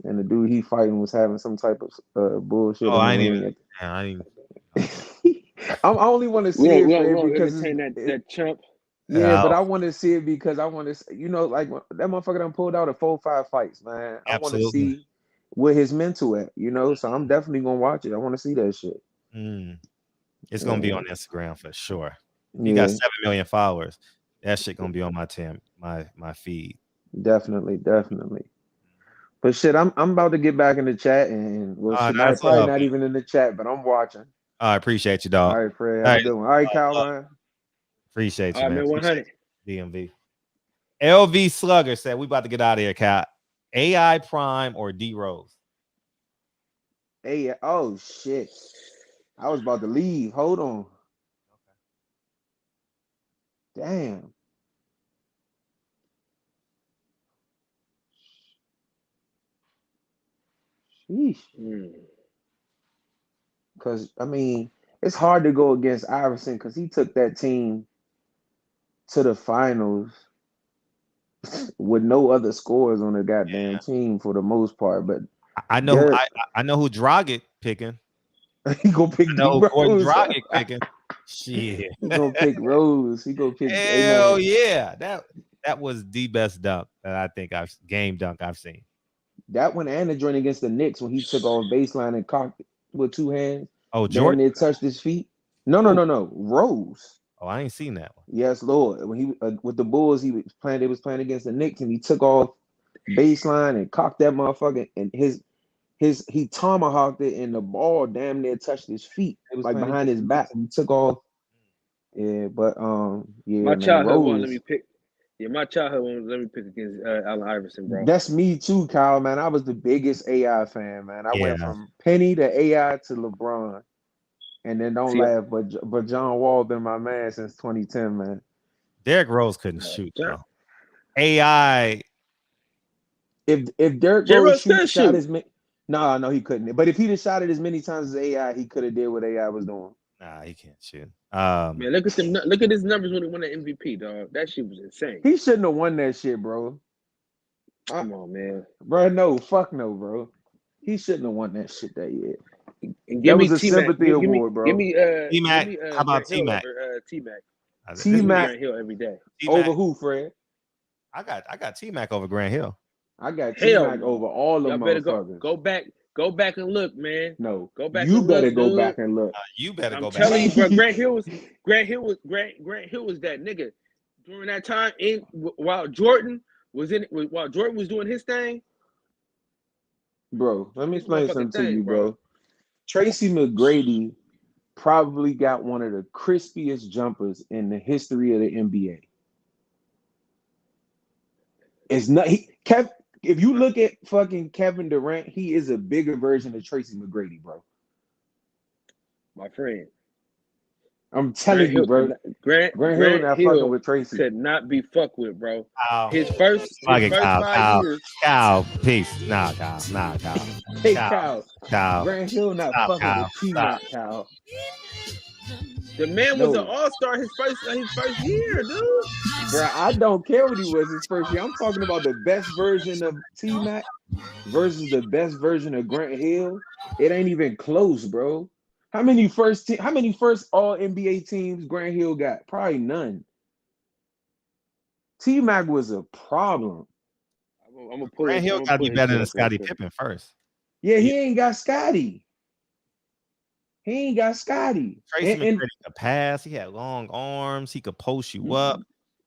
the dude he fighting was having some type of bullshit. Oh, I ain't even. I only want to see it because that chump. Yeah, but I want to see it because I want to, like that motherfucker done pulled out 4-5 fights, man. I want to see where his mental at, So I'm definitely gonna watch it. I want to see that shit. It's gonna be on Instagram for sure. He got 7 million followers. That shit gonna be on my feed. Definitely. But shit, I'm about to get back in the chat and probably not even in the chat, but I'm watching. I appreciate you, dog. All right, Fred. Have a good one. All right, Caroline. Appreciate you, man. man. 100. DMV. LV Slugger said we about to get out of here, Cat. AI Prime or D Rose? Oh shit. I was about to leave. Hold on. Damn. Sheesh. Because, I mean, it's hard to go against Iverson because he took that team to the finals with no other scores on the goddamn team for the most part. But I know who Dragic picking. He gonna pick Gordon Dragic picking. Shit. He gonna pick Rose. He gonna pick Hell yeah. That was the best dunk that I think game dunk I've seen. That one and the joint against the Knicks when he took off baseline and cocked it with two hands. Oh, Jordan. It touched his feet. No. Rose. Oh, I ain't seen that one. Yes, Lord. When he with the Bulls, they was playing against the Knicks, and he took off baseline and cocked that motherfucker, and he tomahawked it, and the ball damn near touched his feet, like behind his back. And he took off. Yeah, but my childhood won't let me pick. Yeah, my childhood won't let me pick against Allen Iverson, bro. That's me too, Kyle. Man, I was the biggest AI fan, man. I went from Penny to AI to LeBron. And then laugh, but John Wall been my man since 2010, man. Derrick Rose couldn't shoot, bro. AI. If Derrick Rose shot as many, no, he couldn't. But if he'd have shot it as many times as AI, he could have did what AI was doing. Nah, he can't shoot. Man, look at his numbers when he won the MVP, dog. That shit was insane. He shouldn't have won that shit, bro. Come on, man. Bro, no, fuck no, bro. He shouldn't have won that shit that year. Give me a sympathy award, bro. Give me T-Mac. How about T-Mac? T-Mac. T-Mac Grant Hill every day. Over who, Fred? I got T-Mac over Grant Hill. I got T-Mac over all of them motherfuckers. Go back and look, man. No, go back. You better go back and look. You better go back. I'm telling you, bro. Grant Hill was that nigga during that time. While Jordan was doing his thing. Bro, let me explain something to you, bro. Tracy McGrady probably got one of the crispiest jumpers in the history of the NBA. It's not if you look at fucking Kevin Durant, he is a bigger version of Tracy McGrady, bro. My friend. I'm telling you, bro. Grant Hill not fucking with Tracy. could not be fucked with, bro. Kyle. His first Kyle, 5 years. Kyle, peace. Nah, Kyle. Hey, Kyle. Grant Hill not Stop, fucking Kyle. with T-Mac, Kyle. The man was an all-star his first year, dude. Bro, I don't care what he was his first year. I'm talking about the best version of T-Mac versus the best version of Grant Hill. It ain't even close, bro. How many first all NBA teams Grant Hill got? Probably none. T-Mac was a problem. I'm gonna pull Grant Hill gotta be better than Scottie Pippen first. Yeah, he ain't got Scottie. Tracy McGrady could pass. He had long arms. He could post you up.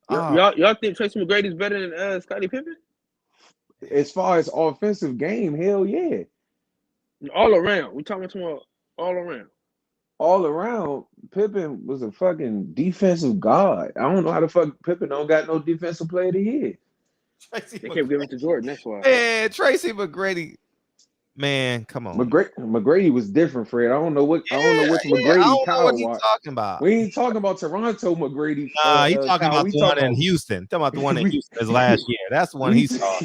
Y'all think Tracy McGrady's better than Scottie Pippen? As far as offensive game, hell yeah. All around. We talking about all around. All around, Pippen was a fucking defensive god. I don't know how the fuck Pippen don't got no defensive player of the year. They kept giving it to Jordan. That's why. Man, Tracy McGrady. Man, come on. McGrady was different, Fred. I don't know which McGrady I don't know Kyle what he's watched. talking about. We ain't talking about Toronto McGrady. He's talking about the one in Houston. Talking about the one in Houston his last year. That's the one he saw.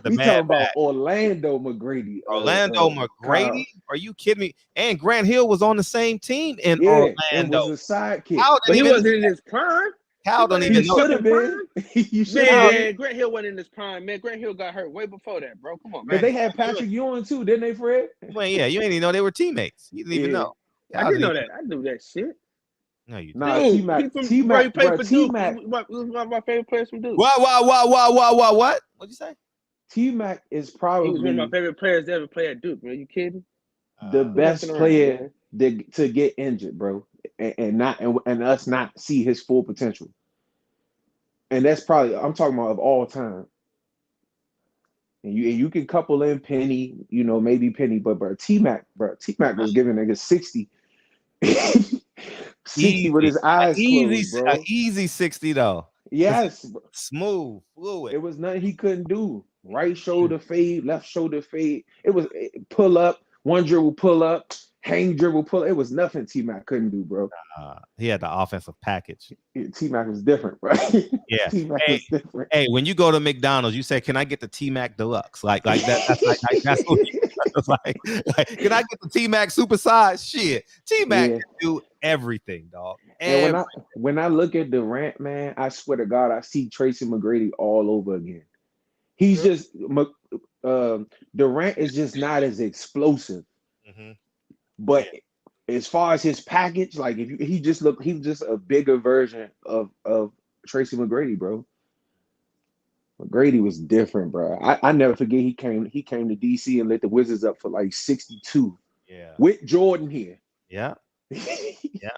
We talking about Orlando McGrady. Orlando McGrady? Kyle. Are you kidding me? And Grant Hill was on the same team in Orlando. Orlando. And was a sidekick. But he wasn't in his prime. Cal don't even know. Should have been. Man, Grant Hill wasn't in his prime, man. Grant Hill got hurt way before that, bro. Come on, man. But they had Patrick Ewing too, didn't they, Fred? Well, yeah, you ain't even know they were teammates. You didn't even know. I didn't know that. I knew that shit. No, you didn't. Nah, T-Mac bro, T-Mac was one of my favorite players from Duke. What? What'd you say? T-Mac is probably He was one of my favorite players to ever play at Duke, man. You kidding? The best player to get injured, bro, and us not see his full potential. And that's probably, I'm talking about of all time. And you can couple in Penny, maybe Penny, but T-Mac was giving niggas 60. 60 with his eyes closed, bro. Easy 60 though. Yes. Bro. Smooth, fluid. It was nothing he couldn't do. Right shoulder fade, left shoulder fade. It was pull up, one dribble pull up, hang dribble pull up. It was nothing T-Mac couldn't do, bro. He had the offensive package. T-Mac was different, bro. Yeah. T-Mac was different. Hey, when you go to McDonald's, you say, "Can I get the T-Mac Deluxe?" Like that. That's what it's like. Can I get the T-Mac supersize? Shit, T-Mac can do everything, dog. And when I look at Durant, man, I swear to God, I see Tracy McGrady all over again. He's just Durant is just not as explosive, but as far as his package, like he was just a bigger version of Tracy McGrady, bro. McGrady was different, bro. I never forget he came to DC and lit the Wizards up for like 62. Yeah, with Jordan here. Yeah, yeah,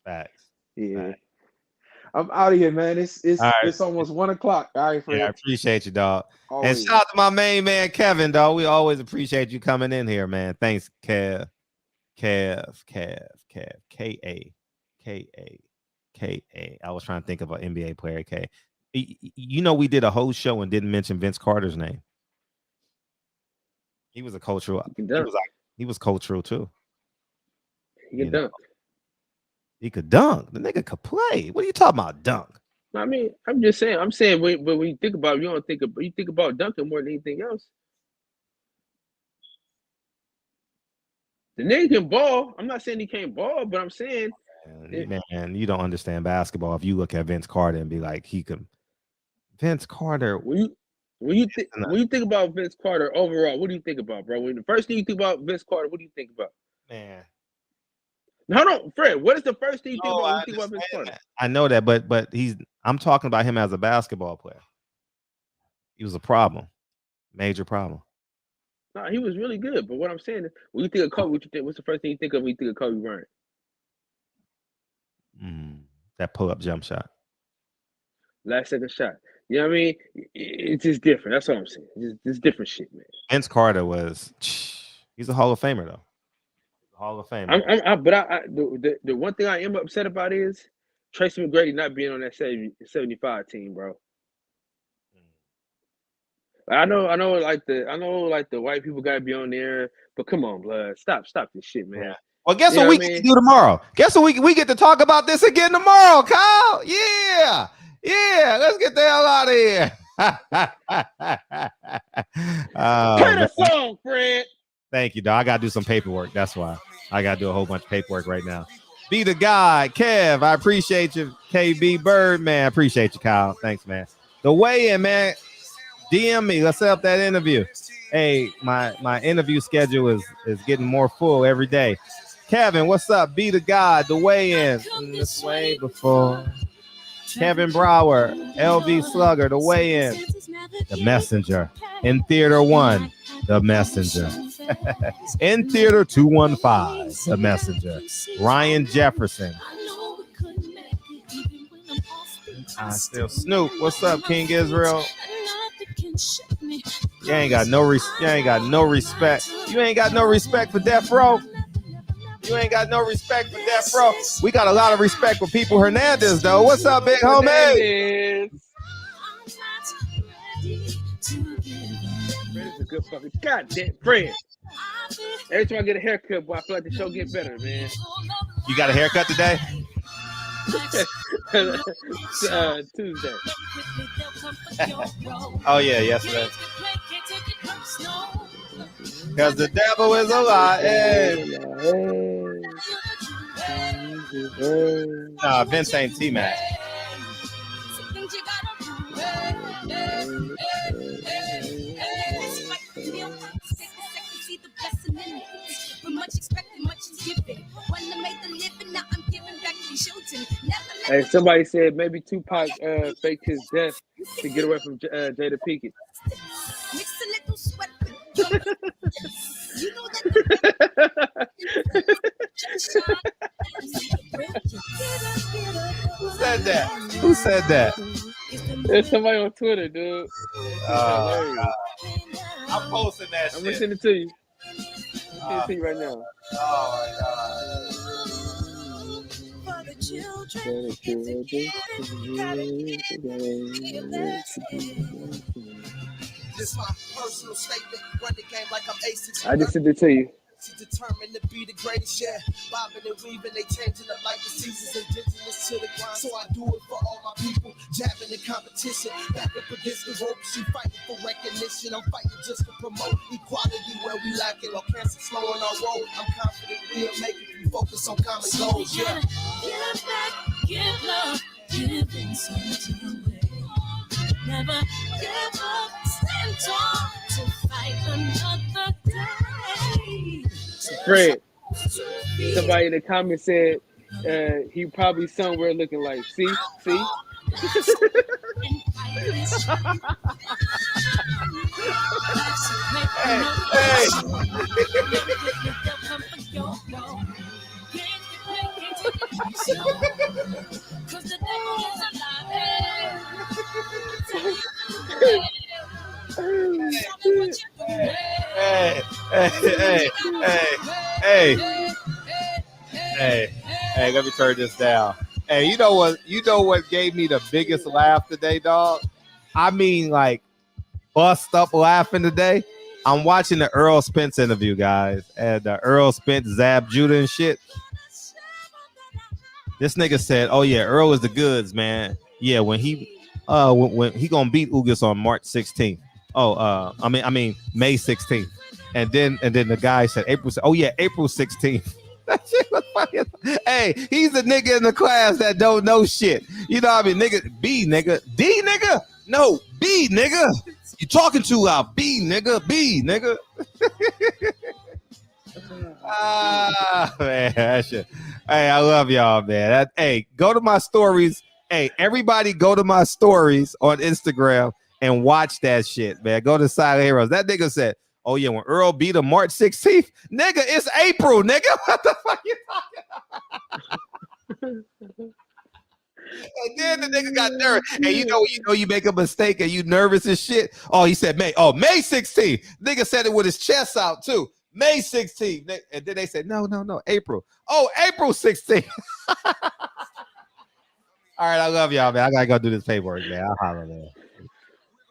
facts. Yeah. Facts. I'm out of here, man. It's almost 1 o'clock. All right, Fred. Yeah, I appreciate you, dog. Always. And shout out to my main man, Kevin, dog. We always appreciate you coming in here, man. Thanks, Kev. K-A. I was trying to think of an NBA player, K. We did a whole show and didn't mention Vince Carter's name. He was a cultural. He was cultural too. He can dunk. He could dunk. The nigga could play. What are you talking about, dunk? I mean, I'm just saying. I'm saying when you think about it, you think about dunking more than anything else. The nigga can ball. I'm not saying he can't ball, but I'm saying, man, you don't understand basketball. If you look at Vince Carter and be like, he can. Vince Carter. When you think about Vince Carter overall, what do you think about, bro? When the first thing you think about Vince Carter, what do you think about? Man. Hold on, Fred. What is the first thing you think about when you think about Vince Carter? I know that, but I'm talking about him as a basketball player. He was a problem, major problem. No, he was really good. But what I'm saying is, when you think of Kobe, what's the first thing you think of when you think of Kobe Bryant? That pull-up jump shot. Last second shot. You know what I mean? It's just different. That's what I'm saying. It's different shit, man. Vince Carter he's a Hall of Famer, though. Hall of Famer. The one thing I am upset about is Tracy McGrady not being on that 75 team, bro. I know, like the white people gotta be on there, but come on, blood, stop this shit, man. Well, guess You what know we what I get to mean? do tomorrow? Guess what we get to talk about this again tomorrow, Kyle? Yeah. Yeah. Let's get the hell out of here. Play Oh, the man. song, Fred. Thank you, dog. I got to do some paperwork. That's why. I got to do a whole bunch of paperwork right now. Be the guy. Kev, I appreciate you. KB Bird, man. I appreciate you, Kyle. Thanks, man. The weigh-in, man. DM me. Let's set up that interview. Hey, my interview schedule is getting more full every day. Kevin, what's up? Be the God, the weigh-in. This way before. Kevin Brower, LV Slugger, the weigh-in. The Messenger. In Theater 1, The Messenger. In Theater 215, The Messenger. Ryan Jefferson. I still Snoop. What's up, King Israel? You ain't got no respect. You ain't got no respect for Death Row. You ain't got no respect for Death Row. We got a lot of respect for People Hernandez, though. What's up, big homie? Fred is a good fucking goddamn Fred. Every time I get a haircut, boy, I feel like the show get better, man. You got a haircut today? Tuesday. Oh yeah, yesterday. Because the devil is a lie. Nah, Vince ain't T-Mac. Hey, somebody said maybe Tupac faked his death to get away from Jada Pinkett. Who said that? Who said that? There's somebody on Twitter, dude. God. I'm posting that shit. I'm gonna send it to you. I'm gonna send it to you right now. Oh my This my personal statement. Run the game like I'm A6. I just sent it to you. Determined to be the greatest, yeah. Bobbing and weaving, they changing up like the seasons, indigenous to the grind. So I do it for all my people, jabbing the competition. Back up against the ropes, you fighting for recognition. I'm fighting just to promote equality where we lack it. Or cancer slowing our road. I'm confident we'll make it. We focus on common goals, yeah. Give back, give love, give inside away. Never give up, stand tall to fight another day. Fred, somebody in the comments said he probably somewhere looking like, see? Hey. Hey, let me turn this down. Hey, you know what gave me the biggest laugh today, dog? I mean, like, bust up laughing today. I'm watching the Earl Spence interview, guys, and Earl Spence zapped Judah and shit. This nigga said, "Oh yeah, Earl is the goods, man. Yeah, when he gonna beat Ugas on March 16th. I mean May 16th." And then the guy said April 16th. That shit was funny. Hey, he's the nigga in the class that don't know shit. You know what I mean? Nigga, B nigga, D nigga, no, B nigga. You talking too loud. B nigga, B nigga. Man, that shit. Hey, I love y'all, man. Hey, go to my stories. Hey, everybody go to my stories on Instagram and watch that shit, man. Go to Silent Heroes. That nigga said, "Oh yeah, when Earl beat him March 16th, nigga, it's April, nigga." What the fuck you talking about? And then the nigga got nervous. Hey, you know you make a mistake and you nervous as shit. Oh, he said May. Oh, May 16th. Nigga said it with his chest out too. May 16th. And then they said, no, April. Oh, April 16th. All right, I love y'all, man. I gotta go do this paperwork, man. I'll holler, man.